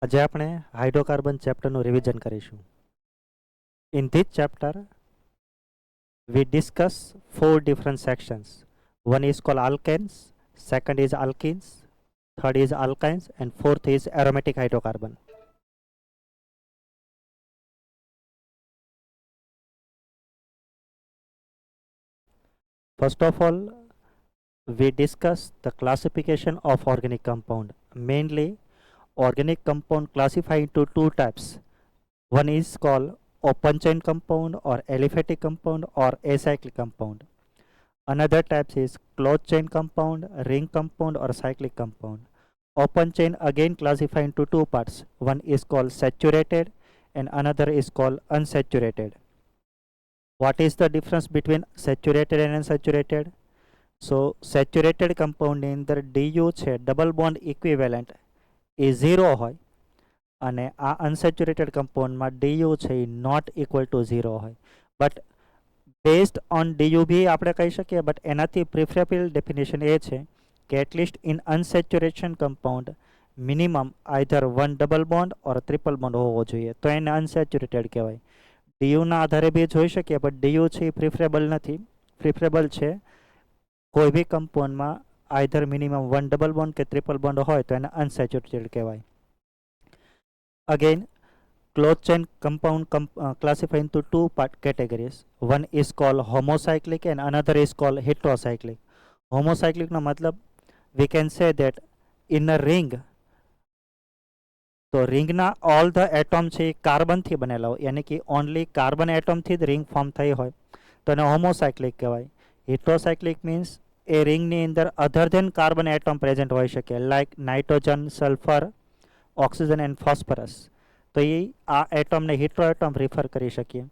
આજે આપણે hydrocarbon ચેપ્ટરનું revision કરીશું. In this chapter, we discuss four different sections. One is called alkanes, second is alkenes, third is alkynes, and fourth is aromatic hydrocarbon. First of all, we discuss the classification of organic compound. Mainly, organic compound classified into two types. One is called open chain compound or aliphatic compound or acyclic compound. Another type is closed chain compound, ring compound or cyclic compound. Open chain again classified into two parts. One is called saturated and another is called unsaturated. What is the difference between saturated and unsaturated? So saturated compound ની અંદર DU છે double bond equivalent એ 0 હોય અને આ unsaturated કમ્પાઉન્ડમાં DU છે એ not equal to 0 હોય. But based on DU બી આપણે કહી શકીએ, બટ એનાથી પ્રિફરેબલ ડેફિનેશન એ છે કે at least in unsaturation compound minimum either one double bond or triple bond હોવો જોઈએ, તો એને અનસેચ્યુરેટેડ કહેવાય. DUના આધારે બી જોઈ શકીએ, બટ DU છે એ પ્રિફરેબલ નથી. પ્રિફરેબલ છે કોઈ બી કમ્પાઉન્ડમાં either minimum one double bond કે ટ્રિપલ બોન્ડ હોય તો એને અનસેચ્યુરેટેડ કહેવાય. Again, closed chain compound classified into two categories. One is called homocyclic and another is called heterocyclic. Homocyclic no matlab we can say that in a ring, તો રિંગના all the atom છે એ કાર્બનથી બનેલા હોય, યાની કે only carbon એટમથી જ ring form થઈ હોય તો એને હોમોસાયક્લિક કહેવાય. હિટ્રોસાયક્લિક મીન્સ એ રિંગની અંદર other than carbon atom present હોઈ શકે, like nitrogen, sulphur, oxygen and phosphorus. તો એ આ એટમને હિટ્રો એટમ રિફર કરી શકીએ.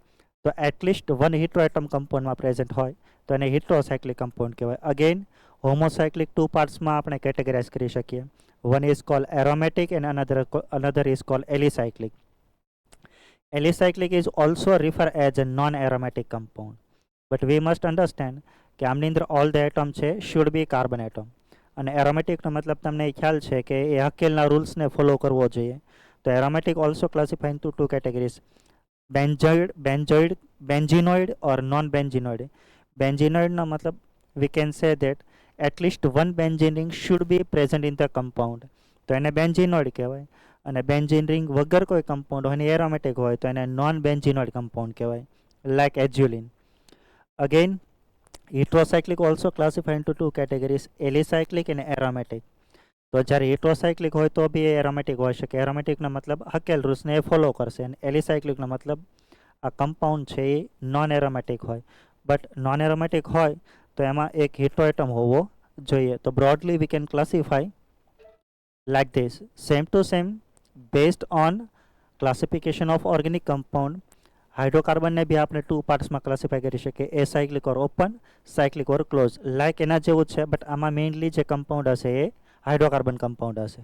તો એટલીસ્ટ વન હિટ્રો એટમ કમ્પાઉન્ડમાં પ્રેઝન્ટ હોય તો એને હિટ્રોસાયક્લિક કમ્પાઉન્ડ કહેવાય. અગેન હોમોસાયક્લિક ટુ પાર્ટ્સમાં આપણે કેટેગરાઇઝ કરી શકીએ. One is called aromatic and another is called alicyclic. Alicyclic is also referred as a non-aromatic compound. But we must understand કે આમની અંદર all the atom છે should be carbon atom. અને એરોમેટિકનો મતલબ તમને ખ્યાલ છે કે એ હકેલના રૂલ્સને ફોલો કરવો જોઈએ. તો aromatic also classify into two categories, benzenoid or non benzenoid. બેન્ઝિનોઇડનો મતલબ we can say that at least one benzene ring should be present in the compound, તો એને બેન્ઝિનોઇડ કહેવાય. અને બેન્ઝીન રિંગ વગર કોઈ કમ્પાઉન્ડ હોય ને એરોમેટિક હોય તો એને નોન બેન્ઝિનોઇડ કમ્પાઉન્ડ કહેવાય, like azulene. Again heterocyclic also classified into two categories, alicyclic and aromatic. તો જ્યારે heterocyclic હોય તો બી એ એરોમેટિક હોઈ શકે. એરોમેટિકનો મતલબ હકેલ રૂલ્સને એ ફોલો કરશે, અને એલિસાયક્લિકનો મતલબ આ કમ્પાઉન્ડ છે એ નોન એરોમેટિક હોય. બટ નોન એરોમેટિક હોય તો એમાં એક હિટ્રો એટમ હોવો જોઈએ. તો broadly we can classify like this, same to same based on classification of organic compound. હાઇડ્રોકાર્બનને બી આપણે ટુ પાર્ટ્સમાં ક્લાસિફાઈ કરી શકીએ, acyclic or open, cyclic or close. Like એના જેવું જ છે, બટ આમાં મેઇનલી જે કમ્પાઉન્ડ હશે એ હાઇડ્રોકાર્બન કમ્પાઉન્ડ હશે.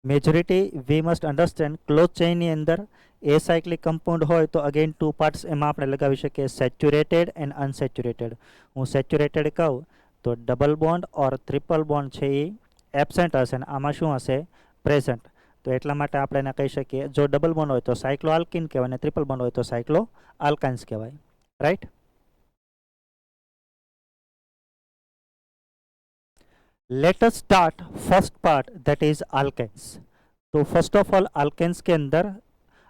Majority we must understand close ચેઇનની અંદર એ સાયક્લિક કમ્પાઉન્ડ હોય તો અગેન ટુ પાર્ટ્સ એમાં આપણે લગાવી શકીએ, સેચ્યુરેટેડ એન્ડ અનસેચ્યુરેટેડ. હું સેચ્યુરેટેડ કહું તો double bond or triple bond છે એ એબસેન્ટ હશે અને આમાં શું હશે, પ્રેઝન્ટ. તો એટલા માટે આપણે એને કહી શકીએ, જો ડબલ બોન્ડ હોય તો સાયક્લો આલ્કિન કહેવાય અને ટ્રિપલ બોન્ડ હોય તો સાયક્લો આલ્કાઇન્સ કહેવાય, right. Let us start first part, that is alkanes. तो फर्स्ट ऑफ ऑल alkanes के अंदर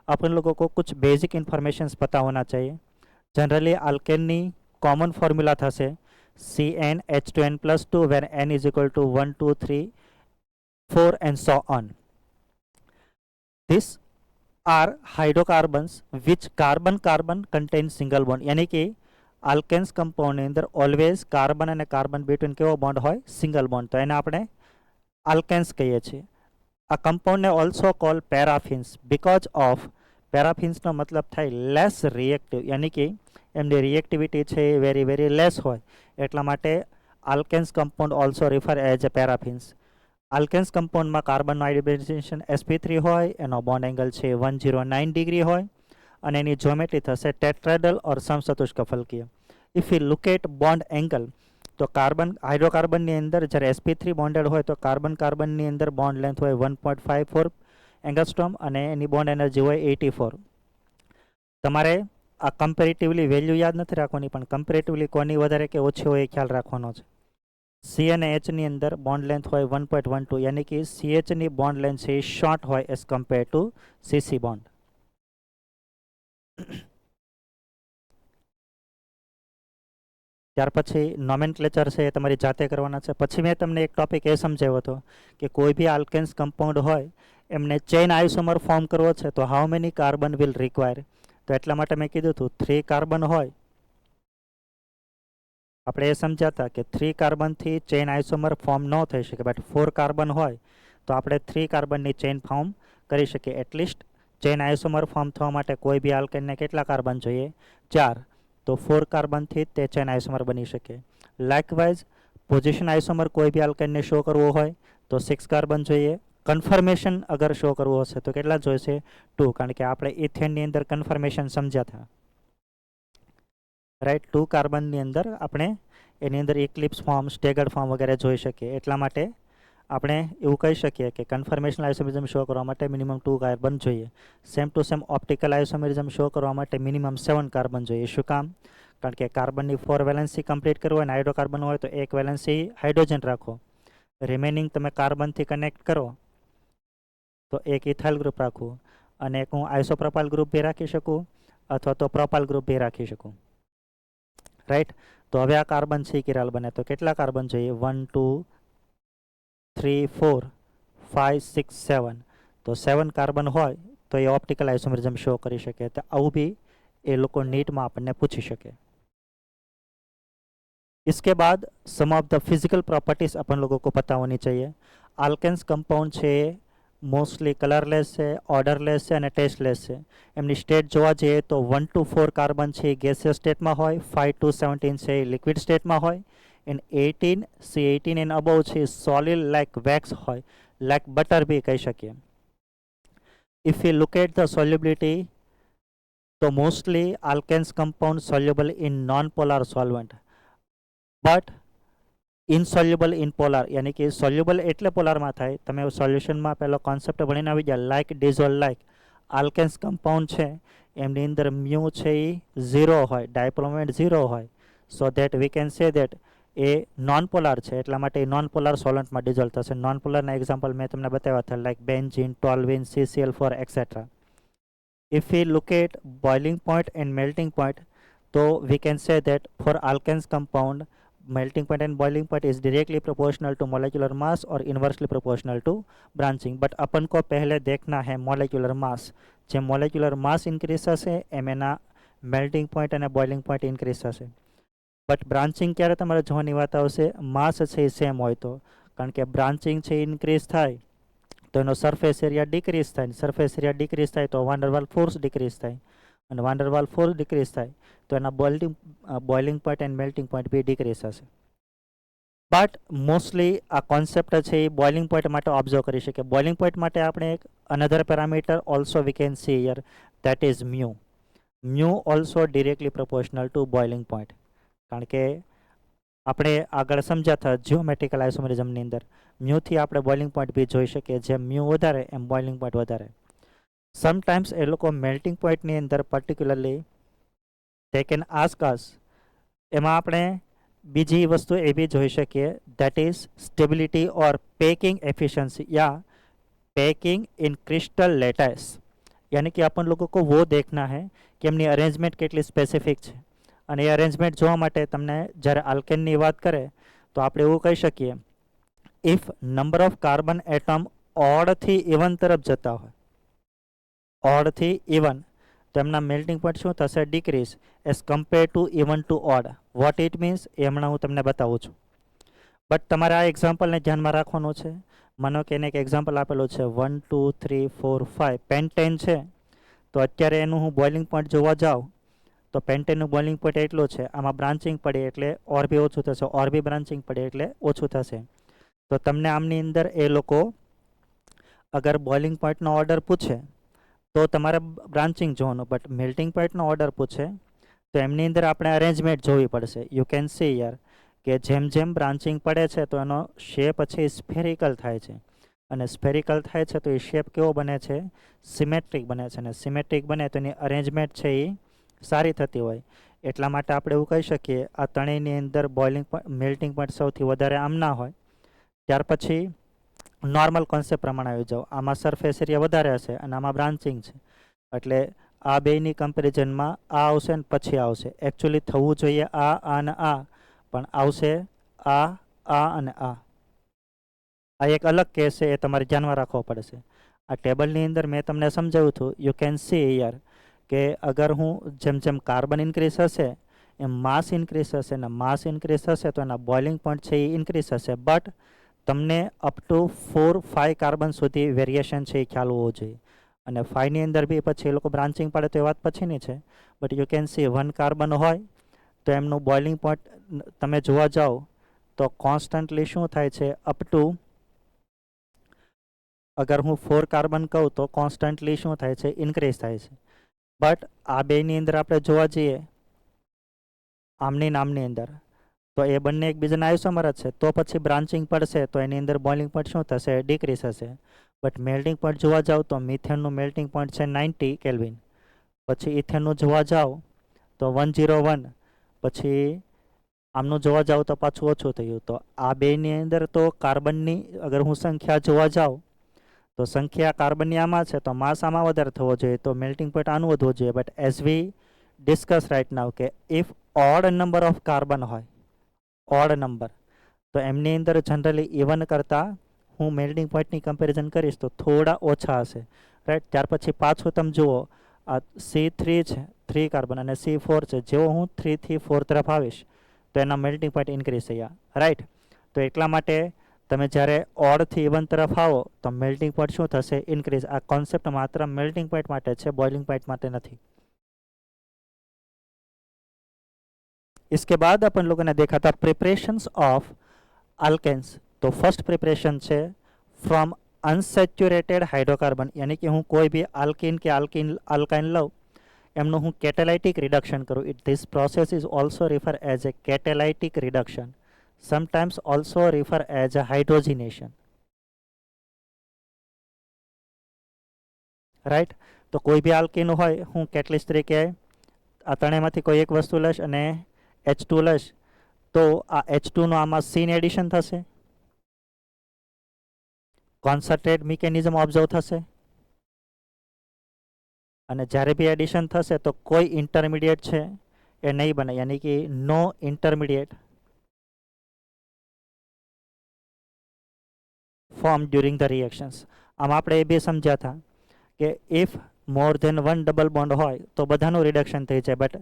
अपन लोगों को कुछ बेसिक इन्फॉर्मेशंस पता होना चाहिए. जनरली alkane ની common formula થશે CnH2n+2 where n is equal to 1 2 3 4 and so on. These are hydrocarbons which carbon contain single bond, यानी कि આલ્કેન્સ કમ્પાઉન્ડની અંદર ઓલવેઝ કાર્બન અને કાર્બન બિટવીન કેવો બોન્ડ હોય, સિંગલ બોન્ડ. તો એને આપણે આલ્કેન્સ કહીએ છીએ. આ કમ્પાઉન્ડને ઓલ્સો કોલ પેરાફિન્સ બિકોઝ ઓફ પેરાફિન્સનો મતલબ થાય લેસ રિએક્ટિવ, યાની કે એમની રિએક્ટિવિટી છે એ વેરી વેરી લેસ હોય, એટલા માટે alkanes compound also refer as a paraffins. Alkanes કમ્પાઉન્ડમાં કાર્બનનો આઇડેન્ટિફિકેશન sp3 હોય, એનો બોન્ડ એંગલ છે 109 ડિગ્રી હોય અને એની જ્યોમેટ્રી થશે ટેટ્રાહેડ્રલ ઓર સમચતુષ્કફલકીય. If you look at bond angle, તો હાઇડ્રોકાર્બનની અંદર જ્યારે sp3 બોન્ડેડ હોય તો કાર્બનની અંદર બોન્ડ લેન્થ હોય 1.54 એંગસ્ટ્રોમ અને એની બોન્ડ એનર્જી હોય 84. તમારે આ કમ્પેરેટિવલી વેલ્યુ યાદ નથી રાખવાની, પણ કમ્પેરેટિવલી કોની વધારે કે ઓછી હોય એ ખ્યાલ રાખવાનો છે. સી અને એચની અંદર બોન્ડ લેન્થ હોય 1.12, યાની કે CHની બોન્ડ લેન્થ છે એ શોર્ટ હોય as compare two CC bond. ત્યાર પછી નોમેનક્લેચર છે એ તમારી જાતે કરવાના છે. પછી મેં તમને એક ટોપિક એ સમજાવ્યો હતો કે કોઈ બી આલ્કેન્સ કમ્પાઉન્ડ હોય એમને ચેઇન આઇસોમર ફોર્મ કરવો છે તો how many carbon will require. તો એટલા માટે મેં કીધું હતું 3 કાર્બન હોય, આપણે એ સમજ્યા હતા કે 3 કાર્બનથી ચેઇન આઇસોમર ફોર્મ ન થઈ શકે, બટ 4 કાર્બન હોય તો આપણે 3 કાર્બનની ચેઇન ફોર્મ કરી શકીએ. એટલીસ્ટ ચેઇન આઇસોમર ફોર્મ થવા માટે કોઈ બી આલ્કેનને કેટલા કાર્બન જોઈએ? 4. તો 4 કાર્બનથી તે ચેઇન આઇસોમર બની શકે. લાઇકવાઇઝ પોઝિશન આઇસોમર કોઈ બી આલ્કેનને શો કરવો હોય તો 6 કાર્બન જોઈએ. કન્ફર્મેશન અગર શો કરવો હશે તો કેટલા જોઈશે? 2, કારણ કે આપણે ઇથેનની અંદર કન્ફર્મેશન સમજ્યા હતા, રાઈટ. 2 કાર્બનની અંદર આપણે એની અંદર ઇક્લિપ્સ ફોર્મ, સ્ટેગર્ડ ફોર્મ વગેરે જોઈ શકીએ. એટલા માટે આપણે એવું કહી શકીએ કે કન્ફર્મેશન આઇસોમેરિઝમ શો કરવા માટે મિનિમમ 2 કાર્બન જોઈએ. Same to same optical isomerism show કરવા માટે મિનિમમ 7 કાર્બન જોઈએ. શું કામ? કારણ કે કાર્બનની 4 વેલેન્સી કમ્પ્લીટ કરવું હોય અને હાઇડ્રોકાર્બન હોય તો 1 વેલેન્સી હાઇડ્રોજન રાખો. રિમેનિંગ તમે કાર્બનથી કનેક્ટ કરો તો એક ઇથાઇલ ગ્રુપ રાખવું, અને એક હું આઇસોપ્રોપાઇલ ગ્રુપ બી રાખી શકું અથવા તો પ્રોપાઇલ ગ્રુપ બી રાખી શકું, રાઈટ. તો હવે આ કાર્બન સી કિરાલ બને તો કેટલા કાર્બન જોઈએ? 1 2 3 4 5 6 7. તો 7 કાર્બન હોય તો એ ઓપ્ટિકલ आइसोमरिज्म शो કરી શકે. તો આવું भी એ લોકો નીટમાં આપણને પૂછી શકે. इसके बाद सम ऑफ द फिजिकल प्रॉपर्टीज अपन लोगों को पता होनी चाहिए. आल्केन्स कंपाउंड છે મોસ્ટલી કલરલેસ છે, ઓર્ડરલેસ છે અને ટેસ્ટલેસ છે. એમની સ્ટેટ જોવા જઈએ તો 1 to 4 કાર્બન છે ગેસિયસ સ્ટેટમાં હોય, 5 to 17 છે લિક્વિડ સ્ટેટમાં હોય, એન્ડ 18 C18 એન્ડ અબવ છે સોલિડ લાઇક વેક્સ હોય, લાઇક બટર બી કહી શકીએ. If you look at the solubility તો mostly alkanes compound soluble in non polar solvent but insoluble in polar, યાની કે સોલ્યુબલ એટલે પોલારમાં થાય. તમે સોલ્યુશનમાં પહેલો કોન્સેપ્ટ ભણીને આવી જાય, like dissolve like. Alkanes compound છે એમની અંદર મ્યુ છે એ 0 હોય, ડાયપ્રોમેન્ટ 0 હોય. So that we can say that એ નોન પોલાર છે, એટલા માટે એ નોન પોલાર સોલન્ટમાં ડિઝોલ્વ થશે. નોન પોલારના એક્ઝામ્પલ મેં તમને બતાવ્યા હતા, like benzene, toluene, CCl4 etcetera. If we look at boiling point and melting point, so we can say that for alkanes compound, melting point and boiling point is directly proportional to molecular mass or inversely proportional to branching. But अपन को पहले देखना है molecular mass. જેમ molecular mass increase હશે એમ એના melting point અને boiling point increase થશે. But branching ક્યારે તમારે જોવાની વાત આવશે? માસ છે એ સેમ હોય તો, કારણ કે બ્રાન્ચિંગ છે ઇન્ક્રીઝ થાય તો એનો સરફેસ એરિયા ડિક્રીઝ થાય, સરફેસ એરિયા ડિક્રીઝ થાય તો વાન્ડરવાલ ફોર્સ ડિક્રીઝ થાય, અને વાન્ડરવાલ ફોર્સ ડિક્રીઝ થાય તો એના boiling point and melting point બી ડિક્રીઝ થશે. બટ મોસ્ટલી આ કોન્સેપ્ટ છે એ બોઇલિંગ પોઈન્ટ માટે ઓબ્ઝર્વ કરી શકીએ. બોઇલિંગ પોઈન્ટ માટે આપણે એક another parameter also we can see here, that is mu. Mu also directly proportional to boiling point, કારણ કે આપણે આગળ સમજ્યા હતા જીઓમેટ્રિકલ આઇસોમેરિઝમની અંદર મ્યુથી આપણે બોઇલિંગ પોઈન્ટ બી જોઈ શકીએ. જેમ મ્યુ વધારે એમ બોઇલિંગ પોઈન્ટ વધારે. સમટાઈમ્સ એ લોકો મેલ્ટિંગ પોઈન્ટની અંદર particularly they can ask us, એમાં આપણે બીજી વસ્તુ એ બી જોઈ શકીએ, that is stability or packing efficiency या पैकिंग इन क्रिस्टल लेटाइस. यानी कि अपन लोगों को वो देखना है कि એમની અરેન્જમેન્ટ કેટલી સ્પેસિફિક છે. અને એ અરેન્જમેન્ટ જોવા માટે તમને જ્યારે આલ્કેનની વાત કરે તો આપણે એવું કહી શકીએ, if number of carbon atom ઓડથી ઇવન તરફ જતા હોય, ઓડથી ઇવન, તો એમના મેલ્ટિંગ પોઈન્ટ શું થશે? Decrease as compare to even to odd. What it means એ હમણાં હું તમને બતાવું છું. બટ તમારે આ એક્ઝામ્પલને ધ્યાનમાં રાખવાનું છે. માનો કે એને એક એક્ઝામ્પલ આપેલું છે 1 2 3 4 5 પેન્ટેન છે, તો અત્યારે એનું હું બોઇલિંગ પોઈન્ટ જોવા જાઉં તો પેન્ટેનનું બોઇલિંગ પોઈન્ટ એટલું છે, આમાં બ્રાન્ચિંગ પડે એટલે ઓર બી ઓછું થશે, ઓર બી બ્રાન્ચિંગ પડે એટલે ઓછું થશે. તો તમને આમની અંદર એ લોકો અગર બોઇલિંગ પોઈન્ટનો ઓર્ડર પૂછે તો તમારે બ્રાન્ચિંગ જોવાનું, બટ મેલ્ટિંગ પોઈન્ટનો ઓર્ડર પૂછે તો એમની અંદર આપણે અરેન્જમેન્ટ જોવી પડશે. યુ કેન સી યર કે જેમ જેમ બ્રાન્ચિંગ પડે છે તો એનો શેપ પછી સ્ફેરિકલ થાય છે, અને સ્ફેરિકલ થાય છે તો એ શેપ કેવો બને છે? સિમેટ્રિક બને છે, અને સિમેટ્રિક બને તો એની અરેન્જમેન્ટ છે એ સારી થતી હોય. એટલા માટે આપણે એવું કહી શકીએ આ ત્રણેયની અંદર બોઇલિંગ મેલ્ટિંગ પોઈન્ટ સૌથી વધારે આમ ના હોય. ત્યાર પછી નોર્મલ કોન્સેપ્ટ પ્રમાણે આવી જાઓ, આમાં સરફેસ એરિયા વધારે હશે અને આમાં બ્રાન્ચિંગ છે, એટલે આ બેની કમ્પેરિઝનમાં આ આવશે ને પછી આવશે. એકચ્યુઅલી થવું જોઈએ આ અને આ, પણ આવશે આ અને આ એક અલગ કેસ છે, એ તમારે ધ્યાનમાં રાખવો પડશે. આ ટેબલની અંદર મેં તમને સમજાવ્યું હતું, યુ કેન સી હિયર કે અગર હું જેમ જેમ કાર્બન ઇન્ક્રીઝ હશે એમ માસ ઇન્ક્રીઝ હશે, ને માસ ઇન્ક્રીઝ હશે તો એના બોઇલિંગ પોઈન્ટ છે એ ઇન્ક્રીઝ હશે. બટ તમને અપ ટુ 4-5 કાર્બન સુધી વેરિએશન છે એ ખ્યાલ હોવો જોઈએ. અને 5ની અંદર બી પછી એ લોકો બ્રાન્ચિંગ પાડે તો એ વાત પછીની છે. But you can C 1 carbon હોય તો એમનું બોઇલિંગ પોઈન્ટ તમે જોવા જાઓ તો કોન્સ્ટન્ટલી શું થાય છે? અપ ટુ, અગર હું 4 કાર્બન કહું તો કોન્સ્ટન્ટલી શું થાય છે? ઇન્ક્રીઝ થાય છે. બટ આ બેની અંદર આપણે જોવા જઈએ આમની નામની અંદર, તો એ બંને એકબીજાના આઇસોમર જ છે, તો પછી બ્રાન્ચિંગ પડશે તો એની અંદર બોઇલિંગ પોઈન્ટ શું થશે? ડિક્રીઝ હશે. બટ મેલ્ટિંગ પોઈન્ટ જોવા જાઓ તો મિથેનનું મેલ્ટિંગ પોઈન્ટ છે 90 કેલ્વિન, પછી ઇથેનનું જોવા જાઓ તો 101, પછી આમનું જોવા જાવ તો પાછું ઓછું થયું. તો આ બેની અંદર તો કાર્બનની અગર હું સંખ્યા જોવા જાઉં તો સંખ્યા કાર્બનની આમાં છે તો માસ આમાં વધારે થવો જોઈએ, તો મેલ્ટિંગ પોઈન્ટ આનું વધવું જોઈએ. But as we discuss right now કે if odd number of carbon હોય, ઓડ નંબર, તો એમની અંદર જનરલી ઇવન કરતાં હું મેલ્ટિંગ પોઈન્ટની કમ્પેરિઝન કરીશ તો થોડા ઓછા હશે, રાઈટ. ત્યાર પછી પાછું તમે જુઓ આ C3 છે 3 કાર્બન અને C4 છે, જેવો હું 3 થી 4 તરફ આવીશ તો એના મેલ્ટિંગ પોઈન્ટ ઇન્ક્રીઝ થયા, રાઈટ. તો એટલા માટે તમે જ્યારે ઓડથી ઇવન તરફ આવો તો મેલ્ટિંગ પોઈન્ટ શું થશે? ઇન્ક્રીઝ. આ કોન્સેપ્ટ માત્ર મેલ્ટિંગ પોઈન્ટ માટે છે, બોઇલિંગ પોઈન્ટ માટે નથી. इसके बाद अपन लोगों ने देखा था प्रिपरेशंस ऑफ अल्केन्स. तो फर्स्ट प्रिपरेशन છે फ्रॉम अनसेचुरेटेड हाइड्रोकार्बन, यानी कि હું કોઈ બી આલ્કીન કે આલ્કાઇન લઉં એમનું હું કેટેલાઇટિક રિડક્શન કરું. This process is also refer as a catalytic reduction, sometimes also refer as a hydrogenation, right. તો કોઈ બી આલ્કીન હોય હું કેટલિસ્ટ તરીકે આ ત્રણેયમાંથી કોઈ એક વસ્તુ લઈશ અને H2 લઈશ, તો આ H2નું આમાં સીન એડિશન થશે, કોન્સન્ટ્રેટ મિકેનિઝમ ઓબ્ઝર્વ થશે, અને જ્યારે બી એડિશન થશે તો કોઈ ઇન્ટરમીડિયેટ છે એ નહીં બને, યાની કે no intermediate form during the reactions. આમ આપણે એ બે સમજ્યા હતા કે if more than 1 double bond હોય તો બધાનું રિડક્શન થઈ જાય. બટ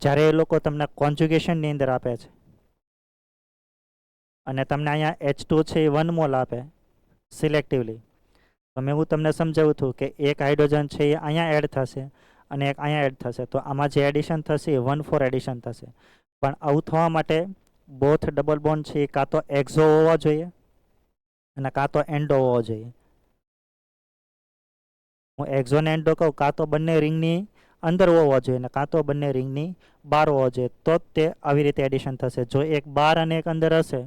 જ્યારે એ લોકો તમને કોન્જ્યુગેશનની અંદર આપે છે અને તમને અહીંયા H2 છે એ 1 મોલ આપે સિલેક્ટિવલી, તો મેં હું તમને સમજાવ્યું હતું કે એક હાઇડ્રોજન છે એ અહીંયા એડ થશે અને એક અહીંયા એડ થશે, તો આમાં જે એડિશન થશે એ 1,4 એડિશન થશે. પણ આવું થવા માટે બોથ ડબલ બોન્ડ છે એ કાં તો એક્ઝો હોવા જોઈએ અને કાં તો એન્ડો હોવો જોઈએ. હું એક્ઝો ને એન્ડો કહું, કાં તો બંને રિંગની અંદર હોવા જોઈએ ને કાં તો બંને રિંગની બહાર હોવા જોઈએ, તો જ તે આવી રીતે એડિશન થશે. જો એક બહાર અને એક અંદર હશે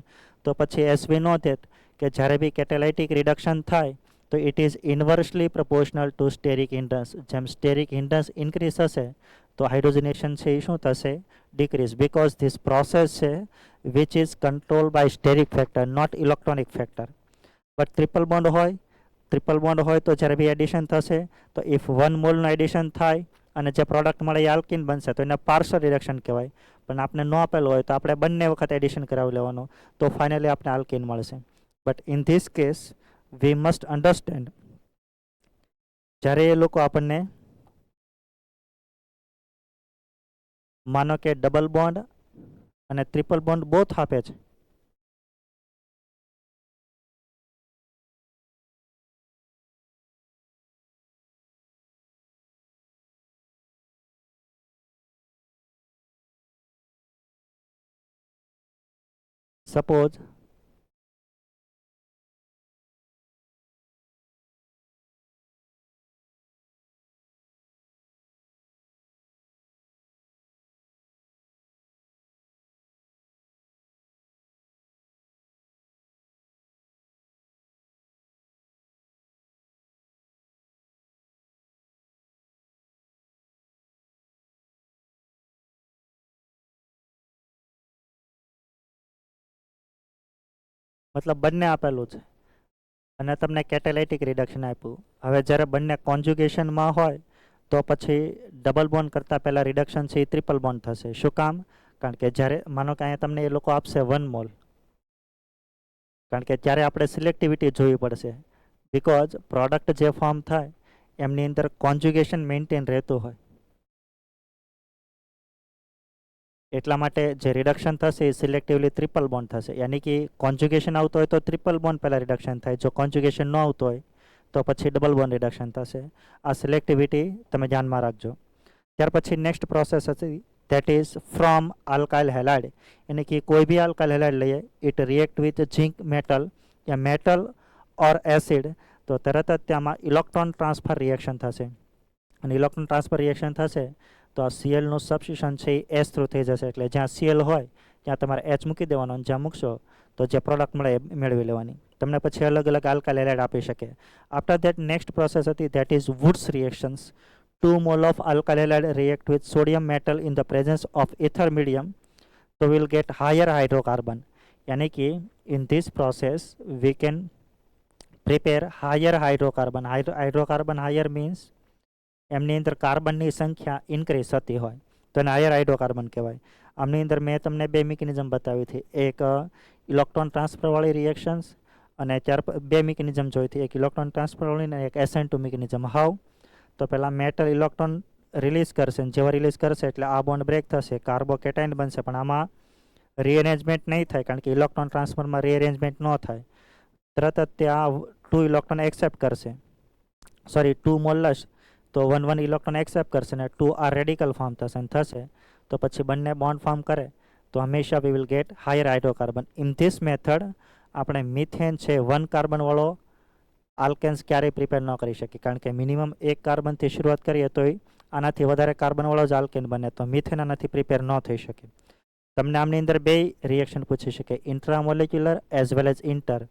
તો પછી એસ વી નો ધેટ કે જ્યારે બી કેટેલાઇટિક રિડક્શન થાય તો ઇટ ઇઝ ઇન્વર્સલી પ્રપોર્શનલ ટુ સ્ટેરિક હિન્ડન્સ. જેમ સ્ટેરિક હિન્ડન્સ ઇન્ક્રીઝ હશે તો હાઇડ્રોજનેશન છે એ શું થશે? ડિક્રીઝ. બિકોઝ ધીસ પ્રોસેસ છે which is control by steric factor, not electronic factor. But triple bond હોય તો જ્યારે બી એડિશન થશે તો ઇફ 1 મોલનું એડિશન થાય અને જે પ્રોડક્ટ મળે એ આલ્કિન બનશે તો એને પાર્શલ રિડક્શન કહેવાય. પણ આપણે ન આપેલું હોય તો આપણે બંને વખત એડિશન કરાવી લેવાનું, તો ફાઇનલી આપણે આલ્કિન મળશે. But in this case V must understand, જ્યારે એ લોકો આપણને માનો કે ડબલ બોન્ડ અને ટ્રિપલ બોન્ડ બોથ આપે છે, સપોઝ મતલબ બંને આપેલું છે અને તમને કેટેલાઇટિક રિડક્શન આપ્યું. હવે જ્યારે બંને કોન્જ્યુગેશનમાં હોય તો પછી ડબલ બોન્ડ કરતાં પહેલાં રિડક્શન છે એ ટ્રિપલ બોન્ડ થશે. શું કામ? કારણ કે જ્યારે માનો કે અહીંયા તમને એ લોકો આપશે 1 મોલ, કારણ કે ત્યારે આપણે સિલેક્ટિવિટી જોવી પડશે, બિકોઝ પ્રોડક્ટ જે ફોર્મ થાય એમની અંદર કોન્જ્યુગેશન મેન્ટેન રહેતું હોય. એટલા માટે જે રિડક્શન થશે એ સિલેક્ટિવલી ટ્રિપલ બોન્ડ થશે. યાની કે કોન્જ્યુગેશન આવતો હોય તો ટ્રિપલ બોન્ડ પહેલાં રિડક્શન થાય, જો કોન્જ્યુગેશન ન આવતો હોય તો પછી ડબલ બોન્ડ રિડક્શન થશે. આ સિલેક્ટિવિટી તમે ધ્યાનમાં રાખજો. ત્યાર પછી નેક્સ્ટ પ્રોસેસ હતી that is from alkyl halide, यानी कि कोई भी alkyl halide લઈએ, it react with zinc metal या metal or acid, તો તરત જ ત્યાંમાં ઇલેક્ટ્રોન ટ્રાન્સફર રિએક્શન થશે અને ઇલેક્ટ્રોન ટ્રાન્સફર રિએક્શન થશે તો આ સીએલનું સબસ્ટિટ્યુશન છે એ એચ થ્રુ થઈ જશે. એટલે જ્યાં સીએલ હોય ત્યાં તમારે એચ મૂકી દેવાનો અને જ્યાં મૂકશો તો જે પ્રોડક્ટ મળે એ મેળવી લેવાની. તમને પછી અલગ અલગ આલ્કાઇલ હેલાઇડ આપી શકે. આફ્ટર ધેટ નેક્સ્ટ પ્રોસેસ હતી that is woods reactions. 2 mole of alkyl halide react with sodium metal in the presence of ether medium, so we'll get higher hydrocarbon. यानी कि in this process we can prepare higher hydrocarbon. Hydrocarbon higher means એમની અંદર કાર્બનની સંખ્યા increase થતી હોય તો એને higher hydrocarbon કહેવાય. આમની અંદર મેં તમને બે મિકેનિઝમ બતાવી હતી, એક ઇલેક્ટ્રોન ટ્રાન્સફરવાળી રિએક્શન્સ અને ત્યાર બે મિકેનિઝમ જોઈ હતી, એક ઇલેક્ટ્રોન ટ્રાન્સફરવાળી અને એક SN2 મિકેનિઝમ. હાઉ? તો પહેલાં મેટલ ઇલેક્ટ્રોન રિલીઝ કરશે, જેવા રિલીઝ કરશે એટલે આ બોન્ડ બ્રેક થશે, કાર્બોકેટાઇન બનશે, પણ આમાં રીઅરેન્જમેન્ટ નહીં થાય કારણ કે ઇલેક્ટ્રોન ટ્રાન્સફરમાં રીઅરેન્જમેન્ટ ન થાય. તરત જ ત્યાં 2 ઇલેક્ટ્રોન એક્સેપ્ટ કરશે, 2 મોલસ, તો 1 ઇલેક્ટ્રોન એક્સેપ્ટ કરશે ને 2 આ રેડિકલ ફોર્મ થશે તો પછી બંને બોન્ડ ફોર્મ કરે તો હંમેશા વી will gate higher hydrocarbon. In this method આપણે મિથેન છે 1 કાર્બનવાળો આલ્કેન્સ ક્યારેય પ્રિપેર ન કરી શકીએ, કારણ કે મિનિમમ 1 કાર્બનથી શરૂઆત કરીએ તો આનાથી વધારે કાર્બનવાળો જ આલ્કેન બને, તો મિથેન આનાથી પ્રિપેર ન થઈ શકે. તમને આમની અંદર બે રિએક્શન પૂછી શકે, ઇન્ટ્રામોલેક્યુલર એઝ વેલ એઝ ઇન્ટર.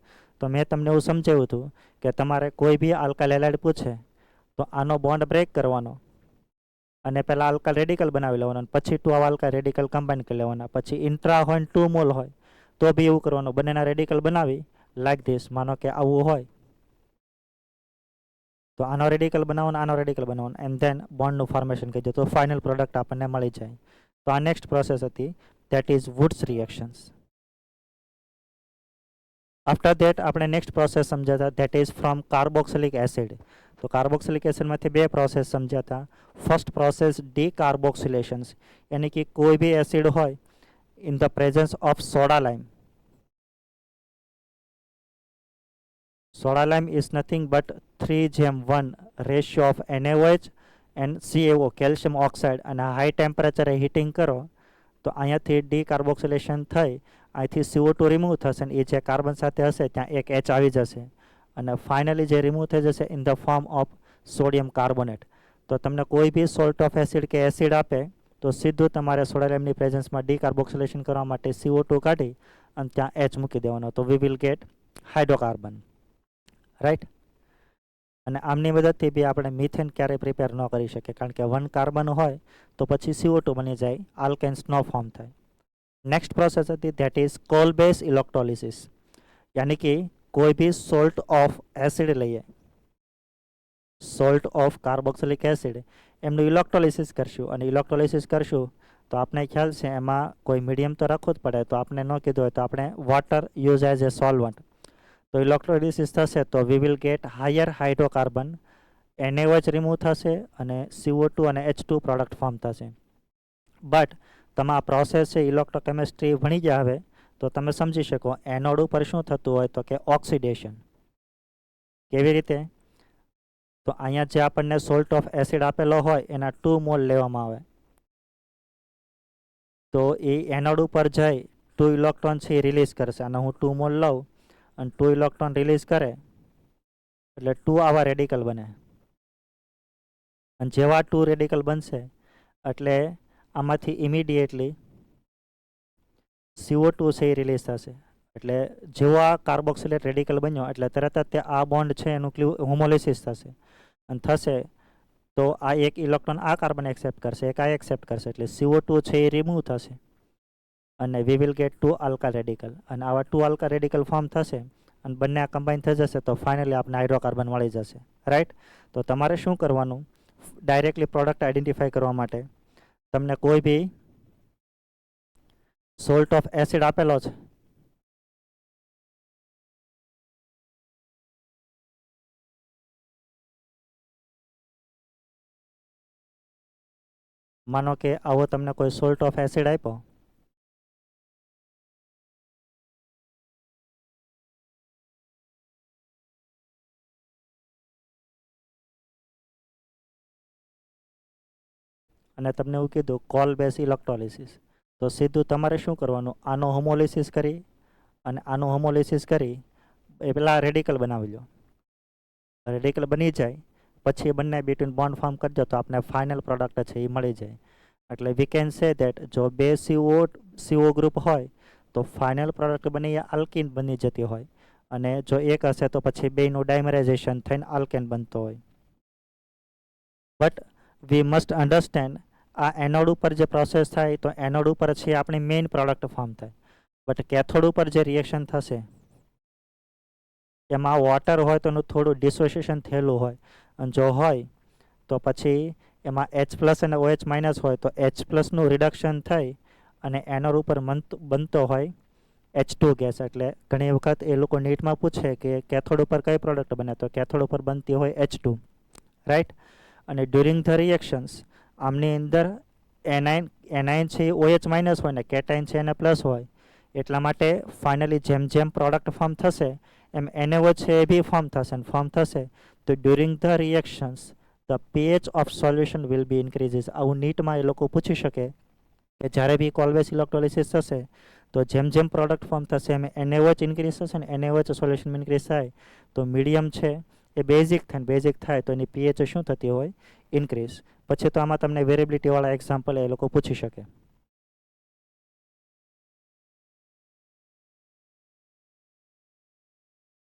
તો મેં તમને એવું સમજાવ્યું હતું કે તમારે કોઈ બી આલ્કાઇલ હેલાઇડ પૂછે તો આનો બોન્ડ બ્રેક કરવાનો અને પહેલાં આલ્કાઇલ રેડિકલ બનાવી લેવાનો, પછી 2 આવા આલ્કાઇલ રેડિકલ કમ્બાઈન કરી લેવાના. પછી ઇન્ટ્રા હોય 2 મોલ હોય તો બી એવું કરવાનું, બંનેના રેડિકલ બનાવી લાઈક ધીસ. માનો કે આવું હોય તો આનો રેડિકલ બનાવવાનો, આનો રેડિકલ બનાવવાનો, એન્ડ ધેન બોન્ડનું ફોર્મેશન કરી દો તો ફાઇનલ પ્રોડક્ટ આપણને મળી જાય. તો આ નેક્સ્ટ પ્રોસેસ હતી, that is woods reactions. After that આપણે નેક્સ્ટ પ્રોસેસ સમજ્યા હતા, that is from carboxylic acid. તો કાર્બોક્સિલિક એસિડમાંથી બે પ્રોસેસ સમજ્યા હતા. ફર્સ્ટ પ્રોસેસ ડીકાર્બોક્સિલેશન્સ, યાની કે કોઈ બી એસિડ હોય in the presence of soda lime. Soda lime is nothing but 3:1 ratio of NaOH and CaO, calcium oxide, અને હાઈ ટેમ્પરેચરે હીટિંગ કરો તો અહીંયાથી ડીકાર્બોક્સિલેશન થઈ અહીંથી CO2 રિમૂવ થશે અને એ જે કાર્બન સાથે હશે ત્યાં એક H આવી જશે અને ફાઇનલી જે રિમૂવ થઈ જશે in the form of sodium carbonate. તો તમને કોઈ બી સોલ્ટ ઓફ એસિડ કે એસિડ આપે તો સીધું તમારે સોડા લાઇમની પ્રેઝન્સમાં ડીકાર્બોક્સિલેશન કરવા માટે CO2 કાઢી અને ત્યાં H મૂકી દેવાનો, તો we will gate hydrocarbon. Right? અને આમની મદદથી બી આપણે મિથેન ક્યારેય પ્રિપેર ન કરી શકીએ, કારણ કે 1 કાર્બન હોય તો પછી CO2 બની જાય, આલ્કેન્સ ન ફોર્મ થાય. નેક્સ્ટ પ્રોસેસ હતી ધેટ ઇઝ કોલ બેઝ ઇલેક્ટ્રોલિસિસ, યાની કે કોઈ બી સોલ્ટ ઓફ એસિડ લઈએ, સોલ્ટ ઓફ કાર્બોક્સિલિક એસિડ, એમનું ઇલેક્ટ્રોલિસિસ કરશું અને ઇલેક્ટ્રોલિસિસ કરશું તો આપણે ખ્યાલ છે એમાં કોઈ મીડિયમ તો રાખવું જ પડે, તો આપણે ન કીધું હોય તો આપણે વોટર યુઝ એઝ એ સોલ્વન્ટ. તો ઇલેક્ટ્રોલિસિસ થશે તો we will gate higher hydrocarbon, NaOH remove થશે અને CO2 અને H2 પ્રોડક્ટ ફોર્મ થશે. બટ તમે આ પ્રોસેસ છે ઇલેક્ટ્રોકેમિસ્ટ્રી ભણી ગયા હવે તો તમે સમજી શકો એનોડ ઉપર શું થતું હોય તો કે ઓક્સિડેશન. કેવી રીતે? તો અહીંયા જે આપણને સોલ્ટ ઓફ એસિડ આપેલો હોય એના 2 મોલ લેવામાં આવે તો એ એનોડ ઉપર જઈ 2 ઇલેક્ટ્રોન છે એ રિલીઝ કરશે અને હું 2 મોલ લઉં અને 2 ઇલેક્ટ્રોન રિલીઝ કરે એટલે 2 આવા રેડિકલ બને અને જેવા 2 રેડિકલ બનશે એટલે આમાંથી ઇમિડિયેટલી CO2 છે એ રિલીઝ થશે. એટલે જેવો આ કાર્બોક્સિલેટ રેડિકલ બન્યો એટલે તરત જ તે આ બોન્ડ છે એનું હોમોલિસિસ થશે અને થશે તો આ એક ઇલેક્ટ્રોન આ કાર્બન એક્સેપ્ટ કરશે, એક આ એક્સેપ્ટ કરશે એટલે CO2 છે એ રિમૂવ થશે અને વી વિલ ગેટ 2 આલ્કા રેડિકલ, અને આવા 2 આલ્કા રેડિકલ ફોર્મ થશે અને બંને આ કમ્બાઈન થઈ જશે તો ફાઇનલી આપણે હાઇડ્રોકાર્બન મળી જશે, રાઈટ. તો તમારે શું કરવાનું, ડાયરેક્ટલી પ્રોડક્ટ આઈડેન્ટિફાઈ કરવા માટે તમને કોઈ બી સોલ્ટ ઓફ એસિડ આપેલો છે, માનો કે આવો તમને કોઈ સોલ્ટ ઓફ એસિડ આપ્યો, અને તમને એવું કીધું કોલ બેઝ ઇલેક્ટ્રોલિસિસ, તો સીધું તમારે શું કરવાનું, આનો હોમોલિસિસ કરી અને આનું હોમોલિસિસ કરી એ પેલા રેડિકલ બનાવી લો. રેડિકલ બની જાય પછી બંને બિટવીન બોન્ડ ફોર્મ કરી દો તો આપણે ફાઇનલ પ્રોડક્ટ છે એ મળી જાય. એટલે વી કેન સે દેટ જો બે CO ગ્રુપ હોય તો ફાઇનલ પ્રોડક્ટ બની આલ્કીન બની જતી હોય, અને જો એક હશે તો પછી બેનું ડાયમરાઇઝેશન થઈને આલ્કેન બનતો હોય. બટ વી મસ્ટ અન્ડરસ્ટેન્ડ આ એનોડ ઉપર જે પ્રોસેસ થાય તો એનોડ ઉપર છે આપણી મેઇન પ્રોડક્ટ ફોર્મ થાય, બટ કેથોડ ઉપર જે રિએક્શન થશે એમાં વોટર હોય તો એનું થોડું ડિસોસિએશન થયેલું હોય, અને જો હોય તો પછી એમાં H+ અને OH- હોય તો H+ નું રિડક્શન થઈ અને એનોડ ઉપર બનતો હોય H2 ગેસ. એટલે ઘણી વખત એ લોકો નીટમાં પૂછે કે કેથોડ ઉપર કઈ પ્રોડક્ટ બને, તો કેથોડ ઉપર બનતી હોય H2, રાઈટ. અને ડ્યુરિંગ ધ રિએક્શન્સ આમની અંદર એનાઇન છે એ OH- હોય ને કેટાઇન છે એને પ્લસ હોય, એટલા માટે ફાઇનલી જેમ જેમ પ્રોડક્ટ ફોર્મ થશે એમ NaO છે એ બી ફોર્મ થશે તો during the reactions the pH of solution will be increases. આવું નીટમાં એ લોકો પૂછી શકે કે જ્યારે બી કોલવેસ ઇલેક્ટ્રોલિસિસ થશે તો જેમ જેમ પ્રોડક્ટ ફોર્મ થશે એમ NaOH ઇન્ક્રીઝ થશે ને NaOH સોલ્યુશન ઇન્ક્રીઝ થાય તો મીડિયમ છે એ બેઝિક થાય તો એની pH શું થતી હોય, ઇન્ક્રીઝ. પછી તો આમાં તમને વેરિએબિલિટીવાળા એક્ઝામ્પલ એ લોકો પૂછી શકે.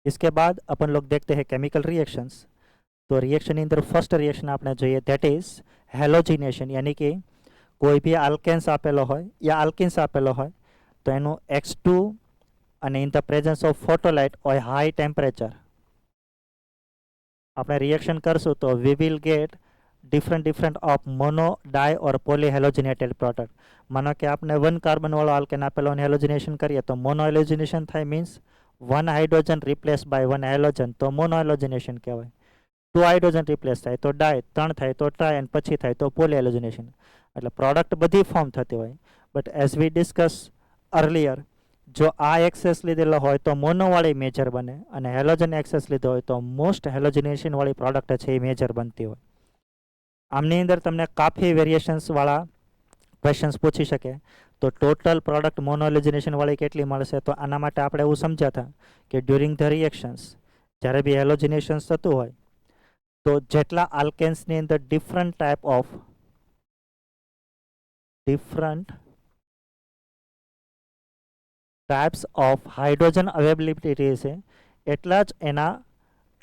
इसके बाद अपन लोग देखते हैं केमिकल रिएक्शंस. तो रिएक्शन ની અંદર ફર્સ્ટ રિએક્શન આપણે જોઈએ ધેટ ઇઝ હેલોજિનેશન, यानी कि કોઈ બી આલ્કેન્સ આપેલો હોય યા આલ્કિન્સ આપેલો હોય તો એનું X2 અને in the presence of photolight or high temperature આપણે રિએક્શન કરશું તો we will get different of mono di or poly halogenated product. માનો કે આપણે 1 કાર્બન વાળો આલ્કેન આપેલો અને હેલોજિનેશન કરીએ તો મોનો હેલોજિનેશન થાય, means 1 hydrogen replace by 1 halogen તો મોનો હેલોજિનેશન કહેવાય. 2 હાઇડ્રોજન રિપ્લેસ થાય તો ડાય, 3 થાય તો ટ્રાય, અને પછી થાય તો પોલી હેલોજિનેશન. એટલે પ્રોડક્ટ બધી ફોર્મ થતી હોય. But as we discuss earlier, જો આ એક્સેસ લીધેલો હોય તો મોનોવાળી મેજર બને, અને હેલોજન એક્સેસ લીધો હોય તો મોસ્ટ હેલોજિનેશન વાળી પ્રોડક્ટ છે એ મેજર બનતી હોય. આમની અંદર તમને કાફી વેરિએશન્સ વાળા ક્વેશ્ચન્સ પૂછી શકે. તો ટોટલ પ્રોડક્ટ મોનોહેલોજિનેશન વાળી કેટલી મળશે, તો આના માટે આપણે એવું સમજ્યા હતા કે ડ્યુરિંગ ધ રિએક્શન્સ જ્યારે બી હેલોજિનેશન્સ થતું હોય તો જેટલા આલ્કેન્સની અંદર different types of hydrogen availability છે એટલા જ એના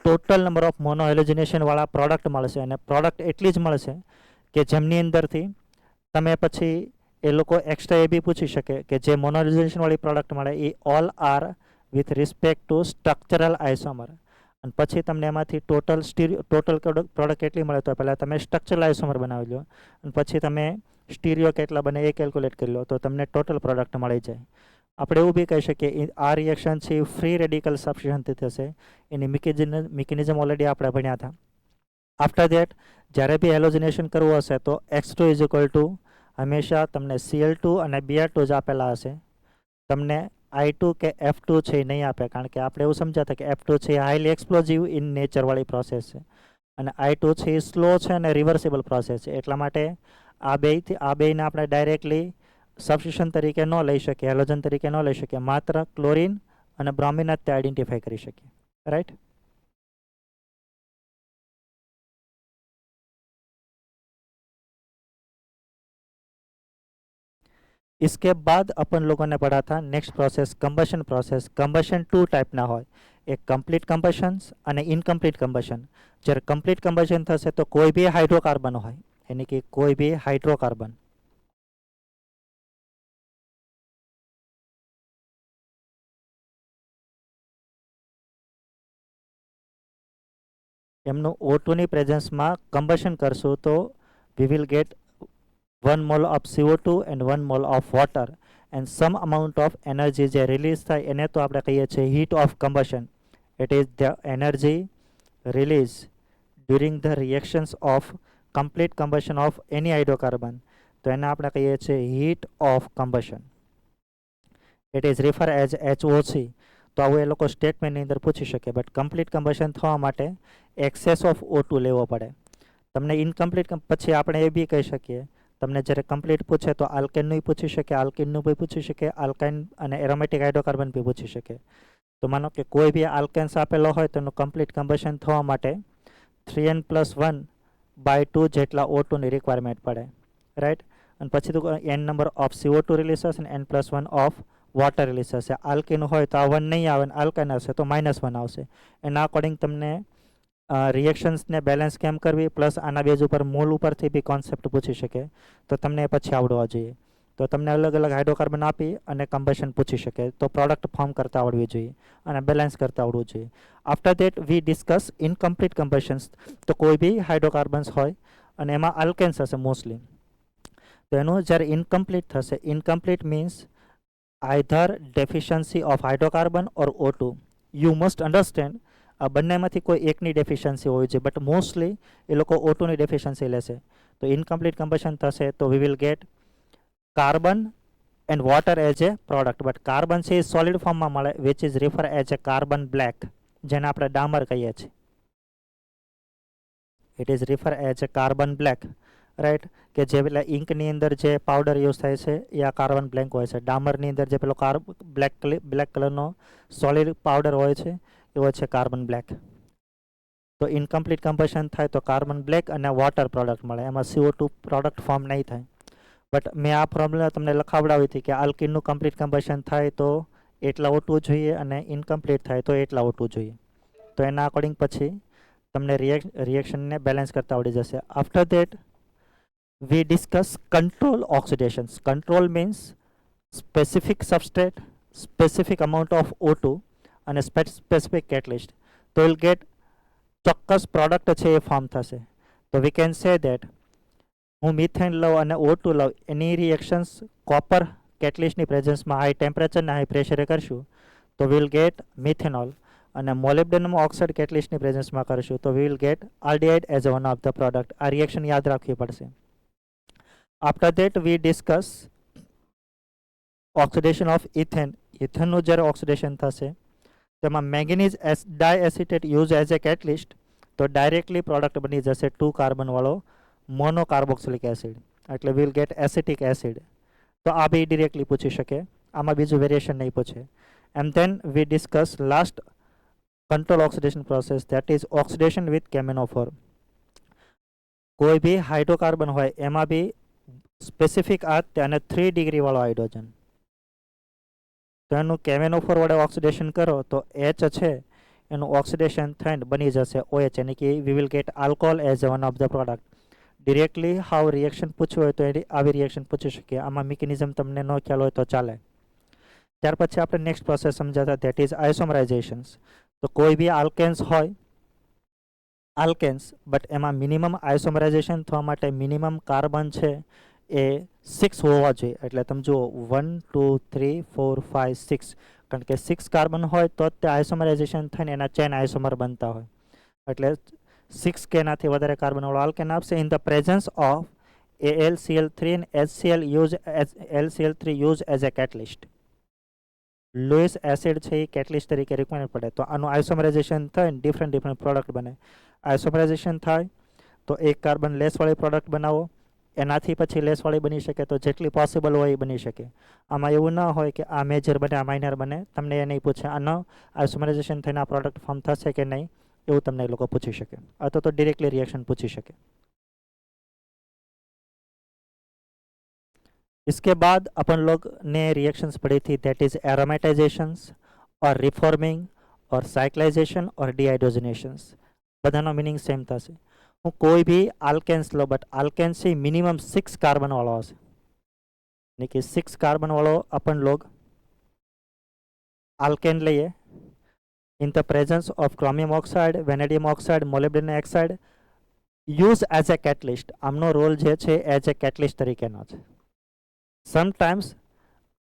ટોટલ નંબર ઓફ મોનોહેલોજિનેશન વાળા પ્રોડક્ટ મળશે. અને પ્રોડક્ટ એટલી જ મળશે કે જેમની અંદરથી તમે પછી એ લોકો એક્સ્ટ્રા એ બી પૂછી શકે કે જે મોનોહેલોજિનેશન વાળી પ્રોડક્ટ મળે એ all are with respect to structural isomer. અને પછી તમને એમાંથી ટોટલ પ્રોડક્ટ કેટલી મળે તો પહેલાં તમે સ્ટ્રક્ચરલ આઇસોમર બનાવી લો, અને પછી તમે સ્ટીરિયો કેટલા બને એ કેલ્ક્યુલેટ કરી લો તો તમને ટોટલ પ્રોડક્ટ મળી જાય. આપણે એવું બી કહી શકીએ આ રિએક્શન છે ફ્રી રેડિકલ સબસ્ટિટ્યુશનથી થશે. એની મિકેનિઝમ ઓલરેડી આપણે ભણ્યા હતા. આફ્ટર ધેટ જ્યારે બી હેલોજિનેશન કરવું હશે તો X2 ઇઝ ઇક્વલ ટુ હંમેશા તમને Cl2 અને Br2 જ આપેલા હશે. તમને I2 કે F2 છે એ નહીં આપે, કારણ કે આપણે એવું સમજ્યા હતા કે F2 છે એ હાઈલી એક્સપ્લોઝિવ ઇન નેચરવાળી પ્રોસેસ છે અને I2 છે એ સ્લો છે અને રિવર્સિબલ પ્રોસેસ છે. એટલા માટે આ બેને આપણે ડાયરેક્ટલી સબસ્ટિટ્યુશન તરીકે ન લઈ શકીએ, હેલોજન તરીકે ન લઈ શકીએ, માત્ર ક્લોરિન અને બ્રોમિન જ તે આઈડેન્ટિફાઈ કરી શકીએ, રાઈટ. इसके बाद अपन लोगों ने पढ़ा था next process combustion process. Combustion 2 टाइपना હોય, એક કમ્પ્લીટ કમ્બશન અને ઇનકમ્પ્લીટ કમ્બશન. જ્યારે કમ્પ્લીટ કમ્બશન થશે તો કોઈ બી હાઇડ્રોકાર્બન હોય, એટલે કે કોઈ બી હાઇડ્રોકાર્બન એમનું O2 ની પ્રેઝન્સમાં કમ્બશન કરશું તો we will gate 1 mole of CO2 and 1 mole of water and some amount of energy જે રિલીઝ થાય એને તો આપણે કહીએ છીએ heat of combustion. It is the energy released during the reactions of complete combustion of any hydrocarbon. તો એને આપણે કહીએ છીએ heat of combustion. It is referred as HOC. તો આવું એ લોકો સ્ટેટમેન્ટની અંદર પૂછી શકે, બટ કમ્પ્લીટ કમ્બશન થવા માટે એક્સેસ ઓફ O2 લેવો પડે. તમને ઇનકમ્પ્લીટ પછી આપણે એ બી કહી શકીએ, તમને જ્યારે કમ્પ્લીટ પૂછે તો આલ્કેનનું પૂછી શકે, આલ્કિનનું બી પૂછી શકે, આલ્કાઇન અને એરોમેટિક હાઇડ્રોકાર્બન બી પૂછી શકે. તો માનો કે કોઈ બી આલ્કેન્સ આપેલો હોય તો એનું કમ્પ્લીટ કમ્બશન થવા માટે 3n+1/2 જેટલા O2 ની રિક્વાયરમેન્ટ પડે, રાઈટ. અને પછી તો n number of CO2 release થશે અને n+1 ઓફ વોટર રિલીઝ થશે. આલ્કિન હોય તો આ 1 નહીં આવે, આલ્કાઇન હશે તો -1 આવશે. એના અકોર્ડિંગ તમને રિએક્શન્સને બેલેન્સ કેમ કરવી, પ્લસ આના બેઝ ઉપર મોલ ઉપરથી બી કોન્સેપ્ટ પૂછી શકે, તો તમને એ પછી આવડવા જોઈએ. તો તમને અલગ અલગ હાઇડ્રોકાર્બન આપી અને કમ્બશન પૂછી શકે, તો પ્રોડક્ટ ફોર્મ કરતા આવડવી જોઈએ અને બેલેન્સ કરતા આવડવું જોઈએ. After that we discuss incomplete combustions. તો કોઈ બી હાઇડ્રોકાર્બન્સ હોય અને એમાં આલ્કેન્સ હશે મોસ્ટલી, તો એનું જ્યારે ઇનકમ્પ્લીટ થશે, incomplete means either deficiency of hydrocarbon or O2. You must understand આ બંનેમાંથી કોઈ એકની ડેફિશિયન્સી હોય છે, બટ મોસ્ટલી એ લોકો O2 ની ડેફિશિયન્સી લેશે. તો ઇનકમ્પ્લીટ કમ્બશન થશે તો we will gate carbon and water as a product, but carbon છે એ સોલિડ ફોર્મમાં મળે, which is refer as A carbon black, જેને આપણે ડામર કહીએ છીએ. It is refer as A carbon black, right. કે જે પેલા ઇંકની અંદર જે પાવડર યુઝ થાય છે એ આ કાર્બન બ્લેક હોય છે. ડામરની અંદર જે પેલો બ્લેક કલરનો સોલિડ પાવડર હોય છે એવો છે કાર્બન બ્લેક. તો ઇનકમ્પ્લીટ કમ્બશન થાય તો કાર્બન બ્લેક અને વોટર પ્રોડક્ટ મળે, એમાં CO2 પ્રોડક્ટ ફોર્મ નહીં થાય. બટ મેં આ ફોર્મ્યુલા તમને લખાવડાવી હતી કે આલ્કિનનું કમ્પ્લીટ કમ્બશન થાય તો એટલા O2 જોઈએ અને ઇનકમ્પ્લીટ થાય તો એટલા O2 જોઈએ. તો એના અકોર્ડિંગ પછી તમને રિએક્શનને બેલેન્સ કરતા આવડી જશે. After that we discuss control oxidations. Control means specific substrate, specific amount of O2 અને specific catalyst. તો you'll get ચોક્કસ પ્રોડક્ટ છે એ ફોર્મ થશે. તો we can say that હું મિથેન લઉં અને O2 લઉં, એની રિએક્શન્સ કોપર કેટલિસ્ટની પ્રેઝન્સમાં હાઈ ટેમ્પરેચર અને હાઈ પ્રેશરે કરશું તો વિલ ગેટ મિથેનોલ, અને મોલિબ્ડેનમ ઓક્સાઇડ કેટલિસ્ટની પ્રેઝન્સમાં કરશું તો will get aldehyde as one of the product. આ રિએક્શન યાદ રાખવી પડશે. After that we discuss oxidation of ethane. ઇથેનનું જ્યારે ઓક્સિડેશન થશે તેમાં manganese diacetate use as a catalyst, તો ડાયરેક્ટલી પ્રોડક્ટ બની જશે 2 કાર્બનવાળો મોનોકાર્બોક્સિલિક એસિડ, એટલે વિલ ગેટ એસિટિક એસિડ. તો આ બી ડિરેક્ટલી પૂછી શકે, આમાં બીજું વેરિએશન નહીં પૂછે. And then we discuss last control oxidation process, that is oxidation with KMnO four. કોઈ બી હાઇડ્રોકાર્બન હોય એમાં બી સ્પેસિફિક આ અને 3 ડિગ્રી વાળો હાઇડ્રોજન, તો એનું કેમેનોફોર વડે ઓક્સિડેશન કરો તો H છે એનું ઓક્સિડેશન થઈને બની જશે OH, એટલે કે વી will get alcohol as one of the product. Directly how reaction પૂછવું હોય તો એની આવી રિએક્શન પૂછી શકીએ. આમાં મિકેનિઝમ તમને ન ખ્યાલ હોય તો ચાલે. ત્યાર પછી આપણે next process Samjhauta, that is આઇસોમરાઇઝેશન્સ. તો કોઈ બી આલ્કેન્સ હોય, આલ્કેન્સ, બટ એમાં મિનિમમ આઇસોમરાઇઝેશન થવા માટે મિનિમમ કાર્બન છે એ 6 હોવા જોઈએ. એટલે તમે જુઓ 1 2 3 4 5 6, કારણ કે 6 કાર્બન હોય તો જ તે આઇસોમરાઇઝેશન થઈને એના ચેન આઇસોમર બનતા હોય. એટલે 6 કે એનાથી વધારે કાર્બનવાળો આલ્કેન આપશે in the presence of AlCl3 and LCl3 use as a catalyst. Louis acid છે એ કેટલિસ્ટ તરીકે રિક્વાયરમેન્ટ પડે, તો આનું આઇસોમરાઇઝેશન થઈને ડિફરન્ટ પ્રોડક્ટ બને. આઇસોમરાઇઝેશન થાય તો એક કાર્બન લેસવાળી પ્રોડક્ટ બનાવો, એનાથી પછી લેસવાળી બની શકે, તો જેટલી પોસિબલ હોય એ બની શકે. આમાં એવું ન હોય કે આ મેજર બને આ માઇનર બને, તમને એ નહીં પૂછે આનો આઇસોમરાઇઝેશન થઈને આ પ્રોડક્ટ ફોર્મ થશે કે નહીં, એવું તમને એ લોકો પૂછી શકે, અથવા તો ડિરેક્ટલી રિએક્શન પૂછી શકે. इसके बाद अपन लोग ने रिएक्शंस पढ़ी थी, दैट इज एरोमेटाइजेशंस और रिफॉर्मिंग और साइक्लाइजेशन और डिहाइड्रोजनेशंस. બધાનો મિનિંગ સેમ થશે. હું કોઈ બી આલ્કેન્સ લો, બટ આલ્કેન્સ છે મિનિમમ 6 કાર્બન વાળો હશે, એટલે કે 6 કાર્બન વાળો अपन लोग આલ્કેન લઈએ in the presence of chromium oxide, vanadium oxide, molybdenum oxide use as a catalyst. આમનો રોલ જે છે એઝ એ કેટલિસ્ટ તરીકેનો છે. સમટાઇમ્સ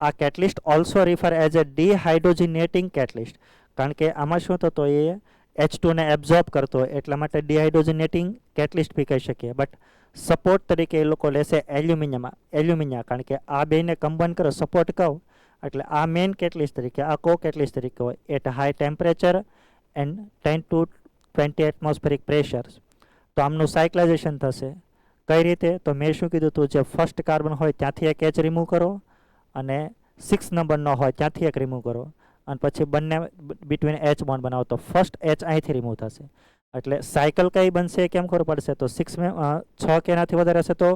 આ catalyst also refer as a dehydrogenating catalyst, કારણ કે આમાં શું થતો એ H2 ને એબ્ઝોર્બ કરતો હોય એટલા માટે ડિહાઇડ્રોજનેટિંગ કેટલિસ્ટ બી કહી શકીએ. બટ સપોર્ટ તરીકે એ લોકો લેશે એલ્યુમિનિયા, કારણ કે આ બેને કમ્બાઈન કરો સપોર્ટ કહો એટલે આ મેઇન કેટલિસ્ટ તરીકે, આ કો કેટલિસ્ટ તરીકે હોય at high temperature and 10 to 20 atmospheric pressure. તો આમનું સાયક્લાઇઝેશન થશે કઈ રીતે? તો મેં શું કીધું હતું, જે ફર્સ્ટ કાર્બન હોય ત્યાંથી એક H રિમૂવ કરો અને 6 નંબરનો હોય ત્યાંથી એક રિમૂવ કરો અને પછી બંને બિટવીન H બોન્ડ બનાવો તો ફર્સ્ટ H અહીંથી રિમૂવ થશે. એટલે સાયકલ કઈ બનશે કેમ ખબર પડશે? તો 6 કે એનાથી વધારે હશે તો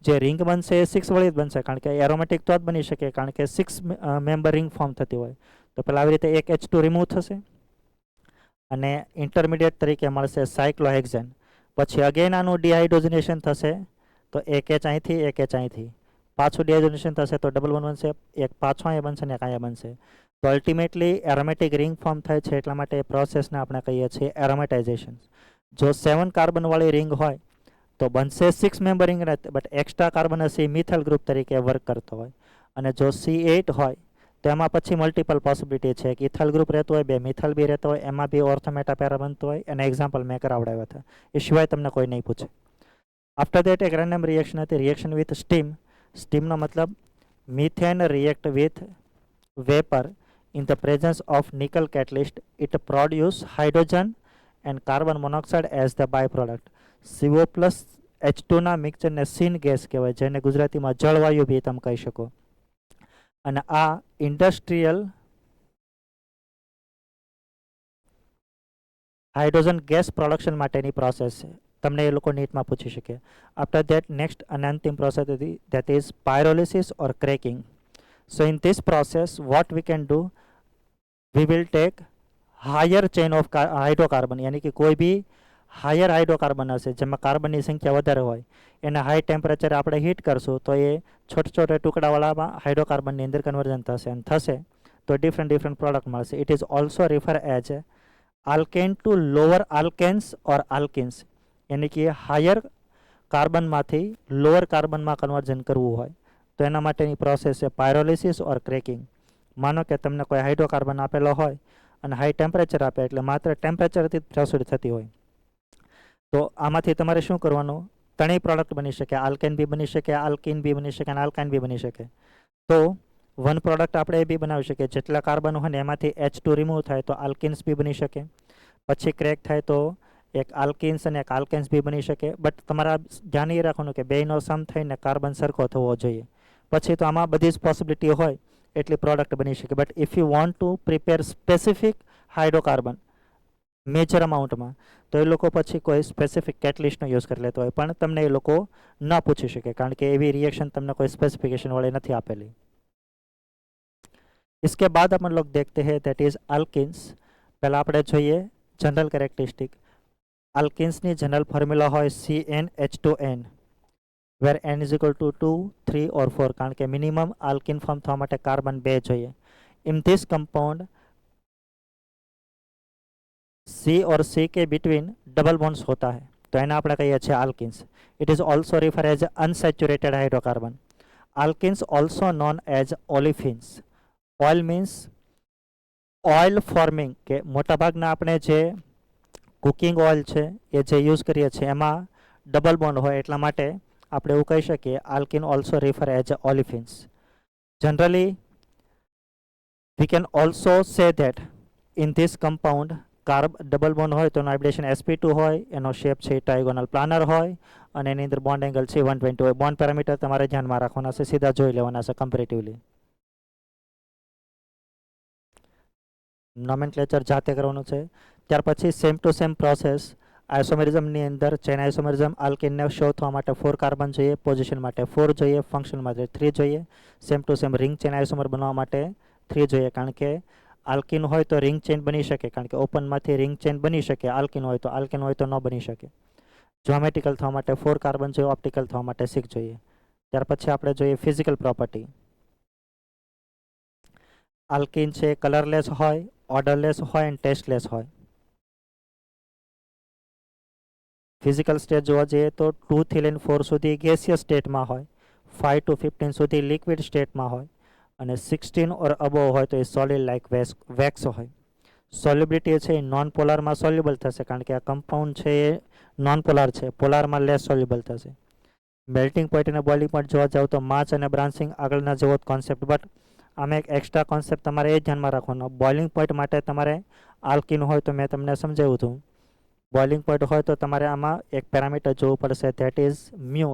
જે રિંગ બનશે એ 6 વળી જ બનશે, કારણ કે એરોમેટિક તો જ બની શકે કારણ કે 6 મેમ્બર રિંગ ફોર્મ થતી હોય. તો પહેલાં આવી રીતે એક H2 રિમૂવ થશે અને ઇન્ટરમીડિયેટ તરીકે મળશે સાયક્લોહેક્ઝેન. પછી અગેન આનું ડિહાઇડ્રોજનેશન થશે તો એક H અહીંથી એક H અહીંથી, પાછું ડિહાઇડ્રોજનેશન થશે તો ડબલ બોન્ડ બનશે, એક પાછો અહીંયા બનશે ને એક અહીંયા બનશે. તો અલ્ટિમેટલી એરોમેટિક રિંગ ફોર્મ થાય છે એટલા માટે એ પ્રોસેસને આપણે કહીએ છીએ એરોમેટાઇઝેશન. જો 7 કાર્બનવાળી રિંગ હોય તો બનશે 6 member ring, but extra carbon હશે મિથાઇલ ગ્રુપ તરીકે વર્ક કરતો હોય. અને જો C8 હોય તો એમાં પછી મલ્ટિપલ પોસિબિલિટી છે કે ઇથાઇલ ગ્રુપ રહેતો હોય, બે મિથાઇલ બી રહેતો હોય, એમાં બી ઓર્થોમેટા પેરા બનતો હોય. એના એક્ઝામ્પલ મેં કરાવડાવ્યા હતા, એ સિવાય તમને કોઈ નહીં પૂછે. આફ્ટર દેટ એક રેન્ડમ રિએક્શન હતી, રિએક્શન વિથ સ્ટીમ. સ્ટીમનો મતલબ methane react with vapour in the presence of nickel catalyst. It produce hydrogen and carbon monoxide as the byproduct. CO plus H2 ના મિક્સચરને સીન ગેસ કહેવાય, જેને ગુજરાતીમાં જળવાયુ બી તમે કહી શકો. અને આ ઇન્ડસ્ટ્રીયલ હાઇડ્રોજન ગેસ પ્રોડક્શન માટેની પ્રોસેસ છે. તમને એ લોકો નીટમાં પૂછી શકે. આફ્ટર ધેટ નેક્સ્ટ અને અંતિમ પ્રોસેસ હતી, that is pyrolysis or cracking. So in this process what we can do, we will take higher chain of hydrocarbon, यानी कि कोई भी હાયર હાઇડ્રોકાર્બન હશે જેમાં કાર્બનની સંખ્યા વધારે હોય એને હાઈ ટેમ્પરેચરે આપણે હીટ કરશું તો એ છોટા છોટા ટુકડાવાળામાં હાઇડ્રોકાર્બનની અંદર કન્વર્ઝન થશે અને થશે તો ડિફરન્ટ પ્રોડક્ટ મળશે. It is also refer as alkane to lower alkanes or alkenes, यानी कि હાયર કાર્બનમાંથી લોઅર કાર્બનમાં કન્વર્ઝન કરવું હોય તો એના માટેની પ્રોસેસ છે પાયરોલિસિસ ઓર ક્રેકિંગ. માનો કે તમને કોઈ હાઇડ્રોકાર્બન આપેલો હોય અને હાઈ ટેમ્પરેચર આપે એટલે માત્ર ટેમ્પરેચરથી પ્રસુડ થતી હોય તો આમાંથી તમારે શું કરવાનું? ત્રણેય પ્રોડક્ટ બની શકે, આલ્કેન બી બની શકે, આલ્કિન બી બની શકે અને આલ્કાઇન બી બની શકે. તો વન પ્રોડક્ટ આપણે એ બી બનાવી શકીએ, જેટલા કાર્બન હોય ને એમાંથી H2 રિમૂવ થાય તો આલ્કિન્સ બી બની શકે. પછી ક્રેક થાય તો એક આલ્કિન્સ અને એક આલ્કેન્સ બી બની શકે. બટ તમારા ધ્યાન એ રાખવાનું કે બેયનો સમ થઈને કાર્બન સરખો થવો જોઈએ. પછી તો આમાં બધી જ પોસિબિલિટી હોય એટલી પ્રોડક્ટ બની શકે. But if you want to prepare specific hydrocarbon major અમાઉન્ટમાં તો એ લોકો પછી કોઈ સ્પેસિફિક કેટલિસ્ટનો યુઝ કરી લેતો હોય, પણ તમને એ લોકો ન પૂછી શકે કારણ કે એવી રિએક્શન તમને કોઈ સ્પેસિફિકેશન વાળી નથી આપેલી. इसके बाद अपन लोग देखते हैं दैट इज अल्किन्स. पहला આપણે જોઈએ જનરલ કેરેક્ટરિસ્ટિક. અલ્કિન્સની જનરલ ફોર્મ્યુલા હોય CnH2n, where n is equal to 2, 3 or 4, કારણ કે મિનિમમ આલ્કિન ફોર્મ થવા માટે કાર્બન 2 જોઈએ. In this compound C और C के बिटवीन डबल बॉन्ड्स होता है तो एना આપણે કહીએ છીએ આલ્કિન્સ. It is also referred as unsaturated hydrocarbon. Alkenes also known as olefins. Oil means oil forming, કે મોટાભાગના આપણે જે કુકિંગ ઓઇલ છે એ જે યુઝ કરીએ છીએ એમાં ડબલ બોન્ડ હોય એટલા માટે આપણે એવું કહી શકીએ alkene also refer as olefins. Generally we can also say that in this compound double bond હોય તો એનો હાઇબ્રિડેશન sp2 હોય, એનો શેપ છે ટ્રાયગોનલ પ્લાનર હોય અને એની અંદર બોન્ડ એંગલ છે 120 હોય. બોન્ડ પેરામીટર તમારે ધ્યાનમાં રાખવાના છે, સીધા જોઈ લેવાના છે કમ્પેરેટિવલી. નોમેનક્લેચર જાતે કરવાનું છે. ત્યાર પછી સેમ ટુ સેમ પ્રોસેસ આઇસોમેરિઝમની અંદર ચેન આઇસોમેરિઝમ આલ્કિનને શો થવા માટે 4 કાર્બન જોઈએ, પોઝિશન માટે 4 જોઈએ, ફંક્શન માટે 3 જોઈએ. Same to same ring chain isomer બનવા માટે 3 જોઈએ, કારણ કે આલ્કિન હોય તો રિંગ ચેન બની શકે, કારણ કે ઓપનમાંથી રિંગ ચેન બની શકે. આલ્કિન હોય તો ન બની શકે. જ્યોમેટ્રિકલ થવા માટે 4 કાર્બન જોઈએ, ઓપ્ટિકલ થવા માટે 6 જોઈએ. ત્યાર પછી આપણે જોઈએ ફિઝિકલ પ્રોપર્ટી. આલ્કિન છે કલરલેસ હોય, ઓર્ડરલેસ હોય અને ટેસ્ટલેસ હોય. ફિઝિકલ સ્ટેટ જોવા જઈએ તો 2 થી લઈને 4 સુધી ગેસિયસ સ્ટેટમાં હોય, 5 to 15 સુધી લિક્વિડ સ્ટેટમાં હોય, અને 16 ઓર અબોવ હોય તો એ સોલિડ લાઇક વેક્સ હોય. સોલ્યુબિલિટી છે એ નોન પોલારમાં સોલ્યુબલ થશે, કારણ કે આ કમ્પાઉન્ડ છે એ નોન પોલાર છે, પોલારમાં લેસ સોલ્યુબલ થશે. મેલ્ટિંગ પોઈન્ટ અને બોઇલિંગ પોઈન્ટ જોવા જાવ તો માચ અને બ્રાન્ચિંગ આગળના જેવો કોન્સેપ્ટ, બટ આમાં એક એક્સ્ટ્રા કોન્સેપ્ટ તમારે એ ધ્યાનમાં રાખવાનો. બોઇલિંગ પોઈન્ટ માટે તમારે આલ્કિન હોય તો મેં તમને સમજાવ્યું હતું. બોઇલિંગ પોઈન્ટ હોય તો તમારે આમાં એક પેરામીટર જોવું પડશે, ધેટ ઇઝ મ્યુ.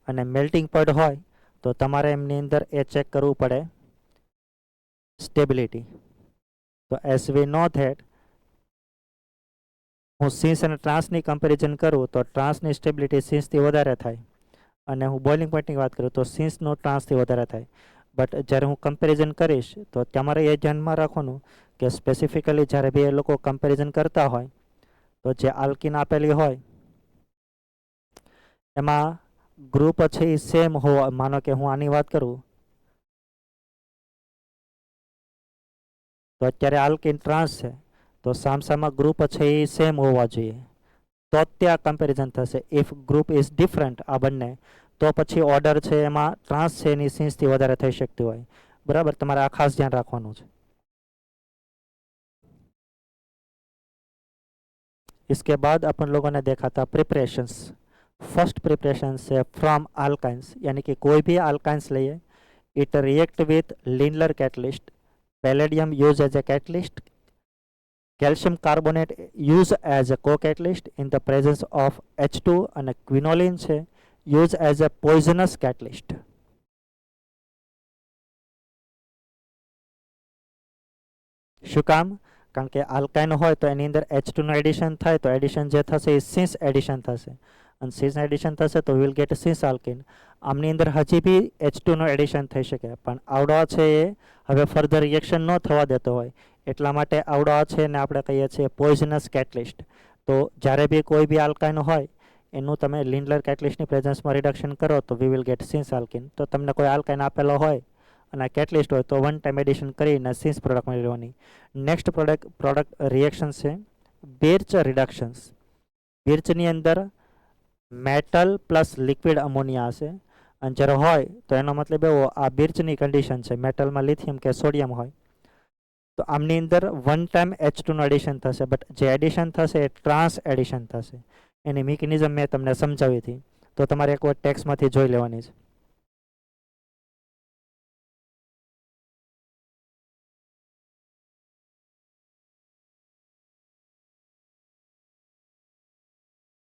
અને મેલ્ટિંગ પોઈન્ટ હોય તો તમારે એમની અંદર એ ચેક કરવું પડે, સ્ટેબિલિટી. તો એઝ વી નો ધેટ, હું સિન્સ અને ટ્રાન્સની કમ્પેરિઝન કરું તો ટ્રાન્સની સ્ટેબિલિટી સિન્સથી વધારે થાય, અને હું બોઇલિંગ પોઈન્ટની વાત કરું તો સિન્સનું ટ્રાન્સથી વધારે થાય. બટ જ્યારે હું કમ્પેરિઝન કરીશ તો તમારે એ ધ્યાનમાં રાખવાનું કે સ્પેસિફિકલી જ્યારે બી એ લોકો કમ્પેરિઝન કરતા હોય તો જે આલ્કિન આપેલી હોય એમાં ગ્રુપ છે એ સેમ હોવા, માનો કે હું આની વાત કરું તો અત્યારે આલ્કિન ટ્રાન્સ છે તો સામસામા ગ્રુપ છે એ સેમ હોવા જોઈએ, તો જ ત્યાં કમ્પેરિઝન થશે. ઇફ ગ્રુપ ઇઝ ડિફરન્ટ આ બંને, તો પછી ઓર્ડર છે એમાં ટ્રાન્સ છે એની સિન્સથી વધારે થઈ શકતી હોય. બરાબર, તમારે આ ખાસ ધ્યાન રાખવાનું છે. इसके बाद अपन लोगों ने देखा था प्रिपरेशंस. फर्स्ट प्रिपरेशन से फ्रॉम अल्काइंस, यानी कि कोई भी अल्काइंस लिए, it react with Lindlar catalyst. Palladium use as a catalyst, calcium carbonate use as a co-catalyst in the presence of H2, અને ક્વિનોલિન છે use as a poisonous catalyst. શું કામ? કારણ કે આલ્કાઇન હોય તો એની અંદર H2 નું એડિશન થાય તો એડિશન જે થશે એ સિન્સ એડિશન થશે, અને સિન્સ એડિશન થશે તો વિલ ગેટ સિન્સ આલ્કિન. આમની અંદર હજી બી H2 નું એડિશન થઈ શકે, પણ આવડો છે એ હવે ફર્ધર રિએક્શન ન થવા દેતો હોય, એટલા માટે આવડો છે ને આપણે કહીએ છીએ પોઈઝનસ કેટલિસ્ટ. તો જ્યારે બી કોઈ બી આલ્કાઇન હોય એનું તમે લિન્ડલર કેટલિસ્ટની પ્રેઝન્સમાં રિડક્શન કરો તો we will gate since alkyne. તો તમને કોઈ આલ્કાઇન આપેલો હોય અને કેટલિસ્ટ હોય તો વન ટાઈમ એડિશન કરીને સિન્સ પ્રોડક્ટ મળી લેવાની. નેક્સ્ટ પ્રોડક્ટ રિએક્શન છે બેર્ચ રિડક્શન્સ. બેર્ચની અંદર મેટલ પ્લસ લિક્વિડ અમોનિયા હશે, અને જ્યારે હોય તો એનો મતલબ એવો આ બેર્ચની કન્ડિશન છે, મેટલમાં લિથિયમ કે સોડિયમ હોય તો આમની અંદર વન ટાઈમ H2 નું એડિશન થશે, બટ જે એડિશન થશે એ ટ્રાન્સ એડિશન થશે. એની મિકેનિઝમ મેં તમને સમજાવી હતી, તો તમારે એકવાર ટેક્સમાંથી જોઈ લેવાની છે.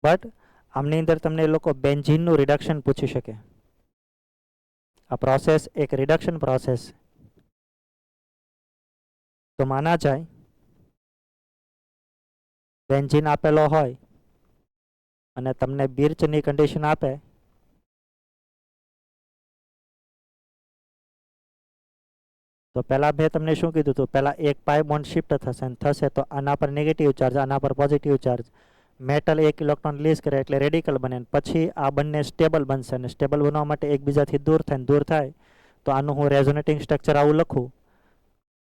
બટ આમની અંદર તમને એ લોકો બેન્ઝીનનું રિડક્શન પૂછી શકે. આ પ્રોસેસ એક રિડક્શન પ્રોસેસ, તો માના જાય બેન્ઝીન આપેલો હોય અને તમને બિર્ચની કન્ડિશન આપે તો પહેલાં મેં તમને શું કીધું હતું, પહેલાં એક પાઈ બોન્ડ શિફ્ટ થશે અને થશે તો આના પર નેગેટિવ ચાર્જ, આના પર પોઝિટિવ ચાર્જ, મેટલ એક ઇલેક્ટ્રોન રિલીઝ કરે એટલે રેડિકલ બને, પછી આ બંને સ્ટેબલ બનશે, અને સ્ટેબલ બનવા માટે એકબીજાથી દૂર થાય તો આનું હું રેઝોનેટિંગ સ્ટ્રક્ચર આવું લખું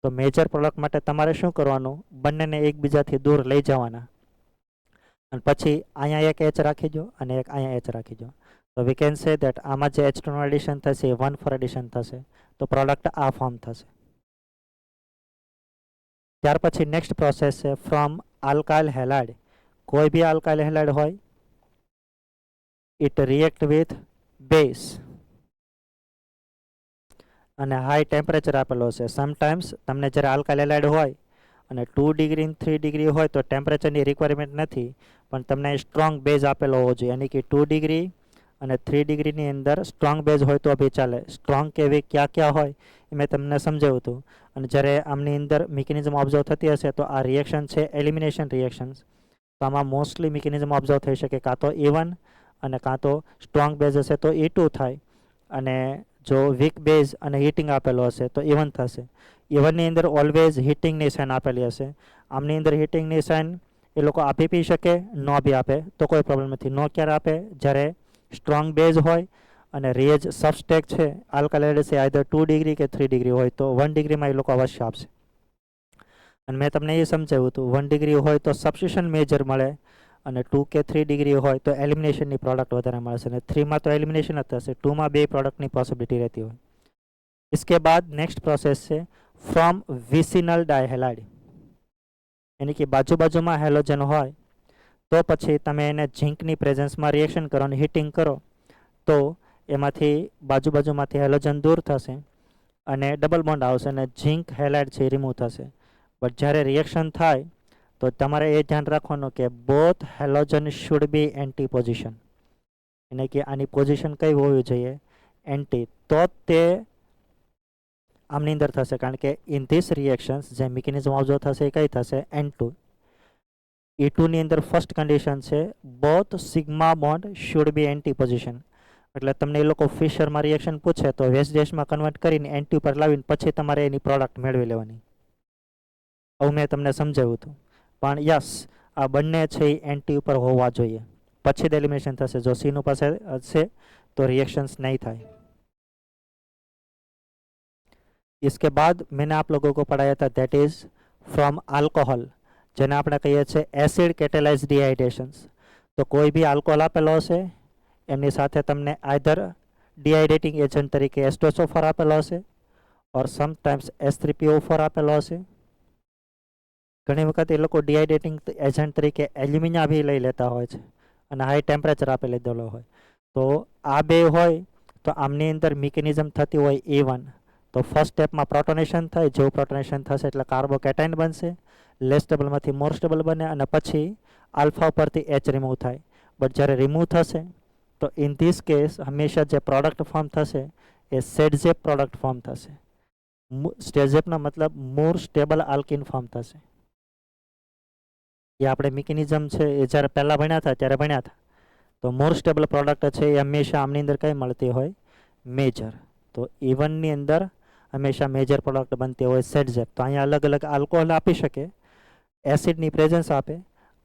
તો મેજર પ્રોડક્ટ માટે તમારે શું કરવાનું, બંનેને એકબીજાથી દૂર લઈ જવાના, અને પછી અહીંયા એક એચ રાખી દો અને એક અહીંયા એચ રાખી દો. તો વી કેન સે દેટ આમાં જે H2 નું એડિશન થશે એ 1,4 એડિશન થશે, તો પ્રોડક્ટ આ ફોર્મ થશે. ત્યાર પછી નેક્સ્ટ પ્રોસેસ છે ફ્રોમ આલ્કાઇલ હેલાઇડ. કોઈ બી આલ્કાઇલ હેલાઇડ હોય, ઇટ રિએક્ટ વિથ બેઝ અને હાઈ ટેમ્પરેચર આપેલો છે. સમટાઈમ્સ તમને જ્યારે આલ્કાઇલ હેલાઇડ હોય અને 2 ડિગ્રી 3 ડિગ્રી હોય તો ટેમ્પરેચરની રિક્વાયરમેન્ટ નથી, પણ તમને સ્ટ્રોંગ બેઝ આપેલો હોવો જોઈએ, યાની કે 2 ડિગ્રી અને 3 ડિગ્રીની અંદર સ્ટ્રોંગ બેઝ હોય તો બી ચાલે. સ્ટ્રોંગ કેવી ક્યાં હોય એ મેં તમને સમજાવ્યું હતું. અને જ્યારે આમની અંદર મિકેનિઝમ ઓબ્ઝર્વ થતી હશે તો આ રિએક્શન છે એલિમિનેશન રિએક્શન, તો આમાં મોસ્ટલી મિકેનિઝમ ઓબ્ઝર્વ થઈ શકે કાં તો E1 અને કાં તો સ્ટ્રોંગ બેઝ હશે તો E2 થાય, અને જો વીક બેઝ અને હીટિંગ આપેલો હશે તો E1 થશે. E1ની અંદર ઓલવેઝ હીટિંગની સાઇન આપેલી હશે. આમની અંદર હીટિંગની સાઇન એ લોકો આપી બી શકે, ન બી આપે તો કોઈ પ્રોબ્લેમ નથી. નો ક્યારે આપે, જ્યારે સ્ટ્રોંગ બેઝ હોય અને રેજ સબસ્ટેક છે આલ્કાલાઇડ છે આઈધર 2 ડિગ્રી કે 3 ડિગ્રી હોય તો 1 ડિગ્રીમાં એ લોકો અવશ્ય આપશે. અને મેં તમને એ સમજાવ્યું હતું 1 ડિગ્રી હોય તો સબસ્ટિટ્યુશન મેજર મળે અને 2 કે 3 ડિગ્રી હોય તો એલિમિનેશનની પ્રોડક્ટ વધારે મળશે અને 3માં તો એલિમિનેશન જ થશે, 2માં બે પ્રોડક્ટની પોસિબિલિટી રહેતી હોય. इसके बाद नेक्स्ट प्रोसेस છે ફ્રોમ વિસિનલ ડાયહેલાઇડ, यानी કે બાજુ બાજુમાં હેલોજન હોય તો પછી તમે એને ઝીંકની પ્રેઝન્સમાં રિએક્શન કરો અને હીટિંગ કરો તો એમાંથી બાજુ બાજુમાંથી હેલોજન દૂર થશે અને ડબલ બોન્ડ આવશે અને ઝીંક હેલાઇડ છે રિમૂવ થશે. બટ જ્યારે રિએક્શન થાય તો તમારે એ ધ્યાન રાખવાનું કે both halogen should be anti position, એટલે કે આની પોઝિશન કઈ હોવી જોઈએ? એન્ટી. તો તે આમની અંદર થશે, કારણ કે ઇન ધીસ રિએક્શન્સ જે મિકેનિઝમ ઓબ્ઝર્વ થશે એ કઈ થશે? N2. E2 ની અંદર ફર્સ્ટ કન્ડિશન છે both sigma bond should be anti position. એટલે તમને એ લોકો ફિશરમાં રિએક્શન પૂછે તો વેસ્ટ ડેશમાં કન્વર્ટ કરીને એન્ટી પર લાવીને પછી તમારે એની પ્રોડક્ટ મેળવી લેવાની. આવું મેં તમને સમજાવ્યું હતું. પણ યસ, આ બંને છે એ એન્ટી ઉપર હોવા જોઈએ, પછી જ એલિમિનેશન થશે. જો સીનું પાસે હશે તો रिएक्शंस नहीं થાય. इसके बाद मैंने आप लोगों को पढ़ाया था दैट इज फ्रॉम अल्कोहल, જેને આપણે કહીએ છીએ એસિડ કેટેલાઇઝ ડિહાઇડ્રેશન્સ. તો કોઈ બી આલ્કોહોલ આપેલો હશે એમની સાથે તમને આઈધર ડિહાઇડ્રેટિંગ એજન્ટ તરીકે એસ્ટોસોફર આપેલો હશે ઓર સમટાઈમ્સ S3PO4 આપેલો હશે. ઘણી વખત એ લોકો ડિહાઇડ્રેટિંગ એજન્ટ તરીકે એલ્યુમિનિયા બી લઈ લેતા હોય છે અને હાઈ ટેમ્પરેચર આપી લીધેલો હોય. તો આ બે હોય તો આમની અંદર મિકેનિઝમ થતી હોય E1. તો ફર્સ્ટ સ્ટેપમાં પ્રોટોનેશન થાય, જેવું પ્રોટોનેશન થશે એટલે કાર્બોકેટાઇન બનશે, લેસ સ્ટેબલમાંથી મોર સ્ટેબલ બને અને પછી આલ્ફા પરથી H રિમૂવ થાય. બટ જ્યારે રિમૂવ થશે તો ઇન ધીસ કેસ હંમેશા જે પ્રોડક્ટ ફોર્મ થશે એ સેડઝેપ પ્રોડક્ટ ફોર્મ થશે. સ્ટેઝેપનો મતલબ મોર સ્ટેબલ આલ્કિન ફોર્મ થશે. એ આપણે મિકેનિઝમ છે એ જ્યારે પહેલાં ભણ્યા હતા ત્યારે ભણ્યા હતા. તો મોર સ્ટેબલ પ્રોડક્ટ છે એ હંમેશા આમની અંદર કઈ મળતી હોય? મેજર. તો E1ની અંદર હંમેશા મેજર પ્રોડક્ટ બનતી હોય સેડઝેપ. તો અહીંયા અલગ અલગ આલ્કોહોલ આપી શકે, એસિડની પ્રેઝન્સ આપે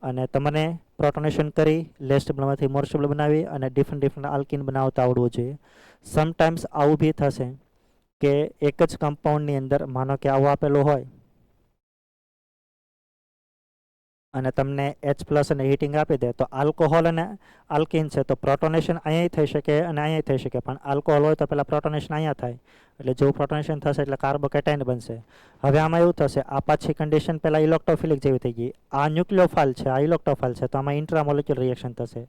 અને તમને પ્રોટોનેશન કરી લેસ સ્ટેબલમાંથી મોર સ્ટેબલ બનાવી અને ડિફરન્ટ આલ્કિન બનાવતા આવડવું જોઈએ. સમટાઈમ્સ આવું બી થશે કે એક જ કમ્પાઉન્ડની અંદર માનો કે આવું આપેલું હોય અને તમને H+ અને હીટિંગ આપી દે તો આલ્કોહોલ અને આલ્કિન છે તો પ્રોટોનેશન અહીંયા થઈ શકે અને અહીંયા થઈ શકે, પણ આલ્કોહોલ હોય તો પહેલાં પ્રોટોનેશન અહીંયા થાય એટલે જેવું પ્રોટોનેશન થશે એટલે કાર્બોકેટાઇન બનશે. હવે આમાં એવું થશે, આ પાછી કન્ડિશન પહેલાં ઇલેક્ટ્રોફિલિક જેવી થઈ ગઈ, આ ન્યુક્લિયોફાઇલ છે, આ ઇલેક્ટ્રોફાઇલ છે, તો આમાં ઇન્ટ્રામોલિક્યુલર રિએક્શન થશે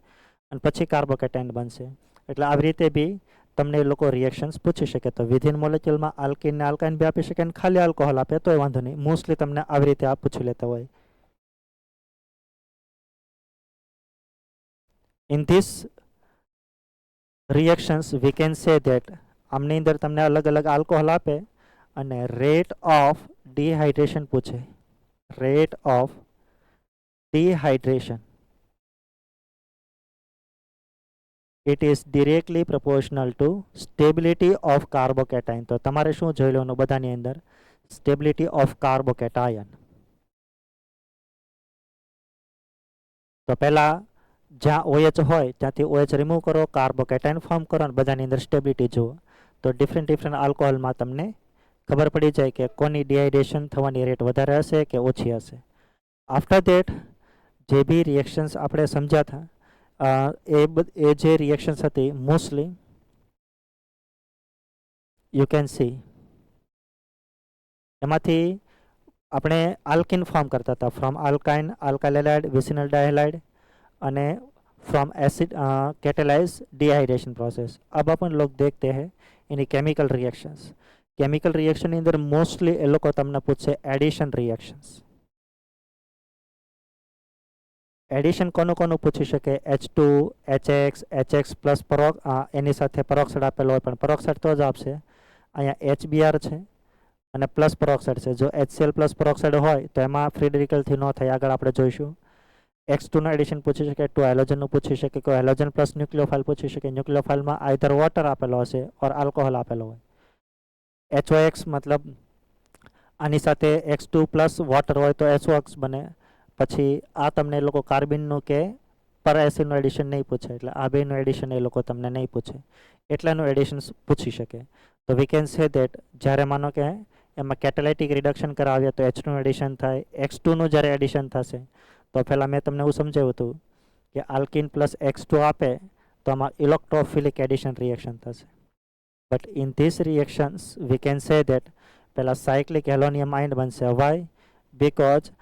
અને પછી કાર્બોકેટાઇન બનશે. એટલે આવી રીતે બી તમને એ લોકો રિએક્શન્સ પૂછી શકે. તો વિધિન મોલેક્યુલમાં આલ્કિન ને આલ્કાઇન બી આપી શકે અને ખાલી આલ્કોહોલ આપે તોય વાંધો નહીં. મોસ્ટલી તમને આવી રીતે આ પૂછી લેતા હોય. In this reactions we can say that આમની અંદર તમને અલગ અલગ આલ્કોહોલ આપે અને રેટ ઓફ ડિહાઇડ્રેશન પૂછે. Rate of dehydration it is directly proportional to stability of carbocation. તો તમારે શું જોઈ લેવાનું બધાની અંદર? stability of carbocation. તો પહેલા જ્યાં OH હોય ત્યાંથી OH રિમૂવ કરો, કાર્બોકેટાઇન ફોર્મ કરો અને બધાની અંદર સ્ટેબિલિટી જુઓ. તો ડિફરન્ટ આલ્કોહોલમાં તમને ખબર પડી જાય કે કોની ડિહાઇડ્રેશન થવાની રેટ વધારે હશે કે ઓછી હશે. આફ્ટર દેટ જે બી રિએક્શન્સ આપણે સમજ્યા હતા એ જે રિએક્શન્સ હતી મોસ્ટલી યુ કેન સી એમાંથી આપણે આલ્કિન ફોર્મ करता था from alkyne alkyl halide vicinal dihalide અને from acid catalyse dehydration process. अब अपन लोग देखते हैं इन्हीं केमिकल रिएक्शंस. केमिकल रिएक्शन ની અંદર મોસ્ટલી એ લોકો તમને પૂછશે એડિશન રિએક્શન્સ. એડિશન કોનું કોનું પૂછી શકે? H2 HX પરોક એની સાથે પરોક્સાઇડ આપેલો હોય પણ પરોક્સાઇડ તો જ આપશે. અહીંયા HBr છે અને પ્લસ પરોક્સાઇડ છે. જો HCl પ્લસ પરોક્સાઇડ હોય તો એમાં ફ્રી રેડિકલથી ન થાય, આગળ આપણે જોઈશું. X2 નું એડિશન પૂછી શકે, 2 હેલોજનનું પૂછી શકે, કોઈ હેલોજન પ્લસ ન્યુક્લિયોફાઇલ પૂછી શકે. ન્યુક્લિયોફાઇલમાં આઈધર વોટર આપેલો હશે ઓર આલ્કોહોલ આપેલો હોય. HOX મતલબ આની સાથે X2 પ્લસ વોટર હોય તો HOX બને. પછી આ તમને એ લોકો કાર્બિનનું કે પર એસિડનું એડિશન નહીં પૂછે, એટલે આ બેનું એડિશન એ લોકો તમને નહીં પૂછે, એટલાનું એડિશન પૂછી શકે. તો વી કેન સે દેટ જ્યારે માનો કે એમાં કેટાલાઇટિક રિડક્શન કરાવીએ તો H2 એડિશન થાય. X2 નું જ્યારે એડિશન થશે તો પહેલાં મેં તમને એવું સમજાવ્યું હતું કે આલ્કિન પ્લસ X2 આપે તો આમાં ઇલેક્ટ્રોફિલિક એડિશન રિએક્શન થશે. But in this reactions V can say that પહેલાં સાયક્લિક હેલોનિયમ આયન બનશે. વાય? બીકોઝ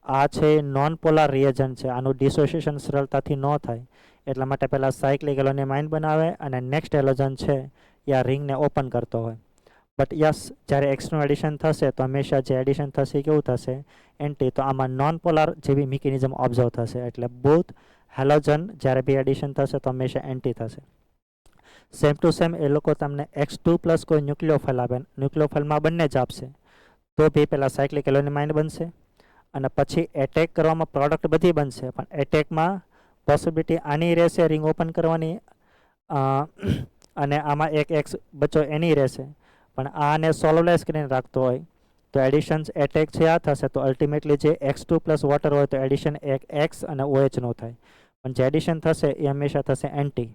આ છે નોન પોલાર રિએજન્ટ છે, આનું ડિસોસિએશન સરળતાથી ન થાય એટલા માટે પહેલાં સાયક્લિક હેલોનિયમ આયન બનાવે અને નેક્સ્ટ હેલોજન છે એ આ રિંગને ઓપન કરતો હોય. બટ યસ, જ્યારે એક્સનું એડિશન થશે તો હંમેશા જે એડિશન થશે એ કેવું થશે? એન્ટી. તો આમાં નોન પોલાર જેવી મિકેનિઝમ ઓબ્ઝર્વ થશે એટલે બોથ હેલોજન જ્યારે બી એડિશન થશે તો હંમેશા એન્ટી થશે. સેમ ટુ સેમ એ લોકો તમને X2 પ્લસ કોઈ ન્યુક્લિયોફાઇલ આપે, ન્યુક્લિયોફાઇલમાં બંને જ આપશે તો બી પહેલાં સાયક્લિક હેલોનિયમ આયન બનશે અને પછી એટેક કરવામાં પ્રોડક્ટ બધી બનશે, પણ એટેકમાં પોસિબિલિટી આની રહેશે રિંગ ઓપન કરવાની અને આમાં એક એક્સ બચ્ચો એની રહેશે, પણ આને સોલ્વલાઇઝ કરીને રાખતો હોય તો એડિશન્સ એટેક છે આ થશે તો અલ્ટિમેટલી જે X2 પ્લસ વોટર હોય તો એડિશન એક એક્સ અને OH નો થાય, પણ જે એડિશન થશે એ હંમેશા થશે એન્ટી.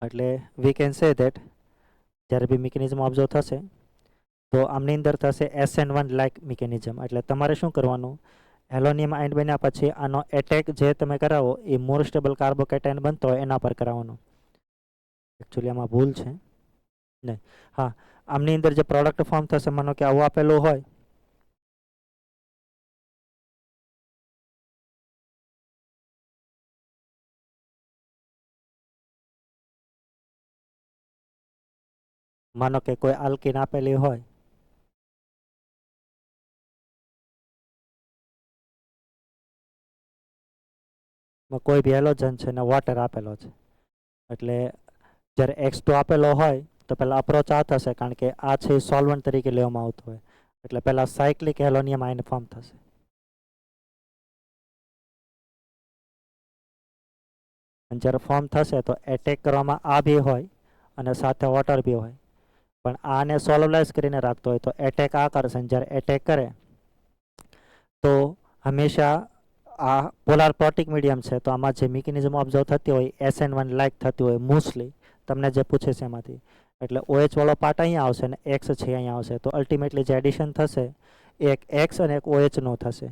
એટલે વી કેન સે દેટ જ્યારે બી મિકેનિઝમ ઓબ્ઝર્વ થશે તો આમની અંદર થશે SN1 લાઇક મિકેનિઝમ. એટલે તમારે શું કરવાનું? હેલોનિયમ આયન બન્યા પછી આનો એટેક જે તમે કરાવો એ મોર સ્ટેબલ કાર્બોકેટાયન બનતો હોય એના પર કરાવવાનો. એકચ્યુઅલી આમાં ભૂલ છે નહીં. હા, આમની અંદર જે પ્રોડક્ટ ફોર્મ થશે, માનો કે આવું આપેલું હોય માનો કે કોઈ આલ્કિન આપેલી હોય કોઈ બી હેલોજન છે ને વોટર આપેલો છે એટલે જ્યારે X2 આપેલો હોય તો પહેલાં અપ્રોચ આ થશે કારણ કે આ છે સોલ્વન્ટ તરીકે લેવામાં આવતું હોય એટલે પહેલાં સાયક્લિક હેલોનિયમ આયન ફોર્મ થશે. અને જ્યારે ફોર્મ થશે તો એટેક કરવામાં આ બી હોય અને સાથે વોટર બી હોય, પણ આને સોલ્વલાઇઝ કરીને રાખતો હોય તો એટેક આ કરશે. જ્યારે એટેક કરે તો હંમેશા આ પોલાર પ્રોટિક મીડિયમ છે તો આમાં જે મિકેનિઝમ ઓબ્ઝર્વ થતી હોય SN1 લાઇક થતી હોય મોસ્ટલી તમને જે પૂછે છે એમાંથી, એટલે OH વાળો પાર્ટ અહીંયા આવશે અને એક્સ છે અહીંયા આવશે તો અલ્ટિમેટલી જે એડિશન થશે એક એક્સ અને એક OH નો થશે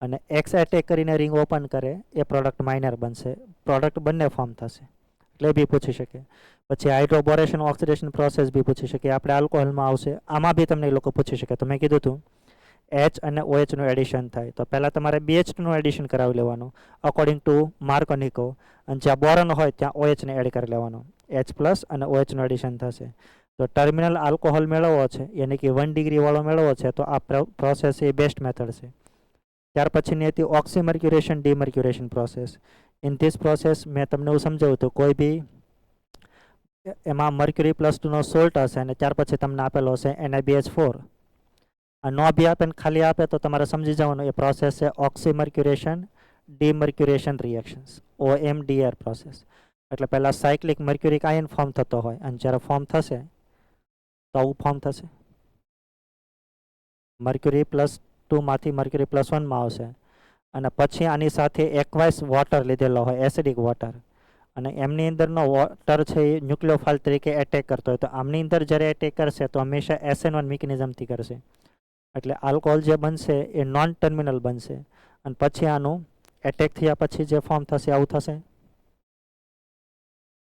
અને એક્સ એટેક કરીને રિંગ ઓપન કરે એ પ્રોડક્ટ માઇનર બનશે, પ્રોડક્ટ બંને ફોર્મ થશે એટલે બી પૂછી શકે. પછી હાઇડ્રોબોરેશન ઓક્સિડેશન પ્રોસેસ બી પૂછી શકે, આપણે આલ્કોહોલમાં આવશે, આમાં બી તમને એ લોકો પૂછી શકે. તો મેં કીધું હતું H અને OH નું એડિશન થાય તો પહેલાં તમારે BH2 નું એડિશન કરાવી લેવાનું અકોર્ડિંગ ટુ માર્કોનિકો, અને જ્યાં બોરોન હોય ત્યાં OH ને એડ કરી લેવાનો, H પ્લસ અને OH નું એડિશન થશે. તો ટર્મિનલ આલ્કોહોલ મેળવવો છે યાની કે 1 ડિગ્રી વાળો મેળવવો છે તો આ પ્રોસેસ એ બેસ્ટ મેથડ છે. ત્યાર પછીની હતી ઓક્સીમર્ક્યુરેશન ડીમર્ક્યુરેશન પ્રોસેસ. ઇન ધીસ પ્રોસેસ મેં તમને એવું સમજાવ્યું હતું કોઈ બી એમાં મર્ક્યુરી +2 નો સોલ્ટ હશે અને ત્યાર પછી તમને આપેલો હશે NaBH4. આ નો બી આપે ને ખાલી આપે તો તમારે સમજી જવાનું એ પ્રોસેસ છે ઓક્સીમર્ક્યુરેશન ડીમર્ક્યુરેશન રિએક્શન્સ, OMDR પ્રોસેસ. એટલે પહેલાં સાયક્લિક મર્ક્યુરિક આયન ફોર્મ થતો હોય અને જ્યારે ફોર્મ થશે તો આવું ફોર્મ થશે. મર્ક્યુરી +2 માંથી મર્ક્યુરી +1 માં આવશે અને પછી આની સાથે એકવાઇસ વોટર લીધેલો હોય, એસિડિક વોટર, અને એમની અંદરનો વોટર છે એ ન્યુક્લિયોફાઇલ તરીકે એટેક કરતો હોય તો આમની અંદર જ્યારે એટેક કરશે તો હંમેશા SN1 મિકેનિઝમથી કરશે એટલે આલ્કોહોલ જે બનશે એ નોન ટર્મિનલ બનશે અને પછી આનું એટેક થયા પછી જે ફોર્મ થશે આવું થશે.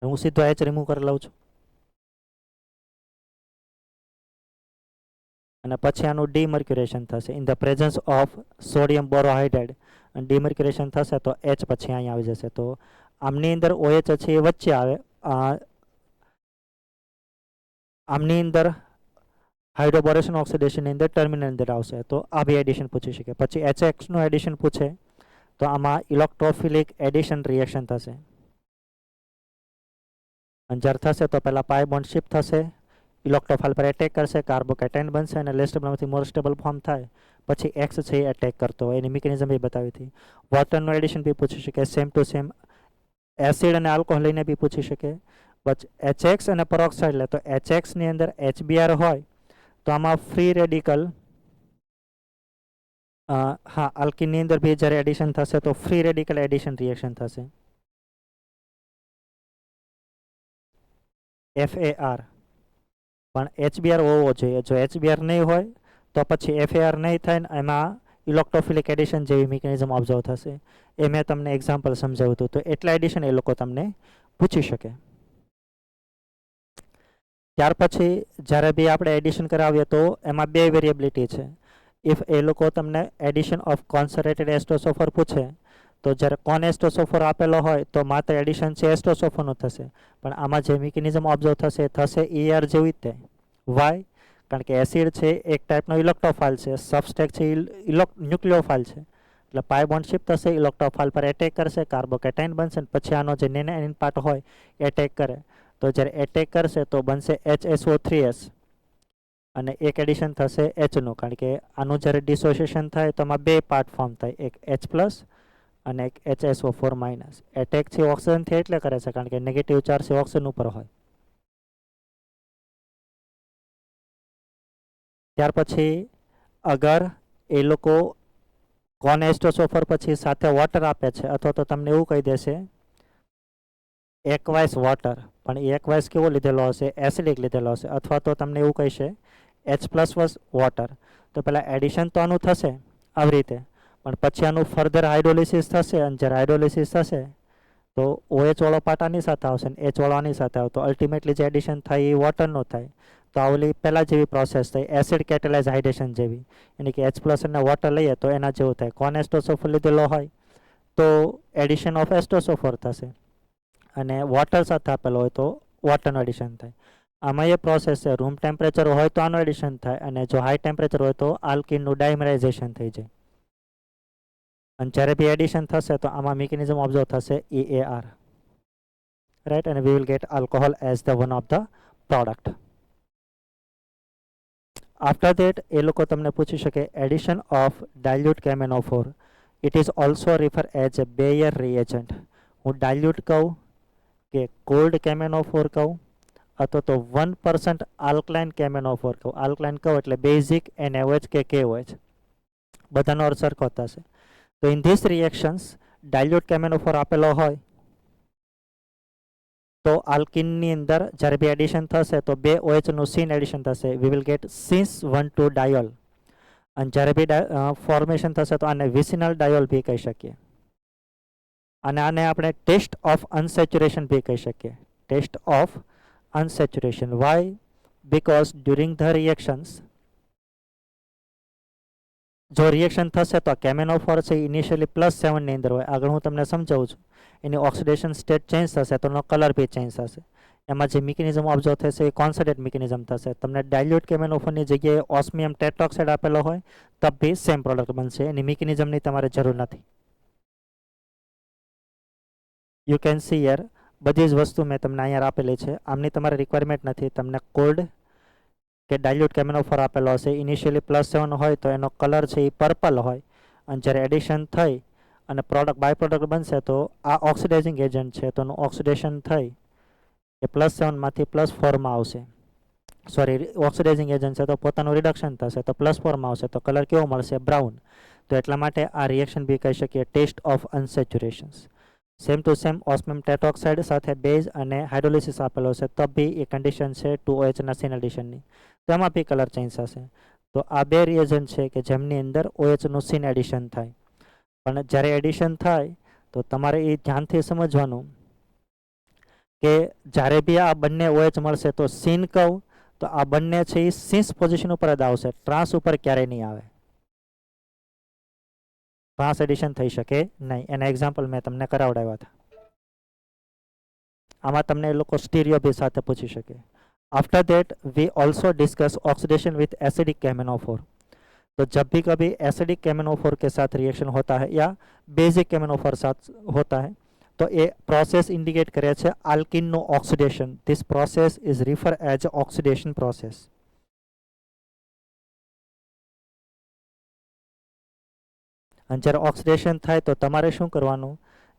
હું સીધો H રિમૂવ કરી લઉં છું અને પછી આનું ડીમર્ક્યુરેશન થશે in the presence of sodium borohydride અને ડીમર્ક્યુરેશન થશે તો H પછી અહીંયા આવી જશે. તો આમની અંદર OH છે એ વચ્ચે આવે, આમની અંદર હાઇડ્રોબોરેશન ઓક્સિડેશનની અંદર ટર્મિનલ અંદર આવશે તો આ બી એડિશન પૂછી શકે. પછી HX નું એડિશન પૂછે તો આમાં ઇલેક્ટ્રોફિલિક એડિશન રિએક્શન થશે અને જ્યારે થશે તો પહેલાં પાઈ બોન્ડ શિફ્ટ થશે, ઇલેક્ટ્રોફાઇલ પર એટેક કરશે, કાર્બોકેટાયન બનશે અને લેસ સ્ટેબલમાંથી મોર સ્ટેબલ ફોર્મ થાય પછી એક્સ છે એ એટેક કરતો હોય એની મિકેનિઝમ બી બતાવી હતી. વોટરનું એડિશન બી પૂછી શકે, સેમ ટુ સેમ એસિડ અને આલ્કોહોલ લઈને બી પૂછી શકે. પછી HX અને પેરોક્સાઇડ લે તો HX ની અંદર HBr હોય તો આમાં ફ્રી રેડિકલ હા આલ્કિનની અંદર બી જ્યારે એડિશન થશે તો ફ્રી રેડિકલ એડિશન રિએક્શન થશે FAR, પણ HBr હોવો જોઈએ. જો HBr નહીં હોય તો પછી FAR નહીં થાય ને એમાં ઇલેક્ટ્રોફિલિક એડિશન જેવી મિકેનિઝમ ઓબ્ઝર્વ થશે. એ મેં તમને એક્ઝામ્પલ સમજાવ્યું હતું. તો એટલા એડિશન એ લોકો તમને પૂછી શકે. ત્યાર પછી જ્યારે બી આપણે એડિશન કરાવીએ તો એમાં બે વેરિયેબિલિટી છે. ઇફ એ લોકો તમને એડિશન ઓફ કોન્સન્ટ્રેટેડ એસ્ટોસોફર પૂછે તો જ્યારે કોન એસ્ટોસોફર આપેલો હોય તો માત્ર એડિશન છે એસ્ટોસોફરનું થશે. પણ આમાં જે મિકેનિઝમ ઓબ્ઝર્વ થશે એ થશે ER જેવી જ તે. વાય? કારણ કે એસિડ છે એક ટાઈપનો ઇલેક્ટ્રોફાઇલ છે, સબસ્ટ્રેટ છે ન્યુક્લિયોફાઇલ છે. એટલે પાઈ બોન્ડ શિફ્ટ થશે, ઇલેક્ટ્રોફાઇલ પર એટેક કરશે, કાર્બોકેટાઇન બનશે, પછી આનો જે નેનાઇન પાર્ટ હોય એટેક કરે. તો જ્યારે એટેક કરશે તો બનશે HSO3s અને એક એડિશન થશે Hનું. કારણ કે આનું જ્યારે ડિસોસિએશન થાય તો આમાં બે પાર્ટ ફોર્મ થાય, એક H+ અને એક HSO4-. એટેક છે ઓક્સિજનથી એટલે કરે છે કારણ કે નેગેટિવ ચાર્જ ઓક્સિજન ઉપર હોય. ત્યાર પછી અગર એ લોકો કોન એસ્ટોસોફર પછી સાથે વોટર આપે છે અથવા તો તમને એવું કહી દેશે એકવાઇસ વોટર, પણ એ એકવાઇસ કેવો લીધેલો હશે? એસિડિક લીધેલો હશે. અથવા તો તમને એવું કહેશે H+ વોટર. તો પહેલાં એડિશન તો આનું થશે આવી રીતે, પણ પછી આનું ફર્ધર હાઇડ્રોલિસિસ થશે અને જ્યારે હાઇડ્રોલિસિસ થશે તો OH વાળો પાર્ટ આની સાથે આવશે ને H વાળો આની સાથે આવે. તો અલ્ટિમેટલી જે એડિશન થાય એ વોટરનો થાય. તો આ ઓલી પહેલાં જેવી પ્રોસેસ થઈ, એસિડ કેટેલાઇઝ હાઇડ્રેશન જેવી. એટલે કે H+ અને વોટર લઈએ તો એના જેવું થાય. કોન એસ્ટોસોફર લીધેલો હોય તો એડિશન ઓફ એસ્ટોસોફર થશે અને વોટર સાથે આપેલો હોય તો વોટરનું એડિશન થાય. આમાં એ પ્રોસેસ છે, રૂમ ટેમ્પરેચર હોય તો આનું એડિશન થાય અને જો હાઈ ટેમ્પરેચર હોય તો આલ્કિનનું ડાયમરાઇઝેશન થઈ જાય. અને જ્યારે બી એડિશન થશે તો આમાં મિકેનિઝમ ઓબ્ઝર્વ થશે EAR, રાઈટ, અને we will get alcohol as the one of the product. After that એ લોકો તમને પૂછી શકે addition of dilute KMnO4. It is also refer as a Baeyer reagent. હું ડાયલ્યુટ કહું કે કોલ્ડ KMnO4 કહું અથવા તો 1% આલ્કલાઇન KMnO4 કહું. આલ્કલાઇન કહું એટલે બેઝિક NaOH કે KOH, બધાનો અર્થ સરખો થશે. તો in this reactions dilute KMnO4 આપેલો હોય તો આલ્કિનની અંદર જ્યારે બી એડિશન થશે તો બે OHનું સીન એડિશન થશે. વી વિલ ગેટ સિન્સ 1,2 ડાયોલ. અને જ્યારે બી ફોર્મેશન થશે તો આને વિસિનલ ડાયોલ બી કહી શકીએ. અને આને આપણે ટેસ્ટ ઓફ અનસેચ્યુરેશન બી કહી શકીએ. Test of unsaturation. Why? Because during the reactions જો રિએક્શન થશે તો KMnO4 છે ઇનિશિયલી +7 ની અંદર હોય. આગળ હું તમને સમજાવું છું. એની ઓક્સિડેશન સ્ટેટ ચેન્જ થશે તો એનો કલર બી ચેન્જ થશે. એમાં જે મિકેનિઝમ ઓબ્ઝર્વ થશે એ કોન્સન્ટ્રેટ મિકેનિઝમ થશે. તમને ડાયલ્યુટ KMnO4ની જગ્યાએ ઓસ્મિયમ ટેટ્રોક્સાઇડ આપેલો હોય તબ બી સેમ પ્રોડક્ટ બનશે. એની મિકેનિઝમની તમારે જરૂર નથી. યુ કેન સી હિયર બધી જ વસ્તુ મેં તમને અહીંયા આપેલી છે. આમની તમારે રિક્વાયરમેન્ટ નથી. તમને કોલ્ડ કે ડાયલ્યુટ KMnO4 આપેલો હશે, ઇનિશિયલી +7 હોય તો એનો કલર છે એ પર્પલ હોય અને જ્યારે એડિશન થઈ અને પ્રોડક્ટ બાય પ્રોડક્ટ બનશે તો આ ઓક્સિડાઇઝિંગ એજન્ટ છે તો એનું ઓક્સિડેશન થઈ એ +7માંથી +4માં આવશે. સોરી, ઓક્સિડાઇઝિંગ એજન્ટ છે તો પોતાનું રિડક્શન થશે તો +4માં આવશે તો કલર કેવો મળશે? બ્રાઉન. તો એટલા માટે આ રિએક્શન બી કહી શકીએ test of unsaturations. Same to same osmium tetroxide સાથે બેઝ અને હાઇડ્રોલિસિસ આપેલો છે તબ બી એ કન્ડિશન છે 2OHના સીન એડિશનની. તો એમાં બી કલર ચેન્જ થશે. તો આ બે રિએજન્ટ છે કે જેમની અંદર OHનું સીન એડિશન થાય. પણ જ્યારે એડિશન થાય તો તમારે એ ધ્યાનથી સમજવાનું કે જ્યારે બી આ બંને OH મળશે તો સીન કહું તો આ બંને છે એ સિન્સ પોઝિશન ઉપર જ આવશે, ટ્રાન્સ ઉપર ક્યારેય નહીં આવે. ટ્રાન્સ એડિશન થઈ શકે નહીં. એના એક્ઝામ્પલ મેં તમને કરાવડાવ્યા હતા. આમાં તમને એ લોકો સ્ટીરિયો બી સાથે પૂછી શકે. After that we also discuss oxidation with acidic KMnO4. तो जब भी कभी एसिडिक KMnO4 के साथ रिएक्शन होता है या बेसिक KMnO4 साथ होता है तो ये प्रोसेस इंडिकेट करे છે આલ્કિનનું oxidation. This process is refer as oxidation process. અને જ્યારે ઓક્સિડેશન થાય તો તમારે શું કરવાનું?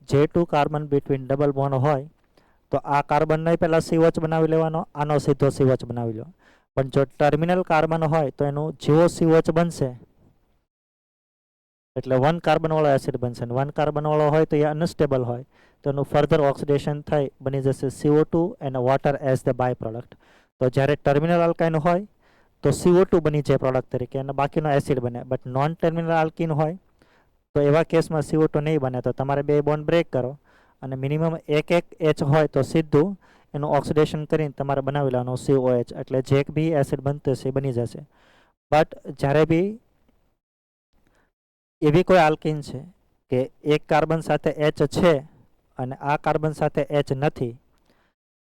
J2 carbon between double bond હોય તો આ કાર્બનને પહેલાં COH બનાવી લેવાનો, આનો સીધો COH બનાવી લો. પણ જો ટર્મિનલ કાર્બન હોય તો એનું જેવો COH બનશે એટલે 1 કાર્બનવાળો એસિડ બનશે. 1 કાર્બનવાળો હોય તો એ અનસ્ટેબલ હોય તો એનું ફર્ધર ઓક્સિડેશન થઈ બની જશે CO2 અને water as the by product. તો જ્યારે ટર્મિનલ આલ્કાઇન હોય તો CO2 બની જાય પ્રોડક્ટ તરીકે અને બાકીનો એસિડ બને. બટ નોન ટર્મિનલ આલ્કિન હોય તો એવા કેસમાં CO2 નહીં બને. તો તમારે બે બોન્ડ બ્રેક કરો અને મિનિમમ એક H હોય તો સીધું એનું ઓક્સિડેશન કરીને તમારે બનાવી લેવાનું COH, એટલે જે બી એસિડ બનતો હશે એ બની જશે. બટ જ્યારે બી એવી કોઈ આલ્કિન છે કે એક કાર્બન સાથે H છે અને આ કાર્બન સાથે H નથી,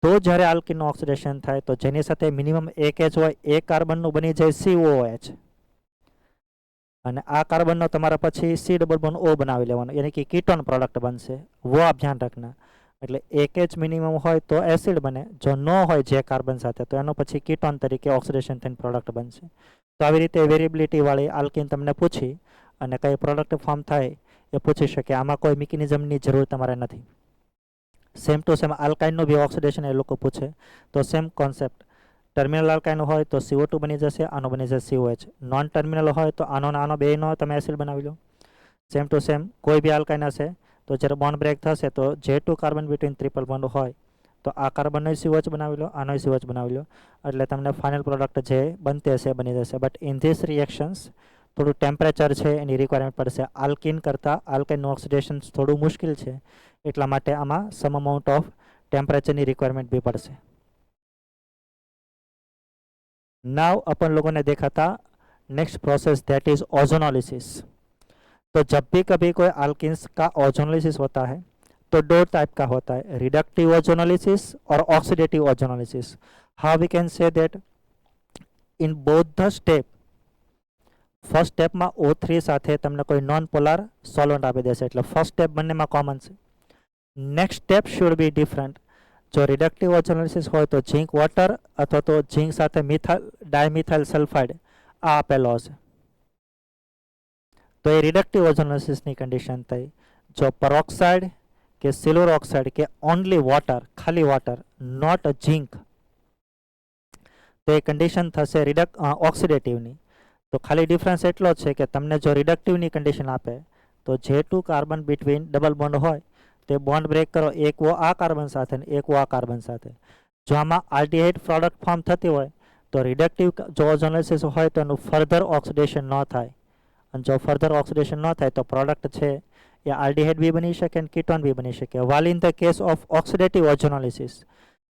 તો જ્યારે આલ્કિનનું ઓક્સિડેશન થાય તો જેની સાથે મિનિમમ એક H હોય એ કાર્બનનું બની જાય COH અને આ કાર્બનનો તમારે પછી C ડબલ બોન્ડ O બનાવી લેવાનો, યાની કે કીટોન પ્રોડક્ટ બનશે. वो आप ध्यान रखना. એટલે એક H મિનિમમ હોય તો એસિડ બને, જો ન હોય જે કાર્બન સાથે તો એનો પછી કીટોન તરીકે ઓક્સિડેશન થઈને પ્રોડક્ટ બનશે. તો આવી રીતે વેરિએબિલિટી વાળી આલ્કિન તમને પૂછી અને કઈ પ્રોડક્ટ ફોર્મ થાય એ પૂછી શકે. આમાં કોઈ મિકેનિઝમની જરૂર તમારે નથી. સેમ ટુ સેમ આલ્કાઇનનું બી ઓક્સિડેશન એ લોકો પૂછે તો સેમ કોન્સેપ્ટ. ટર્મિનલ આલ્કાઇન હોય તો CO2 બની જશે, આનો બની જશે COH. નોન ટર્મિનલ હોય તો આનો આનો બેનો તમે એસિડ બનાવી લો. સેમ ટુ સેમ કોઈ બી આલ્કાઇન હશે તો જ્યારે બોન્ડ બ્રેક થશે તો J2 carbon between triple bond હોય તો આ કાર્બનનો COH બનાવી લો, આનો COH બનાવી લો, એટલે તમને ફાઇનલ પ્રોડક્ટ જે બનતી હશે બની જશે. બટ ઇન ધીસ રિએક્શન્સ થોડું ટેમ્પરેચર છે એની રિક્વાયરમેન્ટ પડશે. આલ્કિન કરતાં આલ્કાઇનનું ઓક્સિડેશન થોડું મુશ્કેલ છે, એટલા માટે આમાં સમ અમાઉન્ટ ઓફ ટેમ્પરેચરની રિક્વાયરમેન્ટ भी पड़ से. नाउ अपन लोगों ने देखा था next process that is ozonolysis. तो जब भी कभी कोई अल्किन्स का ओजोनोलिसिस होता है तो दो टाइप का होता है, रिडक्टिव ओजोनोलिसिस और oxidative ozonolysis. How we can say that in both the step. First step में O3 સાથે તમને કોઈ નોન પોલાર સોલ્વન્ટ આપી દેશે એટલે ફર્સ્ટ સ્ટેપ બંનેમાં કોમન છે. Next step should be different. જો રિડક્ટિવ ઓઝોનોલિસિસ હોય તો ઝીંક વોટર અથવા તો ઝીંક સાથે મિથાઇલ ડાયમિથાઇલ સલ્ફાઇડ આ આપેલો હશે. તો એ રિડક્ટિવ ઓઝોનોલિસિસની કન્ડિશન થઈ. જો પરોક્સાઇડ કે સિલ્વર ઓક્સાઇડ કે ઓનલી વોટર, ખાલી વોટર, નોટ ઝીંક, તો એ કન્ડિશન થશે ઓક્સિડેટિવની. તો ખાલી ડિફરન્સ એટલો જ છે કે તમને જો રિડક્ટિવની કન્ડિશન આપે તો J2 carbon between double bond હોય તે બોન્ડ બ્રેક કરો, એક વો આ કાર્બન સાથે ને એક વો આ કાર્બન સાથે. જો આમાં આલ્ડિહાઇડ પ્રોડક્ટ ફોર્મ થતી હોય તો રિડક્ટિવ જો ઓઝોનોલિસિસ હોય તો એનું ફર્ધર ઓક્સિડેશન ન થાય, અને જો ફર્ધર ઓક્સિડેશન ન થાય તો પ્રોડક્ટ છે એ આલ્ડિહાઇડ બી બની શકે અને કીટોન બી બની શકે. While in the case of oxidative ozonolysis,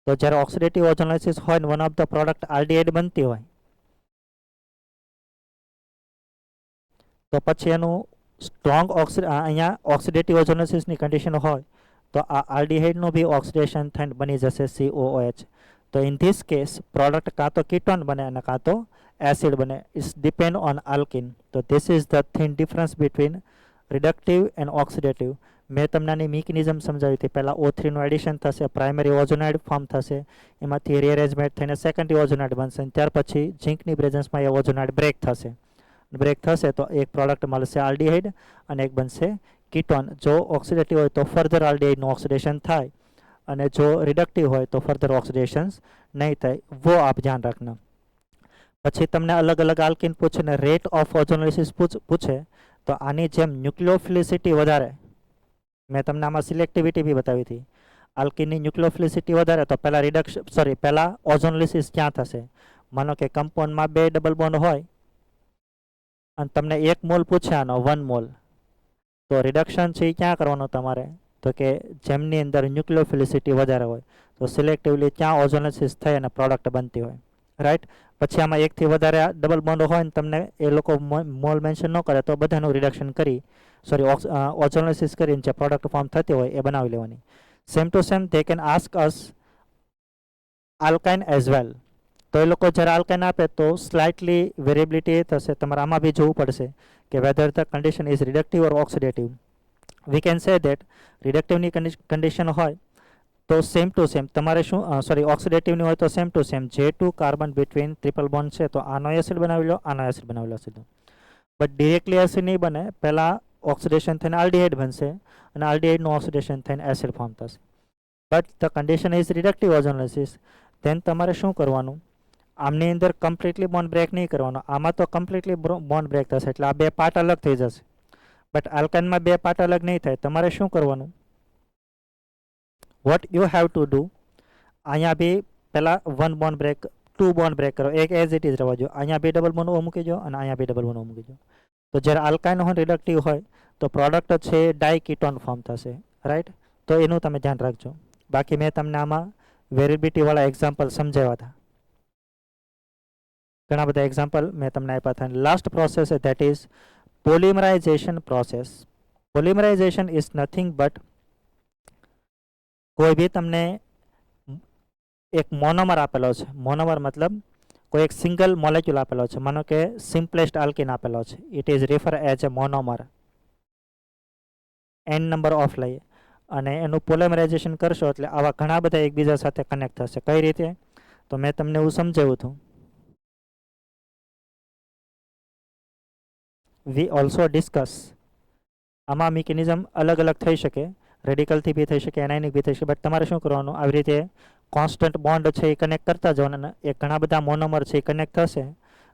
તો જ્યારે ઓક્સિડેટિવ ઓઝોનોલિસિસ હોય ને one of the product aldehyde બનતી હોય તો પછી એનું સ્ટ્રોંગ અહીંયા ઓક્સિડેટિવ ઓઝોનોલિસિસની કન્ડિશન હોય તો આ આલ્ડિહાઇડનું બી ઓક્સિડેશન થઈને બની જશે COOH. તો ઇન ધીસ કેસ પ્રોડક્ટ કાં તો કીટોન બને અને કાં તો એસિડ બને. It's depend on alkene. તો this is the thin difference between reductive and oxidative. મેં તમને આની મિકેનિઝમ સમજાવી હતી. પહેલાં O3નું એડિશન થશે, પ્રાઇમરી ઓઝોનાઇડ ફોર્મ થશે, એમાંથી રીઅરેન્જમેન્ટ થઈને સેકન્ડરી ઓઝોનાઇડ બનશે અને ત્યાર પછી ઝીંકની પ્રેઝન્સમાં એ ઓઝોનાઇડ બ્રેક થશે. બ્રેક થશે તો એક પ્રોડક્ટ મળશે આલ્ડિહાઇડ અને એક બનશે કીટોન. જો ઓક્સિડેટિવ હોય તો ફર્ધર આલ્ડિહાઇડનું ઓક્સિડેશન થાય અને જો રિડક્ટિવ હોય તો ફર્ધર ઓક્સિડેશન નહીં થાય. वो आप ध्यान रखना. પછી તમને અલગ અલગ આલ્કિન પૂછે ને રેટ ઓફ ઓઝોનોલિસિસ પૂછે તો આની જેમ ન્યુક્લિયોફિલિસિટી વધારે, મેં તમને આમાં સિલેક્ટિવિટી બી બતાવી હતી. આલ્કિનની ન્યુક્લિયોફિલિસિટી વધારે તો પહેલા ઓઝોનોલિસિસ ક્યાં થશે. માનો કે કમ્પાઉન્ડમાં 2 ડબલ બોન્ડ હોય અને તમને 1 મોલ પૂછે આનો 1 મોલ, તો રિડક્શન છે એ ક્યાં કરવાનું તમારે, તો કે જેમની અંદર ન્યુક્લિયોફિલિસિટી વધારે હોય તો સિલેક્ટિવલી ત્યાં ઓઝોનોલિસિસ થઈ અને પ્રોડક્ટ બનતી હોય, રાઈટ. પછી આમાં એકથી વધારે ડબલ બોન્ડ હોય ને તમને એ લોકો મોલ મેન્શન ન કરે તો બધાનું રિડક્શન કરી ઓઝોનોલિસિસ કરીને જે પ્રોડક્ટ ફોર્મ થતી હોય એ બનાવી લેવાની. Same to same they can ask us alkyne as well. તો એ લોકો જ્યારે આલ્કાઇન આપે તો સ્લાઇટલી વેરિએબિલિટી થશે. તમારે આમાં બી જોવું પડશે કે whether the condition is reductive or oxidative. We can say that રિડક્ટિવની કન્ડિશન હોય તો સેમ ટુ સેમ તમારે શું ઓક્સિડેટિવની હોય તો same to same J2 carbon between triple bond છે તો આનો એસિડ બનાવી લો, આનો એસિડ બનાવી લો સીધું. બટ ડિરેક્ટલી એસિડ નહીં બને, પહેલાં ઓક્સિડેશન થઈને આલ્ડિહાઇડ બનશે અને આલ્ડિહાઇડનું ઓક્સિડેશન થઈને એસિડ ફોર્મ થશે. But the condition is reductive ozonolysis. Then તમારે શું કરવાનું, આમની અંદર કમ્પ્લીટલી બોન્ડ બ્રેક નહીં કરવાનો, આમાં તો કમ્પ્લીટલી બોન્ડ બ્રેક થશે એટલે આ બે પાર્ટ અલગ થઈ જશે. બટ આલ્કાઇનમાં બે પાર્ટ અલગ નહીં થાય. તમારે શું કરવાનું, what you have to do, અહીંયા બી પહેલાં 1 bond break two bond break કરો, એક એઝ ઇટ ઇઝ રહેવા જો, અહીંયા બે ડબલ બોન્ડ મૂકી દો અને અહીંયા બે ડબલ બોન્ડ મૂકી દો. તો જ્યારે આલ્કાઇન હોય રિડક્ટિવ હોય તો પ્રોડક્ટ છે ડાયકીટોન ફોર્મ થશે, રાઈટ. તો એનું તમે ધ્યાન રાખજો. બાકી મેં તમને આમાં વેરિએબિલિટીવાળા એક્ઝામ્પલ સમજાવ્યા હતા, ઘણા બધા એક્ઝામ્પલ મેં તમને આપ્યા હતા. Last process that is polymerization process. Polymerization is nothing but કોઈ બી તમને એક મોનોમર આપેલો છે, મોનોમર મતલબ કોઈ એક સિંગલ મોલેક્યુલ આપેલો છે, માનો કે સિમ્પલેસ્ટ આલ્કિન આપેલો છે, it is refer as A monomer, n number of લઈએ અને એનું પોલિમરાઇઝેશન કરશો એટલે આવા ઘણા બધા એકબીજા સાથે કનેક્ટ થશે. કઈ રીતે? તો મેં તમને એવું સમજાવ્યું હતું. વી ઓલ્સો ડિસ્કસ, આમાં મિકેનિઝમ અલગ અલગ થઈ શકે, રેડિકલથી બી થઈ શકે, એનાયનિક બી થઈ શકે, બટ તમારે શું કરવાનું, આવી રીતે કોન્સ્ટન્ટ બોન્ડ છે એ કનેક્ટ કરતા જવાનું અને એ ઘણા બધા મોનોમર છે એ કનેક્ટ થશે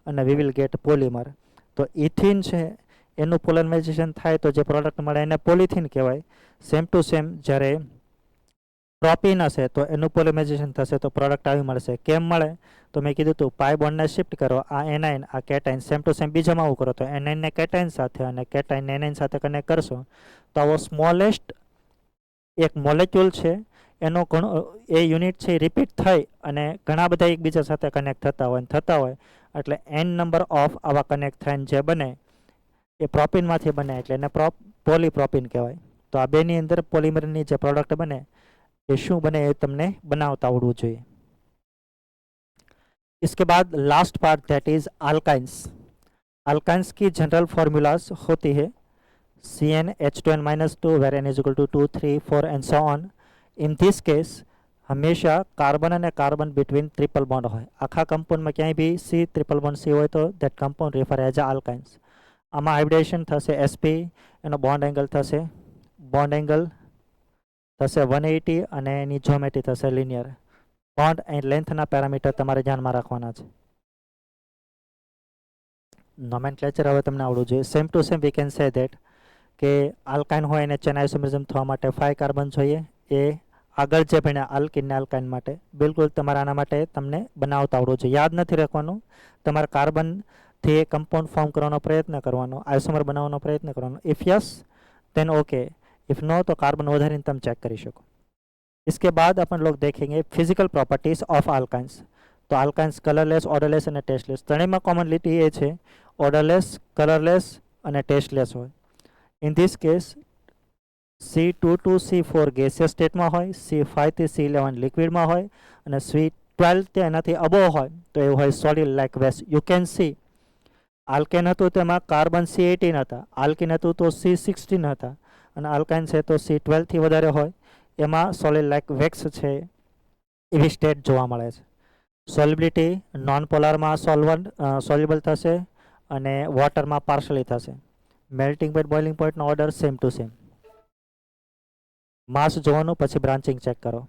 અને વી વિલ ગેટ પોલિમર. તો ઇથિન છે એનું પોલિમરાઇઝેશન થાય તો જે પ્રોડક્ટ મળે એને પોલિથીન કહેવાય. સેમ ટુ સેમ જ્યારે પ્રોપીન હશે તો એનું પોલિમરાઇઝેશન થશે તો પ્રોડક્ટ આવી મળશે. કેમ મળે? તો મેં કીધું હતું પાઈ બોન્ડને શિફ્ટ કરો, આ એનાઇન આ કેટાઇન, સેમ ટુ સેમ બીજામાં આવું કરો તો એનાઇનને કેટાઇન સાથે અને કેટાઇન એનાઇન સાથે કનેક્ટ કરશો તો આવો સ્મોલેસ્ટ એક મોલેક્યુલ છે એનો ઘણો એ યુનિટ છે રિપીટ થઈ અને ઘણા બધા એકબીજા સાથે કનેક્ટ થતા હોય એટલે n નંબર ઓફ આવા કનેક્ટ થઈને જે બને એ પ્રોપીનમાંથી બને એટલે એને પોલીપ્રોપીન કહેવાય. તો આ બેની અંદર પોલિમરની જે પ્રોડક્ટ બને એ શું બને એ તમને બનાવતા આવડવું જોઈએ. इसके बाद last part that is alkynes. Alkynes की जनरल फॉर्मूलाज होती है CnH2n-2 where n is equal to 2, 3, 4 and so on. In this case હંમેશા કાર્બન અને કાર્બન બિટવીન ટ્રિપલ બોન્ડ હોય. આખા કમ્પાઉન્ડમાં ક્યાંય બી C ટ્રિપલ બોન્ડ C હોય તો that compound refer as a alkynes. આમાં હાઇબ્રિડેશન થશે sp, એનો બોન્ડ એંગલ થશે 180 અને એની જ્યોમેટ્રી થશે લિનિયર. બોન્ડ એન્ડ લેન્થના પેરામીટર તમારે ધ્યાનમાં રાખવાના છે. નોમેનક્લેચર હવે તમને આવડવું જોઈએ. Same to same we can say that કે આલ્કાઇન હોય એને ચેન આઇસોમેરિઝમ થવા માટે 5 કાર્બન જોઈએ. એ આગળ જે ભણ્યા આલ્કિન ને આલ્કાઇન માટે બિલકુલ તમારે આના માટે તમને બનાવતા આવડવું જોઈએ. યાદ નથી રાખવાનું, તમારે કાર્બનથી એ કમ્પાઉન્ડ ફોર્મ કરવાનો પ્રયત્ન કરવાનો, આઇસોમર બનાવવાનો પ્રયત્ન કરવાનો. If yes then okay, if no तो कार्बन વધારીને તમે ચેક કરી શકો. इसके बाद अपन लोग देखेंगे फिजिकल प्रॉपर्टीज ऑफ अल्काइंस. तो अल्काइंस कलरलेस, ऑर्डरलेस અને ટેસ્ટલેસ. ત્રણેયમાં કોમનલિટી એ છે ઓર્ડરલેસ, કલરલેસ અને ટેસ્ટલેસ હોય. In this case C2 to C4 gaseous સ્ટેટમાં હોય, C5 થી C11 લિક્વિડમાં હોય અને C12 તે એનાથી અબો હોય તો એવું હોય solid like waste. You can see alkane હતું તેમાં કાર્બન C18 હતા, આલ્કિન હતું તો C16 હતા અને આલ્કાઇન છે તો C12 થી વધારે હોય એમાં સોલિડ લાઇક વેક્સ છે એવી સ્ટેટ જોવા મળે છે. સોલિબિલિટી નોન પોલારમાં સોલ્યુબલ થશે અને વોટરમાં પાર્શલી થશે. મેલ્ટિંગ પોઈન્ટ, બોઇલિંગ પોઈન્ટનો ઓર્ડર સેમ ટુ સેમ. માસ જોવાનું પછી બ્રાન્ચિંગ ચેક કરો.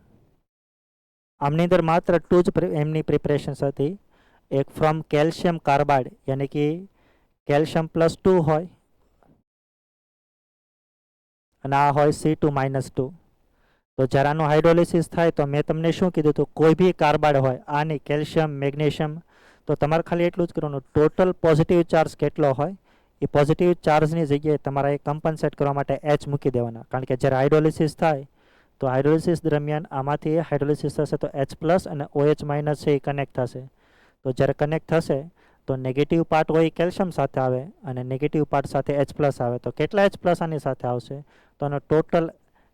આમની અંદર માત્ર ટુ જ એમની પ્રિપરેશન્સ હતી. એક ફ્રોમ કેલ્શિયમ કાર્બાઇડ યાની કે કેલ્શિયમ +2 હોય અને આ હોય C2-2. તો જ્યારે આનું હાઇડ્રોલિસિસ થાય તો મેં તમને શું કીધું હતું, કોઈ બી કાર્બાઇડ હોય આની કેલ્શિયમ, મેગ્નેશિયમ, તો તમારે ખાલી એટલું જ કરવાનું ટોટલ પોઝિટિવ ચાર્જ કેટલો હોય એ પોઝિટિવ ચાર્જની જગ્યાએ તમારે કમ્પન્સેટ કરવા માટે H મૂકી દેવાના. કારણ કે જ્યારે હાઇડ્રોલિસિસ થાય તો હાઇડ્રોલિસિસ દરમિયાન આમાંથી હાઇડ્રોલિસિસ થશે તો H+ અને OH- છે એ કનેક્ટ થશે. તો જ્યારે કનેક્ટ થશે તો નેગેટિવ પાર્ટ હોય કેલ્શિયમ સાથે આવે અને નેગેટિવ પાર્ટ સાથે H+ આવે. તો કેટલા H+ આની સાથે આવશે તો આનો ટોટલ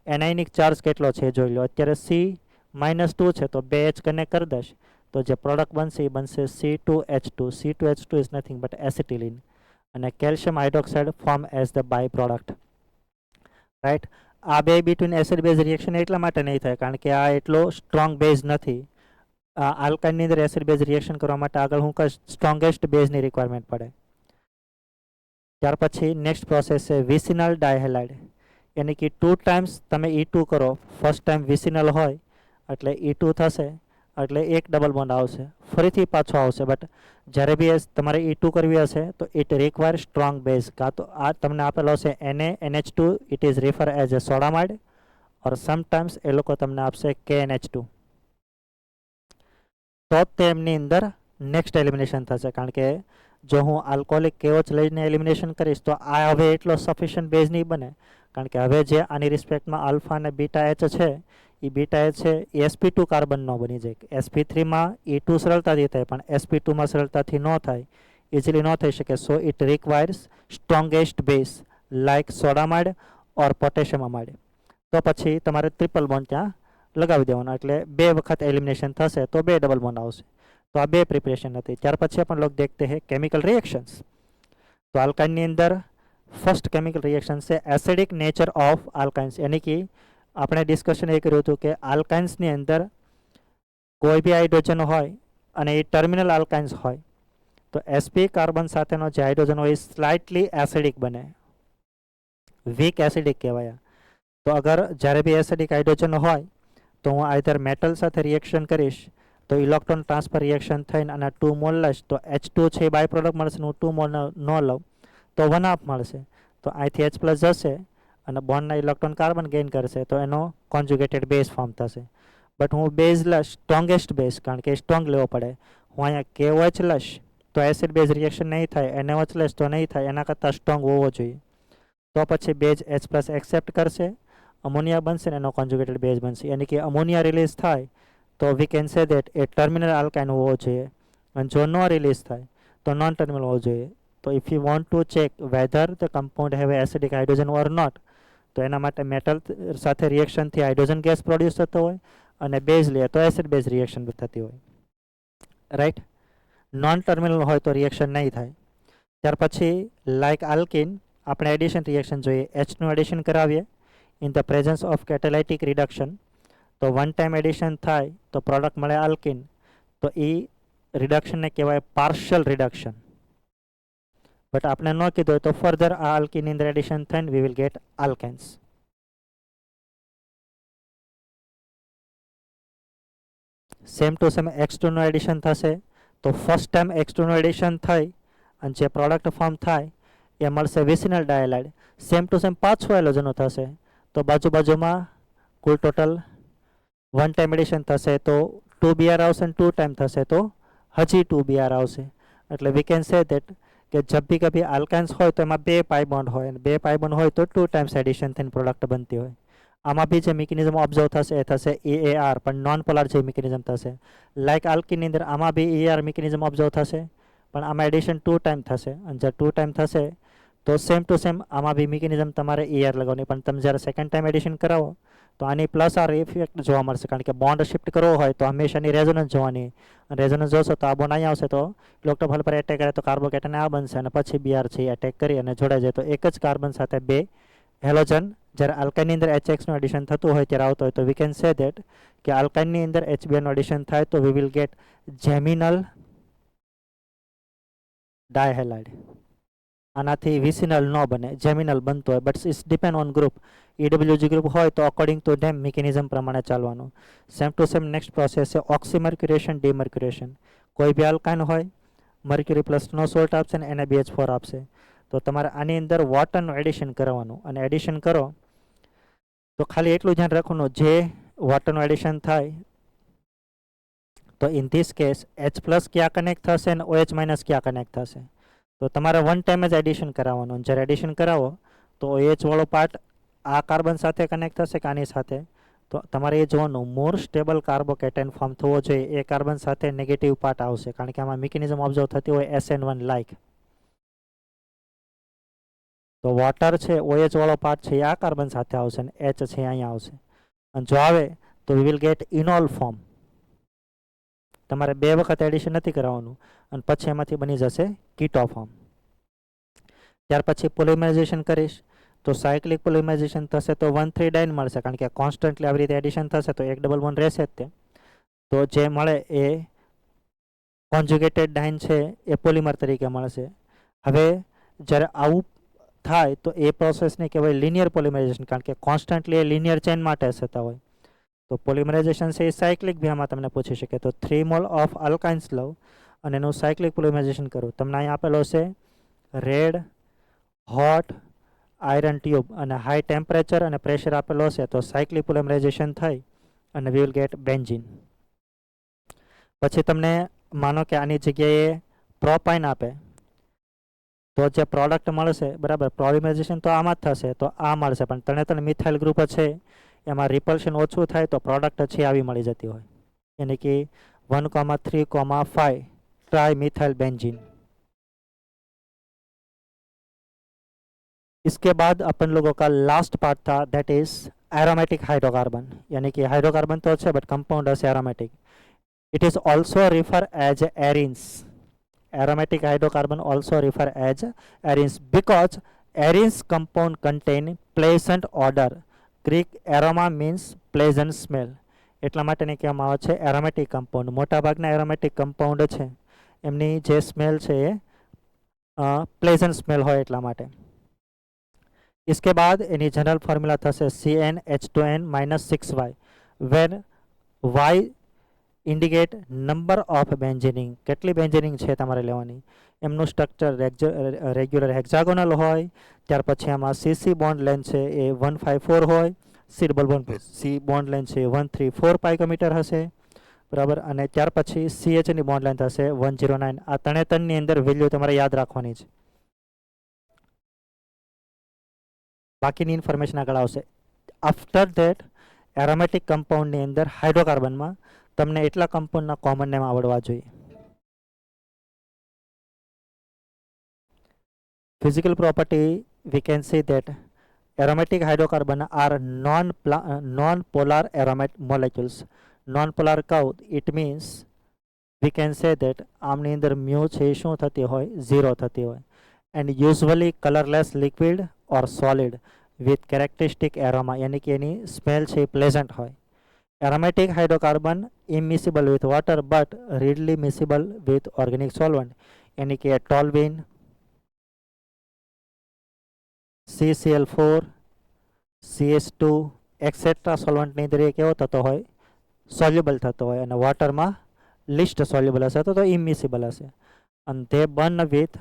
એનાયનિક ચાર્જ કેટલો છે એ જોઈ લો. અત્યારે C-2 છે તો 2 H કનેક્ટ કરી દઈશ તો જે પ્રોડક્ટ બનશે એ બનશે C2H2. C2H2 is nothing but acetylene અને calcium hydroxide form as the by product, right. આ બે બિટવીન એસિડ બેઝ રિએક્શન એટલા માટે નહીં થાય કારણ કે આ એટલો સ્ટ્રોંગ બેઝ નથી. આલ્કાઇનની અંદર એસિડ બેઝ રિએક્શન કરવા માટે આગળ હું સ્ટ્રોંગેસ્ટ બેઝની રિક્વાયરમેન્ટ પડે. ત્યાર પછી નેક્સ્ટ પ્રોસેસ છે વિસિનલ ડાયહેલાઇડ. यानी कि 2 टाइम्स તમે E2 કરો, ફર્સ્ટ ટાઈમ વિસિનલ હોય એટલે E2 થશે એટલે એક ડબલ બોન્ડ આવશે, ફરીથી પાછો આવશે. બટ જ્યારે બી તમારે E2 કરવી હશે તો ઇટ રિક્વાયર સ્ટ્રોંગ બેઝ. કાં તો આ તમને આપેલો હશે NaNH2, it is refer as a sodamide or sometimes એ લોકો તમને આપશે KNH2. તો જ તેમની અંદર નેક્સ્ટ એલિમિનેશન થશે. કારણ કે જો હું આલ્કોહોલિક KOH લઈને એલિમિનેશન કરીશ તો આ હવે એટલો સફિશિયન્ટ બેઝ નહીં બને. કારણ કે હવે જે આની રિસ્પેક્ટમાં આલ્ફા અને બીટા એચ છે એ બીટા એચ છે એ sp2 કાર્બનનો બની જાય. sp3માં E2 સરળતાથી થાય પણ sp2માં સરળતાથી ન થાય, ઇઝીલી ન થઈ શકે. So it requires strongest base like sodamide or potassium amide. તો પછી તમારે ટ્રિપલ બોન્ડ ત્યાં લગાવી દેવાનો, એટલે 2 વખત એલિમિનેશન થશે તો 2 ડબલ બોન્ડ આવશે. તો આ 2 પ્રિપરેશન હતી. ત્યાર પછી अपन लोग देखते हैं केमिकल रिएक्शंस. तो अल्काइन ની અંદર फर्स्ट केमिकल रिएक्शन છે એસિડિક નેચર ઓફ આલ્કાઇન્સ. यानी कि આપણે ડિસ્કશન એ કર્યું હતું કે આલ્કાઇન્સ ની અંદર કોઈ બી હાઇડ્રોજન હોય અને એ ટર્મિનલ આલ્કાઇન્સ હોય તો sp કાર્બન સાથેનો જે હાઇડ્રોજન હોય એ સ્લાઇટલી એસિડિક બને, વીક એસિડિક કહેવાય. તો અગર જ્યારે બી એસિડિક હાઇડ્રોજન હોય તો હું આઈધર મેટલ સાથે રિએક્શન કરીશ તો ઇલેક્ટ્રોન ટ્રાન્સફર રિએક્શન થઈને અને 2 મોલ લઈશ તો H2 છે બાય પ્રોડક્ટ મળશે. હું 2 મોલ ન લઉં તો 1/2 મળશે. તો અહીંથી H પ્લસ જશે અને બોન્ડના ઇલેક્ટ્રોન કાર્બન ગેઇન કરશે તો એનો કોન્જ્યુગેટેડ બેઝ ફોર્મ થશે. બટ હું બેઝ લઈશ સ્ટ્રોંગેસ્ટ બેઝ, કારણ કે સ્ટ્રોંગ લેવો પડે. હું અહીંયા KOH લઈશ તો એસિડ બેઝ રિએક્શન નહીં થાય, NaOH લઈશ તો નહીં થાય, એના કરતાં સ્ટ્રોંગ હોવો જોઈએ. તો પછી બેઝ H પ્લસ એક્સેપ્ટ કરશે, અમોનિયા બનશે ને એનો કોન્જ્યુગેટેડ બેઝ બનશે. યાની કે અમોનિયા રિલીઝ થાય તો we can say that a terminal alkyne હોવો જોઈએ, અને જો નો રિલીઝ થાય તો નોન ટર્મિનલ હોવો જોઈએ. તો if you want to check whether the compound have acidic hydrogen or not, તો એના માટે મેટલ સાથે રિએક્શનથી હાઇડ્રોજન ગેસ પ્રોડ્યુસ થતો હોય અને બેઝ લે તો એસિડ બેઝ રિએક્શન થતી હોય, રાઈટ. નોન ટર્મિનલ હોય તો રિએક્શન નહીં થાય. ત્યાર પછી લાઇક આલ્કિન આપણે એડિશન રિએક્શન જોઈએ. Hનું એડિશન કરાવીએ in the presence of catalytic reduction. તો વન ટાઈમ એડિશન થાય તો પ્રોડક્ટ મળે આલ્કિન. તો એ રિડક્શનને કહેવાય પાર્શિયલ રિડક્શન. બટ આપણે ન કીધું હોય તો ફર્ધર આ આલ્કિનની અંદર એડિશન થઈને we will get alkanes. Same to same X2 નું એડિશન થશે તો ફર્સ્ટ ટાઈમ X2 નું એડિશન થઈ અને જે પ્રોડક્ટ ફોર્મ થાય એ મળશે વિસિનલ ડાયલાઇડ. સેમ ટુ સેમ પાછું હેલોજનો થશે તો બાજુમાં કુલ ટોટલ વન ટાઈમ એડિશન થશે તો 2Br આવશે અને 2 ટાઈમ થશે તો હજી 2Br આવશે. એટલે વી કેન સે દેટ કે જબ ભી કભી આલ્કાઇન્સ હોય તો એમાં 2 પાઈ બોન્ડ હોય, અને 2 પાઈ બોન્ડ હોય તો 2 ટાઈમ્સ એડિશન થઈને પ્રોડક્ટ બનતી હોય. આમાં બી જે મિકેનિઝમ ઓબ્ઝર્વ થશે એ થશે EAR, પણ નોન પોલાર જે મિકેનિઝમ થશે. લાઇક આલ્કિનની અંદર આમાં બી EAR મિકેનિઝમ ઓબ્ઝર્વ થશે પણ આમાં એડિશન 2 ટાઈમ થશે, અને જે 2 ટાઈમ થશે તો સેમ ટુ સેમ આમાં બી મિકેનિઝમ તમારે EAR લગાવવાની. પણ તમે જ્યારે સેકન્ડ ટાઈમ એડિશન કરાવો તો આની પ્લસ આર ઇફેક્ટ જોવા મળશે, કારણ કે બોન્ડ શિફ્ટ કરવો હોય તો હંમેશાની રેઝોનન્સ જોવાની. અને રેઝોનન્સ જોશો તો આ બોન્ડ અહીંયા આવશે તો ઇલેક્ટ્રોફાઇલ પર એટેક કરે તો કાર્બોકેટન આ બનશે અને પછી Br છે એટેક કરી અને જોડાઈ જાય તો એક જ કાર્બન સાથે 2 હેલોજન જ્યારે આલ્કાઇનની અંદર HX નું એડિશન થતું હોય ત્યારે આવતો હોય તો વી કેન સે દેટ કે આલ્કાઇનની અંદર HBr નું એડિશન થાય તો we will get geminal dihalide. આનાથી વિસિનલ ન બને, જેમિનલ બનતો હોય. But it's depend on group. EWG group હોય તો અકોર્ડિંગ ટુ ધેમ મિકેનિઝમ પ્રમાણે ચાલવાનું. Same to same next process છે ઓક્સીમર્ક્યુરેશન ડીમર્ક્યુરેશન. કોઈ બી આલ્કાઇન હોય મર્ક્યુરી પ્લસનો સોલ્ટ આપશે ને NaBH4 આપશે તો તમારે આની અંદર વોટરનું એડિશન કરવાનું. અને એડિશન કરો તો ખાલી એટલું ધ્યાન રાખવાનું જે વોટરનું એડિશન થાય તો in this case H plus ક્યાં કનેક્ટ થશે અને OH માઇનસ ક્યાં કનેક્ટ થશે. તો તમારે વન ટાઈમ જ એડિશન કરાવવાનું. જ્યારે એડિશન કરાવો તો OH વાળો પાર્ટ આ કાર્બન સાથે કનેક્ટ થશે કે આની સાથે, તો તમારે એ જોવાનું મોર સ્ટેબલ કાર્બોકેટન ફોર્મ થવો જોઈએ. એ કાર્બન સાથે નેગેટિવ પાર્ટ આવશે કારણ કે આમાં મિકેનિઝમ ઓબ્ઝર્વ થતી હોય SN1 લાઇક. તો વોટર છે OH વાળો પાર્ટ છે એ આ કાર્બન સાથે આવશે અને H છે અહીંયા આવશે. અને જો આવે તો વી વિલ ગેટ ઇનોલ ફોર્મ. તમારે 2 વખત એડિશન નથી કરાવવાનું અને પછી એમાંથી બની જશે કીટો ફોર્મ. ત્યાર પછી પોલિમરાઇઝેશન કરીશ તો સાયક્લિક પોલિમરાઇઝેશન થશે તો 1,3 ડાયન મળશે, કારણ કે કોન્સ્ટન્ટલી આવી રીતે એડિશન થશે તો એક ડબલ બોન્ડ રહેશે જ તે. તો જે મળે એ કોન્જ્યુગેટેડ ડાયન છે એ પોલિમર તરીકે મળશે. હવે જ્યારે આવું થાય તો એ પ્રોસેસને કહેવાય લિનિયર પોલિમરાઇઝેશન, કારણ કે કોન્સ્ટન્ટલી એ લિનિયર ચેન માટે થતા હોય. તો પોલિમરાઇઝેશન છે એ સાયક્લિક બી આમાં તમને પૂછી શકે. તો 3 મોલ ઓફ આલ્કાઇન્સ લઉં અને એનું સાયક્લિક પોલિમરાઇઝેશન કરું. તમને અહીં આપેલો છે રેડ હોટ આયરન ટ્યુબ અને હાઈ ટેમ્પરેચર અને પ્રેશર આપેલો હશે તો સાયક્લિક પોલિમરાઇઝેશન થઈ અને વી વિલ ગેટ બેન્ઝીન. પછી તમને માનો કે આની જગ્યાએ પ્રોપાઇન આપે તો જે પ્રોડક્ટ મળશે બરાબર, પોલિમરાઇઝેશન તો આમાં જ થશે તો આ મળશે, પણ ત્રણે મિથાઇલ ગ્રુપ છે એમાં રિપલ્શન ઓછું થાય તો પ્રોડક્ટ છે આવી મળી જતી હોય, यानी कि 1,3,5 ट्राई मिथाइल बेंजीन। इसके बाद अपन लोगों का लास्ट पार्ट था दैट इज एरोमेटिक हाइड्रोकार्बन, यानी कि हाइड्रोकार्बन तो अच्छे बट कंपाउंड है aromatic. It is also refer as arenes, aromatic hydrocarbon also refer as arenes because arenes compound contain pleasant odor. Greek aroma means pleasant smell. એટલા માટેને કહેવામાં આવે છે aromatic compound. મોટાભાગના એરોમેટિક કમ્પાઉન્ડ છે એમની જે સ્મેલ છે એ પ્લેઝન્ટ સ્મેલ હોય એટલા માટે. इसके बाद એની જનરલ ફોર્મ્યુલા થશે CnH2n-6y where y indicate number of benzene ring, કેટલી બેન્ઝીનિંગ છે તમારે લેવાની. એમનું સ્ટ્રક્ચર રેગ્યુલર હેક્ઝાગોનલ હોય, ત્યાર પછી આમાં સીસી બોન્ડ લેન્થ છે એ 154 હોય, C double bond C bond length છે 134 પાઇકોમીટર હશે બરાબર, અને ત્યાર પછી CHની બોન્ડ લેન્થ હશે 109. આ ત્રણની અંદર વેલ્યુ તમારે યાદ રાખવાની છે, બાકીની ઇન્ફોર્મેશન આગળ આવશે. આફ્ટર ધેટ એરોમેટિક કમ્પાઉન્ડની અંદર હાઇડ્રોકાર્બનમાં તમને એટલા કમ્પાઉન્ડના કોમન નેમ આવડવા જોઈએ. Physical property we can say that aromatic hydrocarbon are non-polar aromatic molecules. Non-polar કહું it means we can say that આમની અંદર મ્યુ છે એ શું થતી હોય, 0 થતી હોય, and usually colorless liquid or solid with characteristic aroma, यानी कि એની સ્મેલ છે પ્લેઝન્ટ હોય. Aromatic hydrocarbon immiscible with water but readily miscible with organic solvent, यानी कि toluene, CCl4, CH2 एक्सेट्रा સોલ્વન્ટની અંદર એ કેવો થતો હોય, સોલ્યુબલ થતો હોય, અને વોટરમાં લિસ્ટ સોલ્યુબલ હશે તો ઇમિસિબલ હશે. અને તે બર્ન વિથ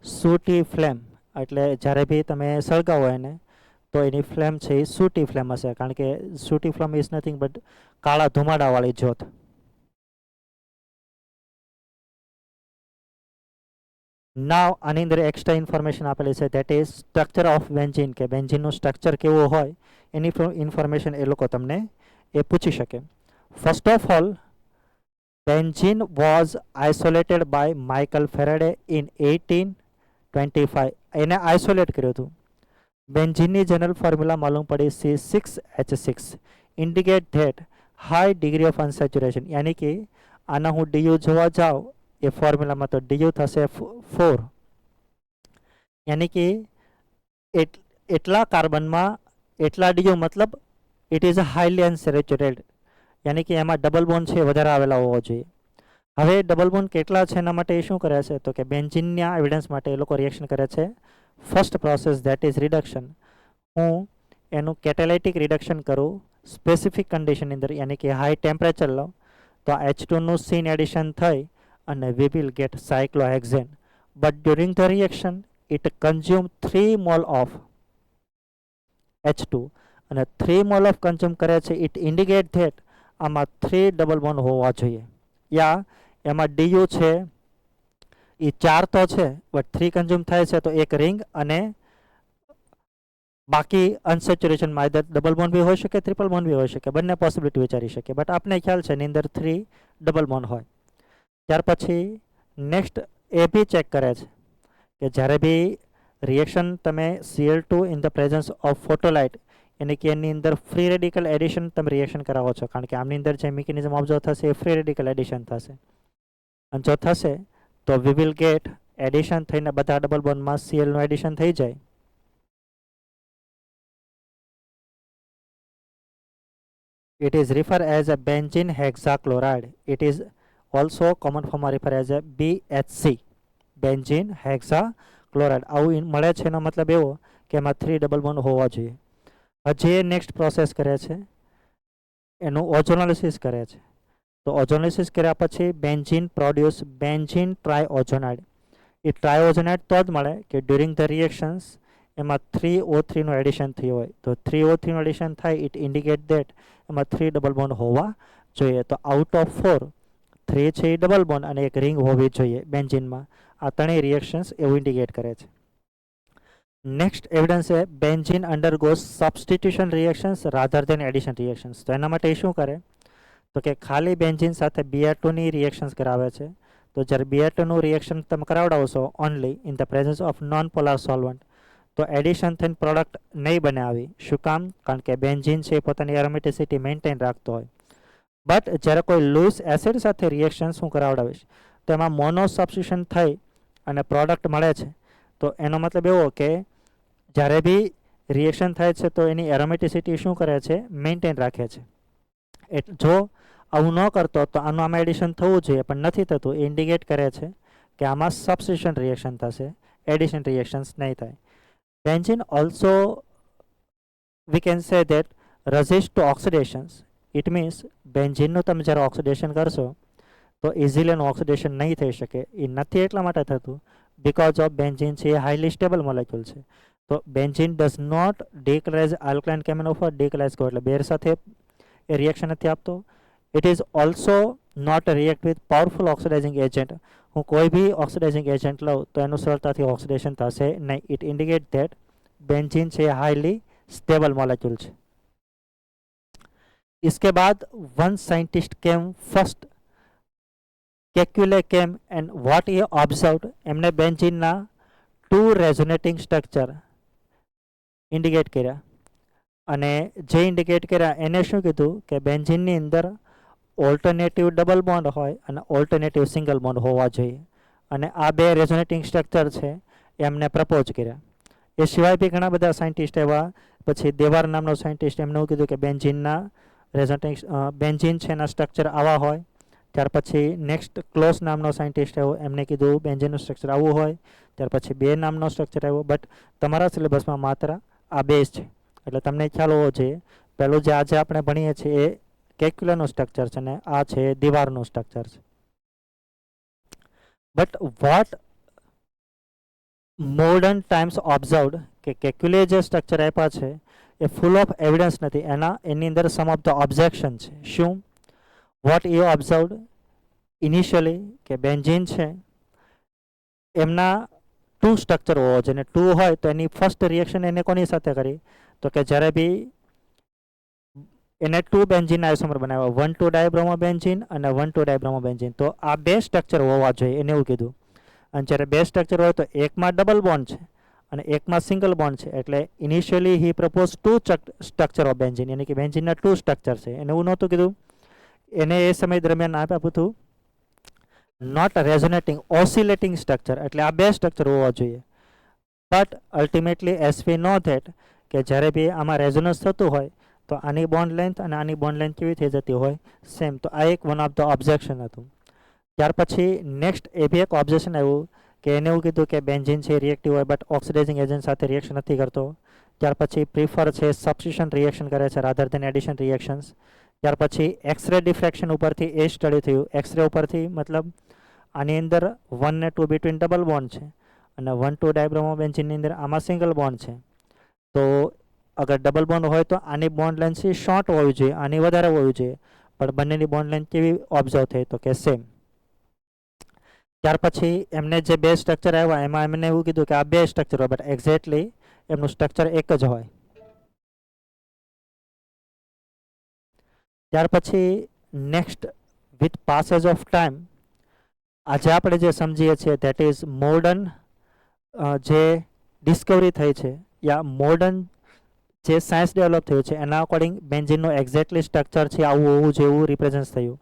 સૂટી ફ્લેમ, એટલે જ્યારે બી તમે સળગાવો એને તો એની ફ્લેમ છે એ સૂટી ફ્લેમ હશે, કારણ કે સૂટી ફ્લેમ ઇઝ નથિંગ બટ કાળા ધુમાડાવાળી જ્યોત. નાવ આની અંદર એક્સ્ટ્રા ઇન્ફોર્મેશન આપેલી છે that is structure of benzene, કે બેન્ઝીનનું સ્ટ્રક્ચર કેવું હોય એની ઇન્ફોર્મેશન એ લોકો તમને એ પૂછી શકે. First of all benzene was isolated by Michael Faraday in 1825. એને આઇસોલેટ કર્યું હતું. બેન્ઝીનની જનરલ ફોર્મ્યુલા માલુમ પડી C6H6 indicate that high degree of unsaturation, यानी कि આના હું DU જોવા જાઉં એ ફોર્મ્યુલામાં તો DU થશે 4, यानी कि એટલા કાર્બનમાં એટલા DU મતલબ ઇટ ઇઝ હાઈલી અનસેચ્યુરેટેડ, यानी कि એમાં ડબલ બોન્ડ છે વધારે આવેલા હોવો જોઈએ. હવે ડબલ બોન્ડ કેટલા છે એના માટે એ શું કરે છે તો કે બેન્ઝીનના એવિડન્સ માટે એ લોકો રિએક્શન કરે છે. First process that is reduction. હું એનું કેટેલાઇટિક રિડક્શન કરું સ્પેસિફિક કન્ડિશનની અંદર, यानी कि હાઈ ટેમ્પરેચર લઉં તો H2નું સીન એડિશન થઈ અને we will get cyclohexane, but during the reaction it consume 3 mole of H2, અને 3 mole of consume કરે છે it indicate that આમાં 3 ડબલ બોન્ડ હોવા જોઈએ, યા એમાં DU છે એ 4 તો છે બટ 3 કન્ઝ્યુમ થાય છે તો એક રિંગ, અને બાકી અનસેચ્યુરેશનમાં આઈધર ડબલ બોન્ડ બી હોઈ શકે, ટ્રિપલ બોન્ડ બી હોઈ શકે, બંને પોસિબિલિટી વિચારી શકે, બટ આપને ખ્યાલ છે એની અંદર 3 ડબલ બોન્ડ હોય. ત્યાર પછી નેક્સ્ટ એ બી ચેક કરે છે કે જ્યારે બી રિએક્શન તમે Cl2 in the presence of photolight, यानी कि એની અંદર ફ્રી રેડિકલ એડિશન તમે રિએક્શન કરાવો છો, કારણ કે આમની અંદર જે મિકેનિઝમ ઓબ્ઝર્વ થશે એ ફ્રી રેડિકલ એડિશન થશે, અને જો થશે તો વી વિલ ગેટ એડિશન થઈને બધા ડબલ બોન્ડમાં Clનું એડિશન થઈ જાય. It is referred as a benzene hexachloride. It is also common form refer as a BHC, benzene hexachloride. આવું મળે છે એનો મતલબ એવો કે એમાં 3 ડબલ બોન્ડ હોવા જોઈએ. હજી નેક્સ્ટ પ્રોસેસ કરે છે એનું ઓઝોનોલિસિસ કરે છે. તો ઓઝોનોલિસિસ કર્યા પછી બેન્ઝીન પ્રોડ્યુસ બેન્ઝીન ટ્રાયઓઝોનાઇડ. એ ટ્રાયઓઝોનાઇડ તો જ મળે કે ડ્યુરિંગ ધ રિએક્શન્સ એમાં 3O3નું એડિશન થયું હોય, તો 3O3નું એડિશન થાય ઇટ ઇન્ડિકેટ ધેટ એમાં 3 ડબલ બોન્ડ હોવા જોઈએ. તો આઉટ ઓફ 4 3 છે એ ડબલ બોન્ડ અને એક રિંગ હોવી જોઈએ બેન્ઝીનમાં. આ ત્રણેય રિએક્શન્સ એવું ઇન્ડિકેટ કરે છે. નેક્સ્ટ એવિડન્સ છે benzene undergoes substitution reactions rather than addition reactions. તો એના માટે શું કરે તો કે ખાલી બેન્ઝીન સાથે Br2ની રિએક્શન્સ કરાવે છે. તો જ્યારે Br2નું રિએક્શન તમે કરાવડાવશો only in the presence of non polar solvent, તો એડિશન થઈને પ્રોડક્ટ નહીં બને આવી. શું કામ? કારણ કે બેન્ઝીન છે પોતાની એરોમેટિસિટી મેન્ટેન રાખતો હોય. બટ જ્યારે કોઈ લૂઝ એસિડ સાથે રિએક્શન્સ હું કરાવડાવીશ તો એમાં મોનો સબસ્ટિટ્યુશન થઈ અને પ્રોડક્ટ મળે છે. તો એનો મતલબ એવો કે જ્યારે બી રિએક્શન થાય છે તો એની એરોમેટિસિટી શું કરે છે? મેન્ટેન રાખે છે. જો આવું ન કરતો તો આનું આમાં એડિશન થવું જોઈએ પણ નથી થતું. એ ઇન્ડિકેટ કરે છે કે આમાં સબસ્ટિટ્યુશન રિએક્શન થશે, એડિશન રિએક્શન્સ નહીં થાય. Benzene also we can say that resist to oxidations. It means બેન્ઝીનનું તમે જ્યારે ઓક્સિડેશન કરશો તો ઇઝીલી એનું ઓક્સિડેશન નહીં થઈ શકે. એ નથી એટલા માટે થતું બિકોઝ ઓફ બેન્ઝીન છે એ હાઈલી સ્ટેબલ મોલેક્યુલ છે. તો benzene does not decolourise alkaline કેમિનોફર ડિકલાઇઝ કરો એટલે બેર સાથે એ રિએક્શન નથી આપતો. It is also not react with powerful oxidizing agent. હું કોઈ બી ઓક્સિડાઇઝિંગ એજન્ટ લઉં તો એનું સરળતાથી ઓક્સિડેશન થશે નહીં. ઇટ ઇન્ડિકેટ ધેટ બેન્ઝીન છે હાઈલી स्टेबल मॉलिक्यूल है. इसके बाद one scientist came first Kekule came and what he observed एमने बेंजीन ना 2 रेजोनेटिंग स्ट्रक्चर इंडिकेट कर्या અને જે ઇન્ડિકેટ કર્યા એને શું કીધું કે બેન્ઝીનની અંદર ઓલ્ટરનેટિવ ડબલ બોન્ડ હોય અને ઓલ્ટરનેટિવ સિંગલ બોન્ડ હોવા જોઈએ અને આ બે રેઝોનેટિંગ સ્ટ્રક્ચર છે એમને પ્રપોઝ કર્યા. એ સિવાય બી ઘણા બધા સાયન્ટિસ્ટ એવા, પછી દેવાર નામનો સાયન્ટિસ્ટ એમને એવું કીધું કે બેન્ઝીનના રેઝોનેટિંગ બેન્ઝીન છે એના સ્ટ્રક્ચર આવા હોય. ત્યાર પછી નેક્સ્ટ ક્લોઝ નામનો સાયન્ટિસ્ટ આવ્યો, એમને કીધું બેન્ઝીનનું સ્ટ્રક્ચર આવું હોય. ત્યાર પછી બે નામનો સ્ટ્રક્ચર આવ્યો. બટ તમારા સિલેબસમાં માત્ર આ બે જ છે એટલે તમને ખ્યાલ હોવો જોઈએ. પહેલું જે આજે આપણે ભણીએ છીએ એ કેક્યુલાનું સ્ટ્રક્ચર છે અને આ છે દીવારનું સ્ટ્રક્ચર છે. But what modern times observed કે કેક્યુલે જે સ્ટ્રક્ચર આપ્યા છે એ ફૂલ ઓફ એવિડન્સ નથી. એની અંદર સમ ઓફ ધ ઓબ્જેક્શન છે. શું? વોટ એ ઓબ્ઝર્વડ ઇનિશિયલી કે બેન્ઝીન છે એમના 2 સ્ટ્રક્ચર હોવો જોઈએ. 2 હોય તો એની ફર્સ્ટ રિએક્શન એને કોની સાથે કરી તો કે જ્યારે બી એને 2 બેન્ઝીન આઇસોમર બનાવ્યા, 1,2 ડાયબ્રોમો બેન્ઝીન અને 1,2 ડાયબ્રોમો બેન્ઝીન. તો આ બે સ્ટ્રક્ચર હોવા જોઈએ એને એવું કીધું. અને જ્યારે બે સ્ટ્રક્ચર હોય તો એકમાં ડબલ બોન્ડ છે અને એકમાં સિંગલ બોન્ડ છે. એટલે initially he propose 2 structure of benzene, યાની કે બેન્ઝીનના 2 સ્ટ્રક્ચર છે. એને એવું નહોતું કીધું. એને એ સમય દરમિયાન આપ્યું હતું નોટ રેઝોનેટિંગ ઓસિલેટિંગ સ્ટ્રક્ચર, એટલે આ બે સ્ટ્રક્ચર હોવા જોઈએ. But ultimately as we know that કે જ્યારે બી આમાં રેઝોનન્સ થતું હોય તો આની બોન્ડ લેન્થ અને આની બોન્ડ લેન્થ કેવી થઈ જતી હોય? સેમ. તો આ એક વન ઓફ ધ ઓબ્જેક્શન હતું. ત્યાર પછી નેક્સ્ટ એ બી એક ઓબ્જેક્શન આવ્યું કે એને એવું કીધું કે બેન્ઝીન છે રિએક્ટિવ હોય બટ ઓક્સિડાઇઝિંગ એજન્ટ સાથે રિએક્શન નથી કરતો. ત્યાર પછી પ્રિફર છે સબસ્ટિટ્યુશન રિએક્શન કરે છે રાધર ધેન એડિશન રિએક્શન્સ. ત્યાર પછી એક્સરે ડિફ્રેક્શન ઉપરથી એ સ્ટડી થયું. એક્સરે ઉપરથી મતલબ આની અંદર 1 ને 2 બિટવીન ડબલ બોન્ડ છે અને 1,2 ડાયબ્રોમો બેન્ઝીનની અંદર આમાં સિંગલ બોન્ડ છે. તો અગર ડબલ બોન્ડ હોય તો આની બોન્ડ લેન્થ શોર્ટ હોવી જોઈએ, આની વધારે હોવી જોઈએ. પણ બંનેની બોન્ડ લેન્થ કેવી ઓબ્ઝર્વ થઈ તો કે સેમ. ત્યાર પછી એમને જે બે સ્ટ્રક્ચર આવ્યા એમાં એમને એવું કીધું કે આ બે સ્ટ્રક્ચર હોય બટ એક્ઝેક્ટલી એમનું સ્ટ્રક્ચર એક જ હોય. ત્યાર પછી નેક્સ્ટ વિથ પાસેજ ઓફ ટાઈમ આજે આપણે જે સમજીએ છીએ ધેટ ઇઝ મોડર્ન જે ડિસ્કવરી થઈ છે યા મોડર્ન જે સાયન્સ ડેવલપ થયું છે એના અકોર્ડિંગ બેન્ઝીનનું એક્ઝેક્ટલી સ્ટ્રક્ચર છે આવું હોવું જોઈએ એવું રિપ્રેઝન્ટ થયું.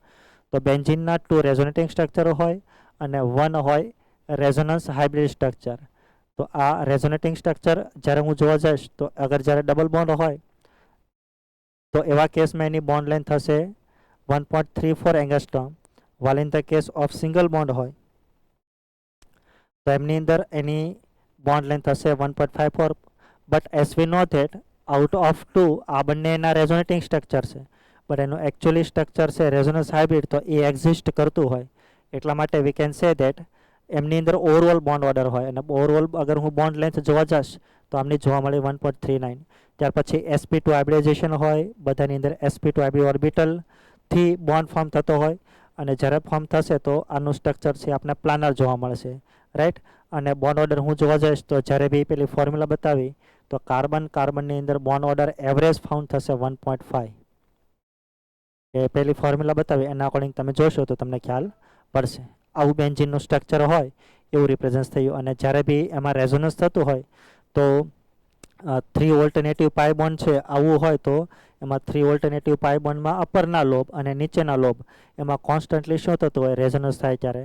તો બેન્ઝીનના 2 રેઝોનેટિંગ સ્ટ્રક્ચર હોય અને 1 હોય રેઝોનન્સ હાઇબ્રિડ સ્ટ્રક્ચર. તો આ રેઝોનેટિંગ સ્ટ્રક્ચર જ્યારે હું જોવા જઈશ તો અગર જ્યારે ડબલ બોન્ડ હોય તો એવા કેસમાં એની બોન્ડ લેન્થ થશે 1.34 angstrom. while in the case of single bond હોય તો એમની અંદર એની બોન્ડ લેન્થ થશે 1.54. But as we know that out of 2 આ બંને એના રેઝોનેટિંગ સ્ટ્રક્ચર છે બટ એનું એકચ્યુઅલી સ્ટ્રક્ચર છે રેઝોનન્સ હાઇબ્રિડ તો એ એક્ઝિસ્ટ કરતું હોય એટલા માટે વી કેન સે ધેટ એમની અંદર ઓવરઓલ બોન્ડ ઓર્ડર હોય અને ઓવરઓલ અગર હું બોન્ડ લેન્થ જોવા જઈશ તો આમની જોવા મળે 1.39. ત્યાર પછી sp2 હાઇબ્રિડાઇઝેશન હોય, બધાની અંદર sp2 હાઇબ્રિડ ઓર્બિટલથી બોન્ડ ફોર્મ થતો હોય અને જ્યારે ફોર્મ થશે તો આનું સ્ટ્રક્ચર છે આપણે પ્લાનર જોવા મળશે, રાઈટ. અને બોન્ડ ઓર્ડર હું જોવા જઈશ તો જ્યારે બી પેલી ફોર્મ્યુલા બતાવી તો કાર્બનની અંદર બોન્ડ ઓર્ડર એવરેજ ફાઉન્ડ થશે 1.5. એ પેલી ફોર્મ્યુલા બતાવી એના અકોર્ડિંગ તમે જોશો તો તમને ખ્યાલ પડશે. આવું બેન્ઝીનનું સ્ટ્રક્ચર હોય એવું રિપ્રેઝન્ટ થયું. અને જ્યારે બી એમાં રેઝોનન્સ થતું હોય તો 3 ઓલ્ટરનેટિવ પાઈ બોન્ડ છે આવું હોય તો એમાં 3 ઓલ્ટરનેટિવ પાઈ બોન્ડમાં અપરના લોબ અને નીચેના લોબ એમાં કોન્સ્ટન્ટલી શું થતું હોય રેઝોનન્સ થાય ત્યારે,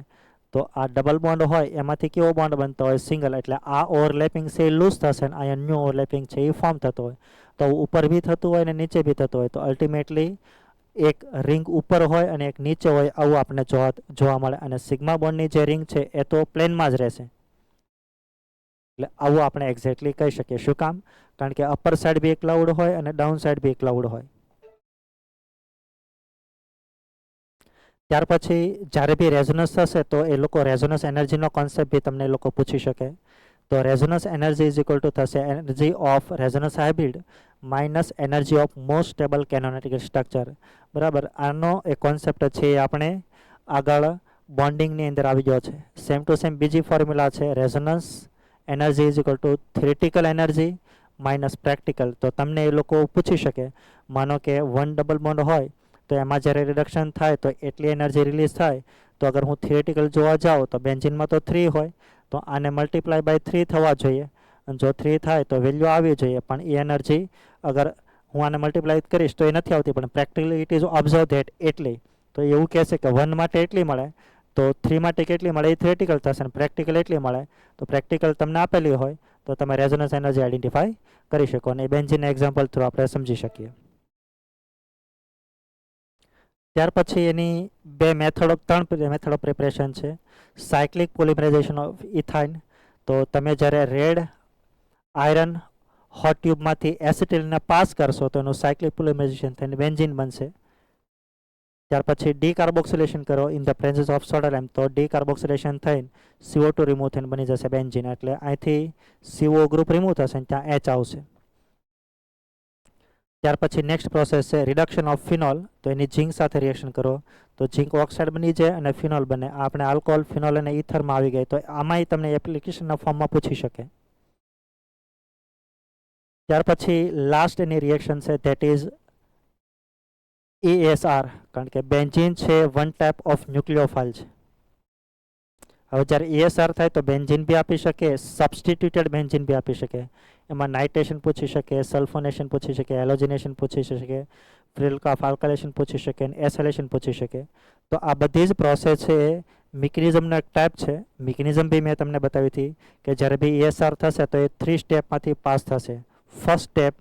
તો આ ડબલ બોન્ડ હોય એમાંથી કેવો બોન્ડ બનતો હોય સિંગલ, એટલે આ ઓવરલેપિંગ છે એ લૂઝ થશે અને અહીંયા ન્યૂ ઓવરલેપિંગ છે એ ફોર્મ થતો હોય. તો ઉપર બી થતું હોય અને નીચે બી થતું હોય, તો અલ્ટિમેટલી એક રિંગ ઉપર હોય અને એક નીચે હોય આવું આપણે જોવા મળે. અને સિગ્મા બોન્ડની જે રિંગ છે એ તો પ્લેનમાં જ રહેશે, એટલે આવું આપણે એક્ઝેક્ટલી કહી શકીએ. શું કામ? કારણ કે અપર સાઈડ બી એક ક્લાઉડ હોય અને ડાઉન સાઈડ બી એક ક્લાઉડ હોય. ત્યાર પછી જ્યારે બી રેઝોનન્સ થશે તો એ લોકો રેઝોનન્સ એનર્જીનો કોન્સેપ્ટ બી તમને એ લોકો પૂછી શકે. તો resonance energy is equal to થશે energy of resonance hybrid minus energy of most stable canonical structure. બરાબર, આનો એ કોન્સેપ્ટ છે એ આપણે આગળ બોન્ડિંગની અંદર આવી ગયો છે. સેમ ટુ સેમ બીજી ફોર્મ્યુલા છે resonance energy is equal two theoretical energy minus practical. તો તમને એ લોકો પૂછી શકે, માનો કે 1 ડબલ બોન્ડ હોય તો એમાં જ્યારે રિડક્શન થાય તો એટલી એનર્જી રિલીઝ થાય. તો અગર હું થિયરિટિકલ જોવા જાઉં તો બેન્ઝીનમાં તો 3 હોય તો આને મલ્ટીપ્લાય બાય 3 થવા જોઈએ, અને જો 3 થાય તો વેલ્યુ આવવી જોઈએ. પણ એ એનર્જી અગર હું આને મલ્ટીપ્લાય કરીશ તો એ નથી આવતી, પણ practically it is observe that એટલી. તો એવું કહેશે કે 1 માટે એટલી મળે તો 3 માટે કેટલી મળે એ થિયરિટિકલ થશે, અને પ્રેક્ટિકલ એટલી મળે તો પ્રેક્ટિકલ તમને આપેલી હોય તો તમે રેઝોનન્સ એનર્જી આઈડેન્ટિફાઈ કરી શકો. અને એ બેન્ઝીનના એક્ઝામ્પલ થ્રુ આપણે સમજી શકીએ. ત્યાર પછી એની ત્રણ મેથડ ઓફ પ્રિપરેશન છે. Cyclic polymerization of ethyne. તો તમે જ્યારે રેડ આયરન હોટ ટ્યુબમાંથી એસિટિલને પાસ કરશો તો એનું સાયક્લિક પોલિમરાઇઝેશન થઈને બેન્ઝીન બનશે. ત્યાર પછી ડીકાર્બોક્સિલેશન કરો in the presence of soda lamp, તો ડીકાર્બોક્સિલેશન થઈને CO2 રિમૂવ થઈને બની જશે બેન્ઝીન. એટલે અહીંથી CO ગ્રુપ રિમૂવ થશે અને ત્યાં H આવશે. ત્યાર પછી નેક્સ્ટ પ્રોસેસ છે રિડક્શન ઓફ ફિનોલ. તો એની ઝીંક સાથે રિએક્શન કરો તો ઝીંક ઓક્સાઇડ બની જાય અને ફિનોલ બને. આપણે આલ્કોહોલ, ફિનોલ અને ઇથરમાં આવી ગઈ, તો આમાંય તમને એપ્લિકેશનના ફોર્મમાં પૂછી શકે. ત્યાર પછી લાસ્ટ એની રિએક્શન છે ધેટ ઇઝ ESR, કારણ કે બેન્ઝીન છે વન ટાઈપ ઓફ ન્યુક્લિયોફાઇલ છે. હવે જ્યારે ESR થાય તો બેન્ઝીન બી આપી શકે, સબસ્ટિટ્યુટેડ બેન્ઝીન બી આપી શકે. એમાં નાઇટ્રેશન પૂછી શકે, સલ્ફોનેશન પૂછી શકે, હેલોજિનેશન પૂછી શકે, ફ્રિલકાફ આલ્કાઇલેશન પૂછી શકે અને એસેલેશન પૂછી શકે. તો આ બધી જ પ્રોસેસ છે એ મિકેનિઝમનો એક ટાઈપ છે. મિકેનિઝમ બી મેં તમને બતાવી હતી કે જ્યારે બી ESR થશે તો એ 3 સ્ટેપમાંથી પાસ થશે. ફર્સ્ટ સ્ટેપ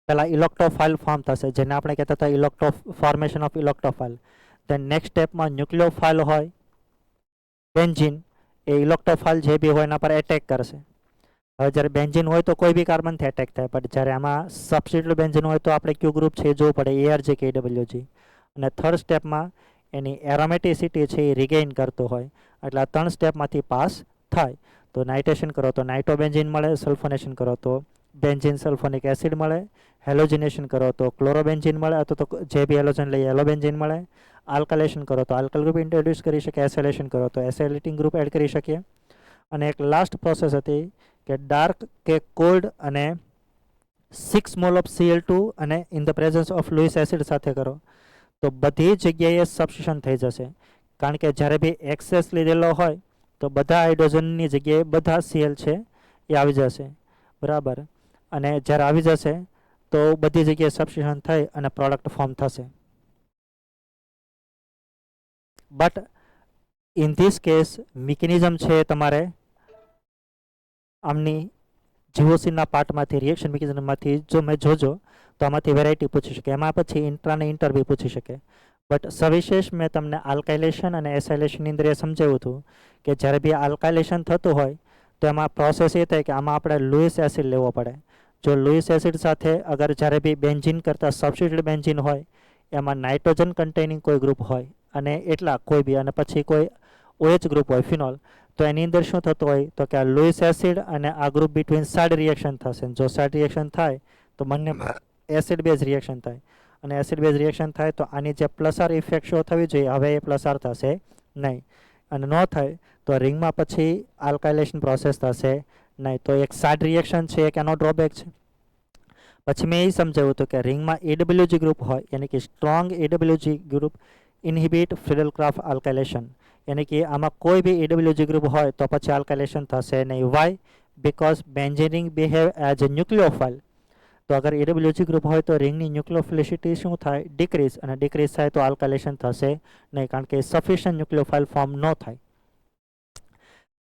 પહેલાં ઇલેક્ટ્રોફાઇલ ફોર્મ થશે, જેને આપણે કહેતા હતા formation of electrophile. Then next સ્ટેપમાં ન્યુક્લિયોફાઇલ હોય બેન્ઝીન, એ ઇલેક્ટ્રોફાઇલ જે બી હોય એના પર એટેક કરશે. હવે જ્યારે બેન્ઝીન હોય તો કોઈ બી કાર્બનથી એટેક થાય, પણ જ્યારે આમાં સબસ્ટિટ્યુટેડ બેન્ઝીન હોય તો આપણે કયું ગ્રુપ છે એ જોવું પડે, ARGKWG. અને થર્ડ સ્ટેપમાં એની એરોમેટિસિટી છે એ રિગેઇન કરતો હોય. એટલે આ 3 સ્ટેપમાંથી પાસ થાય. તો નાઇટ્રેશન કરો તો નાઇટ્રોબેન્ઝીન મળે, સલ્ફોનેશન કરો તો બેન્ઝીન સલ્ફોનિક એસિડ મળે, હેલોજિનેશન કરો તો ક્લોરોબેન્ઝીન મળે, અથવા તો જે બી હેલોજન લઈએ એલોબેન્ઝીન મળે. આલ્કાઇલેશન કરો તો આલ્કલ ગ્રુપ ઇન્ટ્રોડ્યુસ કરી શકે, એસેલેશન કરો તો એસેલેટિંગ ગ્રુપ એડ કરી શકીએ. અને એક લાસ્ટ પ્રોસેસ હતી કે ડાર્ક કે કોલ્ડ અને 6 મોલ ઓફ Cl2 અને in the presence of Lewis acid સાથે કરો તો બધી જગ્યાએ સબસ્ટિટ્યુશન થઈ જશે. કારણ કે જ્યારે બી એક્સેસ લીધેલો હોય તો બધા હાઇડ્રોજનની જગ્યાએ બધા Cl છે એ આવી જશે, બરાબર. અને જ્યારે આવી જશે તો બધી જગ્યાએ સબસ્ટિટ્યુશન થઈ અને પ્રોડક્ટ ફોર્મ થશે. But in this case mechanism છે તમારે આમની જીઓસીના પાર્ટમાંથી રિએક્શન મિકેનિઝમમાંથી જો મેં જોજો તો આમાંથી વેરાયટી પૂછી શકે. એમાં પછી ઇન્ટ્રા અને ઇન્ટર બી પૂછી શકે. બટ સવિશેષ મેં તમને આલ્કાઇલેશન અને એસાઇલેશનની અંદર એ સમજાવ્યું હતું કે જ્યારે બી આલ્કાઇલેશન થતું હોય તો એમાં પ્રોસેસ એ થાય કે આમાં આપણે લुईस એસિડ લેવો પડે. જો લुईस એસિડ સાથે અગર જ્યારે બી બેન્ઝીન કરતાં સબસ્ટિટ્યુટેડ બેન્ઝીન હોય એમાં નાઇટ્રોજન કન્ટેનિંગ કોઈ ગ્રુપ હોય અને એટલા કોઈ બી, અને પછી કોઈ OH ગ્રુપ હોય ફિનોલ, તો એની અંદર શું થતું હોય તો કે આ લुईस એસિડ અને આ ગ્રુપ બિટવીન સાઇડ રિએક્શન થશે. જો સાઇડ રિએક્શન થાય તો બંને એસિડ બેઝ રિએક્શન થાય. અને એસિડ બેઝ રિએક્શન થાય તો આની જે પ્લસ આર ઇફેક્ટ શો થવી જોઈએ હવે એ પ્લસ આર થશે નહીં, અને ન થાય તો રિંગમાં પછી આલ્કાઇલેશન પ્રોસેસ થશે નહીં. તો એક સાડ રિએક્શન છે, એક એનો ડ્રોબેક છે. પછી મેં એ સમજાવ્યું હતું કે રિંગમાં એડબ્લ્યુજી ગ્રુપ હોય, યાની કે સ્ટ્રોંગ એડબ્લ્યુજી ગ્રુપ ઇનહિબિટ ફ્રિડલક્રાફ્ટ આલ્કાઇલેશન, યાની કે આમાં કોઈ બી એડબ્લ્યુજી ગ્રુપ હોય તો પછી આલ્કાઇલેશન થશે નહીં. Why? Because benzene ring behave as a nucleophile. તો અગર એડબ્લ્યુજી ગ્રુપ હોય તો રિંગની ન્યુક્લિયોફિલિસિટી શું થાય? ડિક્રીઝ, અને ડિક્રીઝ થાય તો આલ્કાઇલેશન થશે નહીં, કારણ કે સફિશિયન્ટ ન્યુક્લિયોફાઇલ ફોર્મ ન થાય.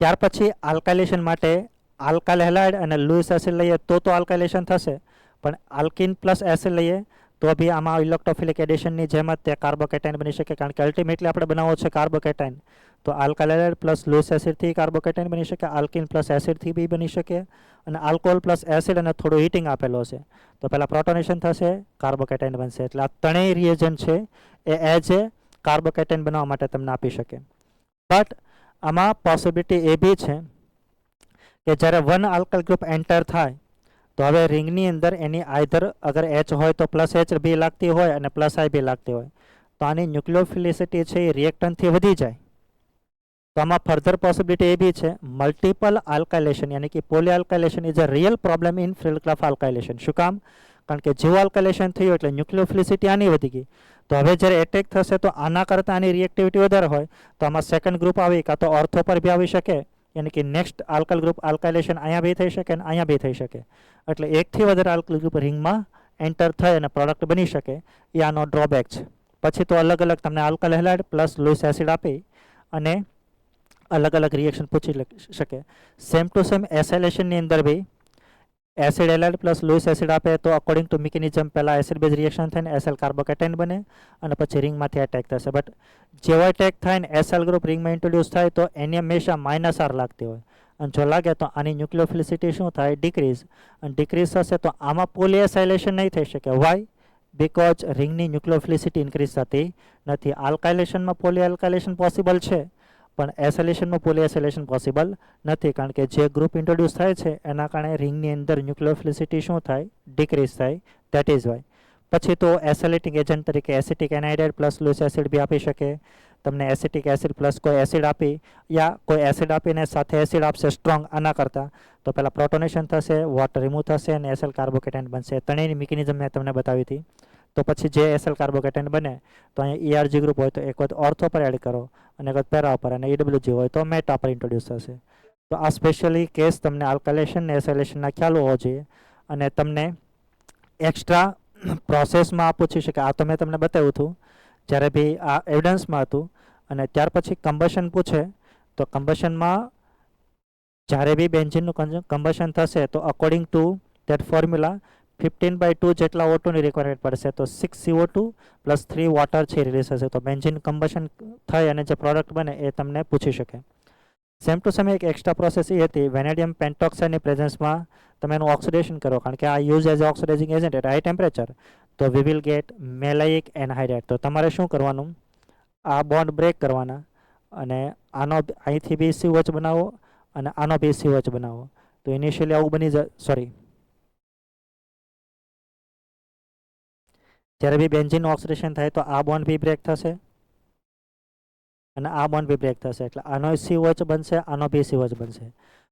ત્યાર પછી આલ્કાઇલેશન માટે આલ્કાઇલ હેલાઇડ અને લૂઇસ એસિડ લઈએ તો આલ્કાઇલેશન થશે, પણ આલ્કિન પ્લસ એસિડ લઈએ તો બી આમાં ઇલેક્ટ્રોફિલિક એડિશનની જેમ જ તે કાર્બોકેટાઇન બની શકે, કારણ કે અલ્ટિમેટલી આપણે બનાવવો છે કાર્બોકેટાઇન. તો આલ્કાઇલ હેલાઇડ પ્લસ લૂઇસ એસિડથી કાર્બોકેટાઇન બની શકે, આલ્કિન પ્લસ એસિડથી બી બની શકે, અને આલ્કોહોલ પ્લસ એસિડ અને થોડું હીટિંગ આપેલો છે તો પહેલાં પ્રોટોનેશન થશે, કાર્બોકેટાઇન બનશે. એટલે આ ત્રણેય રિએજન્ટ છે એ એઝ એ કાર્બોકેટાઇન બનાવવા માટે તમને આપી શકે. બટ આમાં પોસિબિલિટી એ બી છે કે જ્યારે વન આલ્કાઇલ ગ્રુપ એન્ટર થાય તો હવે રિંગની અંદર એની આઈધર અગર એચ હોય તો પ્લસ એચ બી લાગતી હોય અને પ્લસ આઈ બી લાગતી હોય, તો આની ન્યુક્લિયોફિલિસિટી છે એ રિએક્ટન્ટથી વધી જાય. તો આમાં ફર્ધર પોસિબિલિટી એ બી છે મલ્ટિપલ આલ્કાઇલેશન, યાની કે poly alkylation is a real problem in Friedel Crafts alkylation. શું કામ? કારણ કે જેવું આલ્કાઇલેશન થયું એટલે ન્યુક્લિયોફિલિસિટી આની વધી ગઈ. તો હવે જ્યારે એટેક થશે તો આના કરતાં આની રિએક્ટિવિટી વધારે હોય તો આમાં સેકન્ડ ગ્રુપ આવી કાં તો ઓર્થો પર બી આવી શકે, યાની કે નેક્સ્ટ આલ્કાઇલ ગ્રુપ આલ્કાઇલેશન અહીંયા બી થઈ શકે અને અહીંયા બી થઈ શકે. એટલે એકથી વધારે આલ્કાઇલ ગ્રુપ રિંગમાં એન્ટર થઈ અને પ્રોડક્ટ બની શકે, એ આનો ડ્રોબેક છે. પછી તો અલગ અલગ તમને alkyl halide plus Lewis acid આપી અને અલગ અલગ રિએક્શન પૂછી શકે. સેમ ટુ સેમ એસાઇલેશનની અંદર બી acid halide plus Lewis acid આપે તો અકોર્ડિંગ ટુ મિકેનિઝમ પહેલાં એસિડ બેઝ રિએક્શન થઈને એસએલ કાર્બોકેટાઇન બને અને પછી રિંગમાંથી એટેક થશે. બટ જેવો એટેક થાય ને એસએલ ગ્રુપ રિંગમાં ઇન્ટ્રોડ્યુસ થાય તો એની હંમેશા માઇનસ આર લાગતી હોય, અને જો લાગે તો આની ન્યુક્લિયોફિલિસિટી શું થાય? ડિક્રીઝ, અને ડિક્રીઝ થશે તો આમાં પોલી એસાઇલેશન નહીં થઈ શકે. વાય? બીકોઝ રિંગની ન્યુક્લિયોફિલિસિટી ઇન્ક્રીઝ થતી નથી. આલ્કાઇલેશનમાં પોલી આલ્કાઇલેશન પોસિબલ છે પણ એસાઇલેશનમાં પોલી એસાઇલેશન પોસિબલ નથી, કારણ કે જે ગ્રુપ ઇન્ટ્રોડ્યુસ થાય છે એના કારણે રિંગની અંદર ન્યુક્લિયોફિલિસિટી શું થાય? ડિક્રીઝ થાય. That is why. પછી તો એસિલેટિંગ એજન્ટ તરીકે acetic anhydride plus Lewis acid બી આપી શકે. તમને એસિટિક એસિડ પ્લસ કોઈ એસિડ આપી યા કોઈ એસિડ આપીને સાથે એસિડ આપશે સ્ટ્રોંગ આના કરતાં, તો પહેલાં પ્રોટોનેશન થશે, વોટર રિમૂવ થશે અને એસએલ કાર્બોકેટાઇન બનશે. ત્રણેયની મિકેનિઝમ મેં તમને બતાવી હતી. તો પછી જે એસએલ કાર્બોકેટાઇન બને તો અહીંયા ઈઆરજી ગ્રુપ હોય તો એક વખત ઓર્થો પર એડ કરો અને એક વખત પેરા પર, અને ઈડબ્લ્યુજી હોય તો મેટા પર ઇન્ટ્રોડ્યુસ થશે. તો આ સ્પેશિયલી કેસ તમને આલ્કાઇલેશન ને એસાઇલેશનના ખ્યાલ હોવો જોઈએ, અને તમને એક્સ્ટ્રા પ્રોસેસમાં પૂછી શકે. આ તો મેં તમને બતાવ્યું હતું જ્યારે બી આ એવિડન્સમાં હતું. અને ત્યાર પછી કમ્બશન પૂછે તો કમ્બશનમાં જ્યારે બી બેન્ઝીનનું કમ્બશન થશે તો અકોર્ડિંગ ટુ ધેટ ફોર્મ્યુલા 15/2 જેટલા O2ની રિક્વાયરમેન્ટ પડશે, તો 6 CO2 પ્લસ 3 વોટર છે રિલીઝ થશે. તો બેન્ઝીન કમ્બશન થઈ અને જે પ્રોડક્ટ બને એ તમને પૂછી શકે. સેમ ટુ સેમ એક એક્સ્ટ્રા પ્રોસેસ એ હતી વેનેડિયમ પેન્ટોક્સાઇડની પ્રેઝન્સમાં તમે એનું ઓક્સિડેશન કરો, કારણ કે આ use as oxidizing agent at high temperature, તો we will get maleic anhydride. તો તમારે શું કરવાનું? આ બોન્ડ બ્રેક કરવાના અને આનો અહીંથી બી COH બનાવો અને આનો બી COH બનાવો. તો ઇનિશિયલી આવું બની જાય. સોરી, જ્યારે બી બેન્ઝીનનું ઓક્સિડેશન થાય તો આ બોન્ડ બી બ્રેક થશે અને આ બોન્ડ બી બ્રેક થશે, એટલે આનો COH બનશે, આનો બી COH બનશે.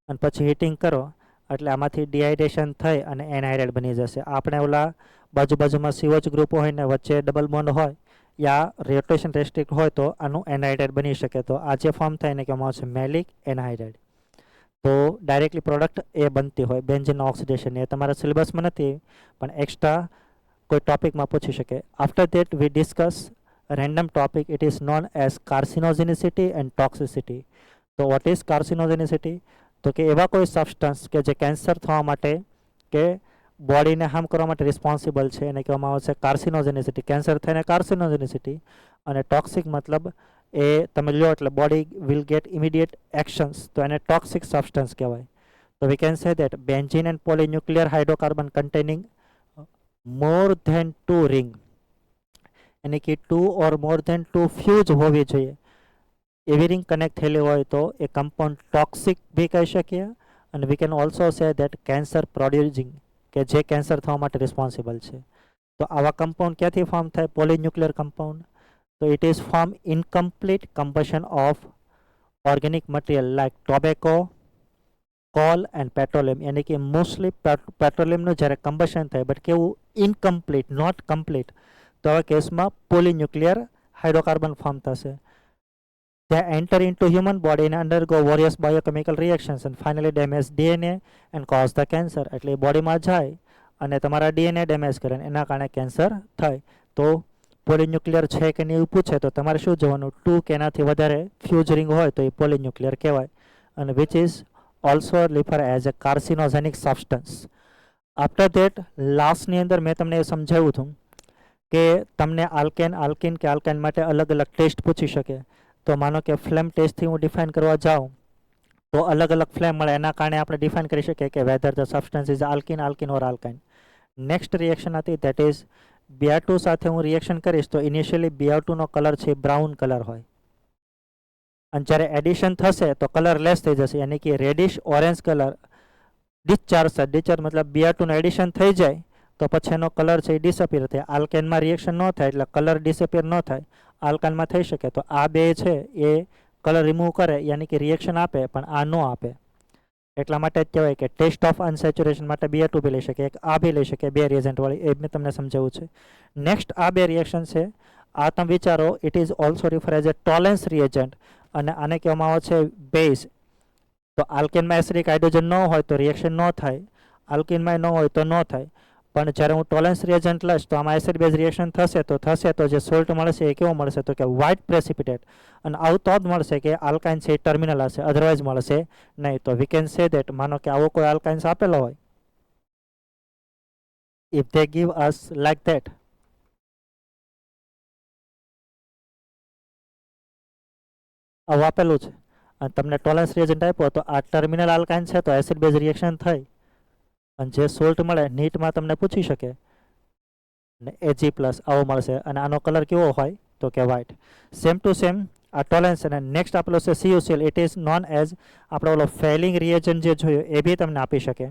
અને પછી હીટિંગ કરો એટલે આમાંથી ડિહાઇડ્રેશન થઈ અને એનહાઇડ્રાઇડ બની જશે. આપણે ઓલા બાજુમાં COH ગ્રુપ હોય ને વચ્ચે ડબલ બોન્ડ હોય યા રોટેશન રેસ્ટ્રિક્ટ હોય તો આનું એનહાઇડ્રાઇડ બની શકે. તો આ જે ફોર્મ થાય એને કહેવામાં આવશે મેલિક એનહાઇડ્રાઇડ. તો ડાયરેક્ટલી પ્રોડક્ટ એ બનતી હોય બેન્ઝીનના ઓક્સિડેશન. એ તમારા સિલેબસમાં નથી પણ એક્સ્ટ્રા કોઈ ટોપિકમાં પૂછી શકે. After that we discuss random topic. It is known as carcinogenicity and toxicity. તો વોટ ઇઝ કાર્સિનોજેનિસિટી? તો કે એવા કોઈ સબસ્ટન્સ કે જે કેન્સર થવા માટે કે બોડીને હાર્મ કરવા માટે રિસ્પોન્સિબલ છે એને કહેવામાં આવે છે કાર્સિનોજેનિસિટી. કેન્સર થઈને કાર્સિનોજેનિસિટી. અને ટોક્સિક મતલબ એ તમે લો એટલે body will get immediate actions, તો એને ટોક્સિક સબસ્ટન્સ કહેવાય. તો we can say that benzene and polynuclear hydrocarbon containing more than 2 ring, એટલે કે 2 ઓર મોર ધેન 2 ફ્યુઝ હોવી જોઈએ. એવી રિંગ કનેક્ટ થયેલી હોય તો એ કમ્પાઉન્ડ ટોક્સિક બી કહી શકીએ. અને વી can also say that cancer producing, કે જે કેન્સર થવા માટે રિસ્પોન્સિબલ છે. તો આવા કમ્પાઉન્ડ ક્યાંથી ફોર્મ થાય? Polynuclear compound. તો it is form incomplete combustion of organic material like tobacco, coal and petroleum. યાની કે મોસ્ટલી પેટ્રોલિયમનું જ્યારે કમ્બશન થાય, બટ કેવું? Incomplete, not complete. તો આવા કેસમાં પોલીન્યુક્લિયર હાઇડ્રોકાર્બન ફોર્મ થશે. They enter into human body and undergo various biochemical reactions and finally damage DNA and cause the cancer. એટલે બોડીમાં જાય અને તમારા ડીએનએ ડેમેજ કરે, એના કારણે કેન્સર થાય. તો પોલીન્યુક્લિયર છે કે નહીં એવું પૂછે તો તમારે શું જોવાનું? 2 કે એનાથી વધારે ફ્યુઝ રિંગ હોય તો એ પોલીન્યુક્લિયર કહેવાય. અને which is also refer as a carcinogenic substance. After that લાસ્ટની અંદર મેં તમને એ સમજાવ્યું હતું કે તમને આલ્કેન કે આલ્કાઇન માટે અલગ અલગ ટેસ્ટ પૂછી શકે. તો માનો કે ફ્લેમ ટેસ્ટથી હું ડિફાઇન કરવા જાઉં તો અલગ અલગ ફ્લેમ મળે, એના કારણે આપણે ડિફાઇન કરી શકીએ કે whether the substance is alkyne or alkyne. Next reaction હતી દેટ ઇઝ Br2 સાથે હું રિએક્શન કરીશ તો ઇનિશિયલી Br2 નો કલર છે બ્રાઉન કલર હોય, અને જ્યારે એડિશન થશે તો કલર લેસ થઈ જશે, યાની કે રેડિશ ઓરેન્જ કલર ડિસ્ચાર્જ મતલબ Br2 નું એડિશન થઈ જાય તો પછી એનો કલર છે એ ડિસઅપિયર થાય. આલ્કેનમાં રિએક્શન ન થાય એટલે કલર ડિસઅપિયર ન થાય, આલ્કાનમાં થઈ શકે. તો આ બે છે એ કલર રિમૂવ કરે, યાની કે રિએક્શન આપે, પણ આ ન આપે. એટલા માટે જ કહેવાય કે ટેસ્ટ ઓફ અનસેચ્યુરેશન માટે Br2 બી લઈ શકે, એક આ બી લઈ શકે, બે રિએજન્ટ વાળી. એ મેં તમને સમજાવ્યું છે. નેક્સ્ટ આ બે રિએક્શન છે, આ તમે વિચારો, it is also refer as a Tollens reagent, અને આને કહેવામાં આવે છે બેઝ. તો આલ્કેનમાં એસિડિક હાઇડ્રોજન ન હોય તો રિએક્શન ન થાય, આલ્કિનમાં ન હોય તો ન થાય. પણ જ્યારે હું ટોલેન્સ રિએજન્ટ લઈશ તો આમાં એસિડ બેઝ રિએક્શન થશે તો જે સોલ્ટ મળશે એ કેવો મળશે? તો કે વ્હાઇટ પ્રેસિપિટેટ. અને આવું તો જ મળશે કે આલ્કાઇન છે એ ટર્મિનલ હશે, અધરવાઇઝ મળશે નહીં. તો વી કેન સે દેટ, માનો કે આવો કોઈ આલ્કાઇન્સ આપેલો હોય, if they give us like that, આવું આપેલું છે અને તમને ટોલરન્સ રિએજન્ટ આપ્યો તો આ ટર્મિનલ આલ્કાઇન છે તો એસિડ બેઝ રિએક્શન થઈ અને જે સોલ્ટ મળે નીટમાં તમને પૂછી શકે ને Ag પ્લસ આવો મળશે અને આનો કલર કેવો હોય તો કે વ્હાઇટ. સેમ ટુ સેમ આ ટોલરન્સ. અને નેક્સ્ટ આપેલો છે CuCl. It is known as આપણે ઓલો ફેલિંગ રિએજન્ટ જે જોયું એ બી તમને આપી શકે.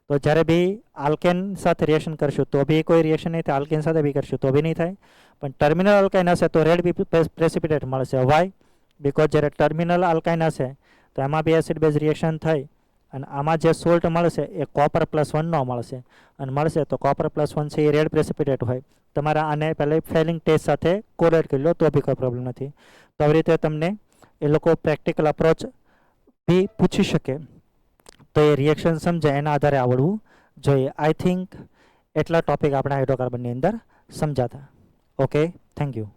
તો જ્યારે બી આલ્કેન સાથે રિએક્શન કરશું તો બી કોઈ રિએક્શન નહીં થાય, આલ્કેન સાથે બી કરશું તો બી નહીં થાય. પણ ટર્મિનલ આલ્કાઇન હશે તો રેડ બી પ્રેસિપિટેટ મળશે. વાય? બિકોઝ જ્યારે ટર્મિનલ આલ્કાઇન હશે તો એમાં બી એસિડ બેઝ રિએક્શન થઈ અને આમાં જે સોલ્ટ મળશે એ કોપર +1 નો મળશે, અને મળશે તો કોપર +1 છે એ રેડ પ્રેસિપિટેટ હોય. તમારે આને પહેલાં ફેલિંગ ટેસ્ટ સાથે કોરેટ કરી લો તો બી કોઈ પ્રોબ્લેમ નથી. તો આવી રીતે તમને એ લોકો પ્રેક્ટિકલ અપ્રોચ બી પૂછી શકે, તો એ રિએક્શન સમજાય એના આધારે આવડવું જોઈએ. આઈ થિંક એટલા ટોપિક આપણે હાઇડ્રોકાર્બનની અંદર સમજાતા. Okay, thank you.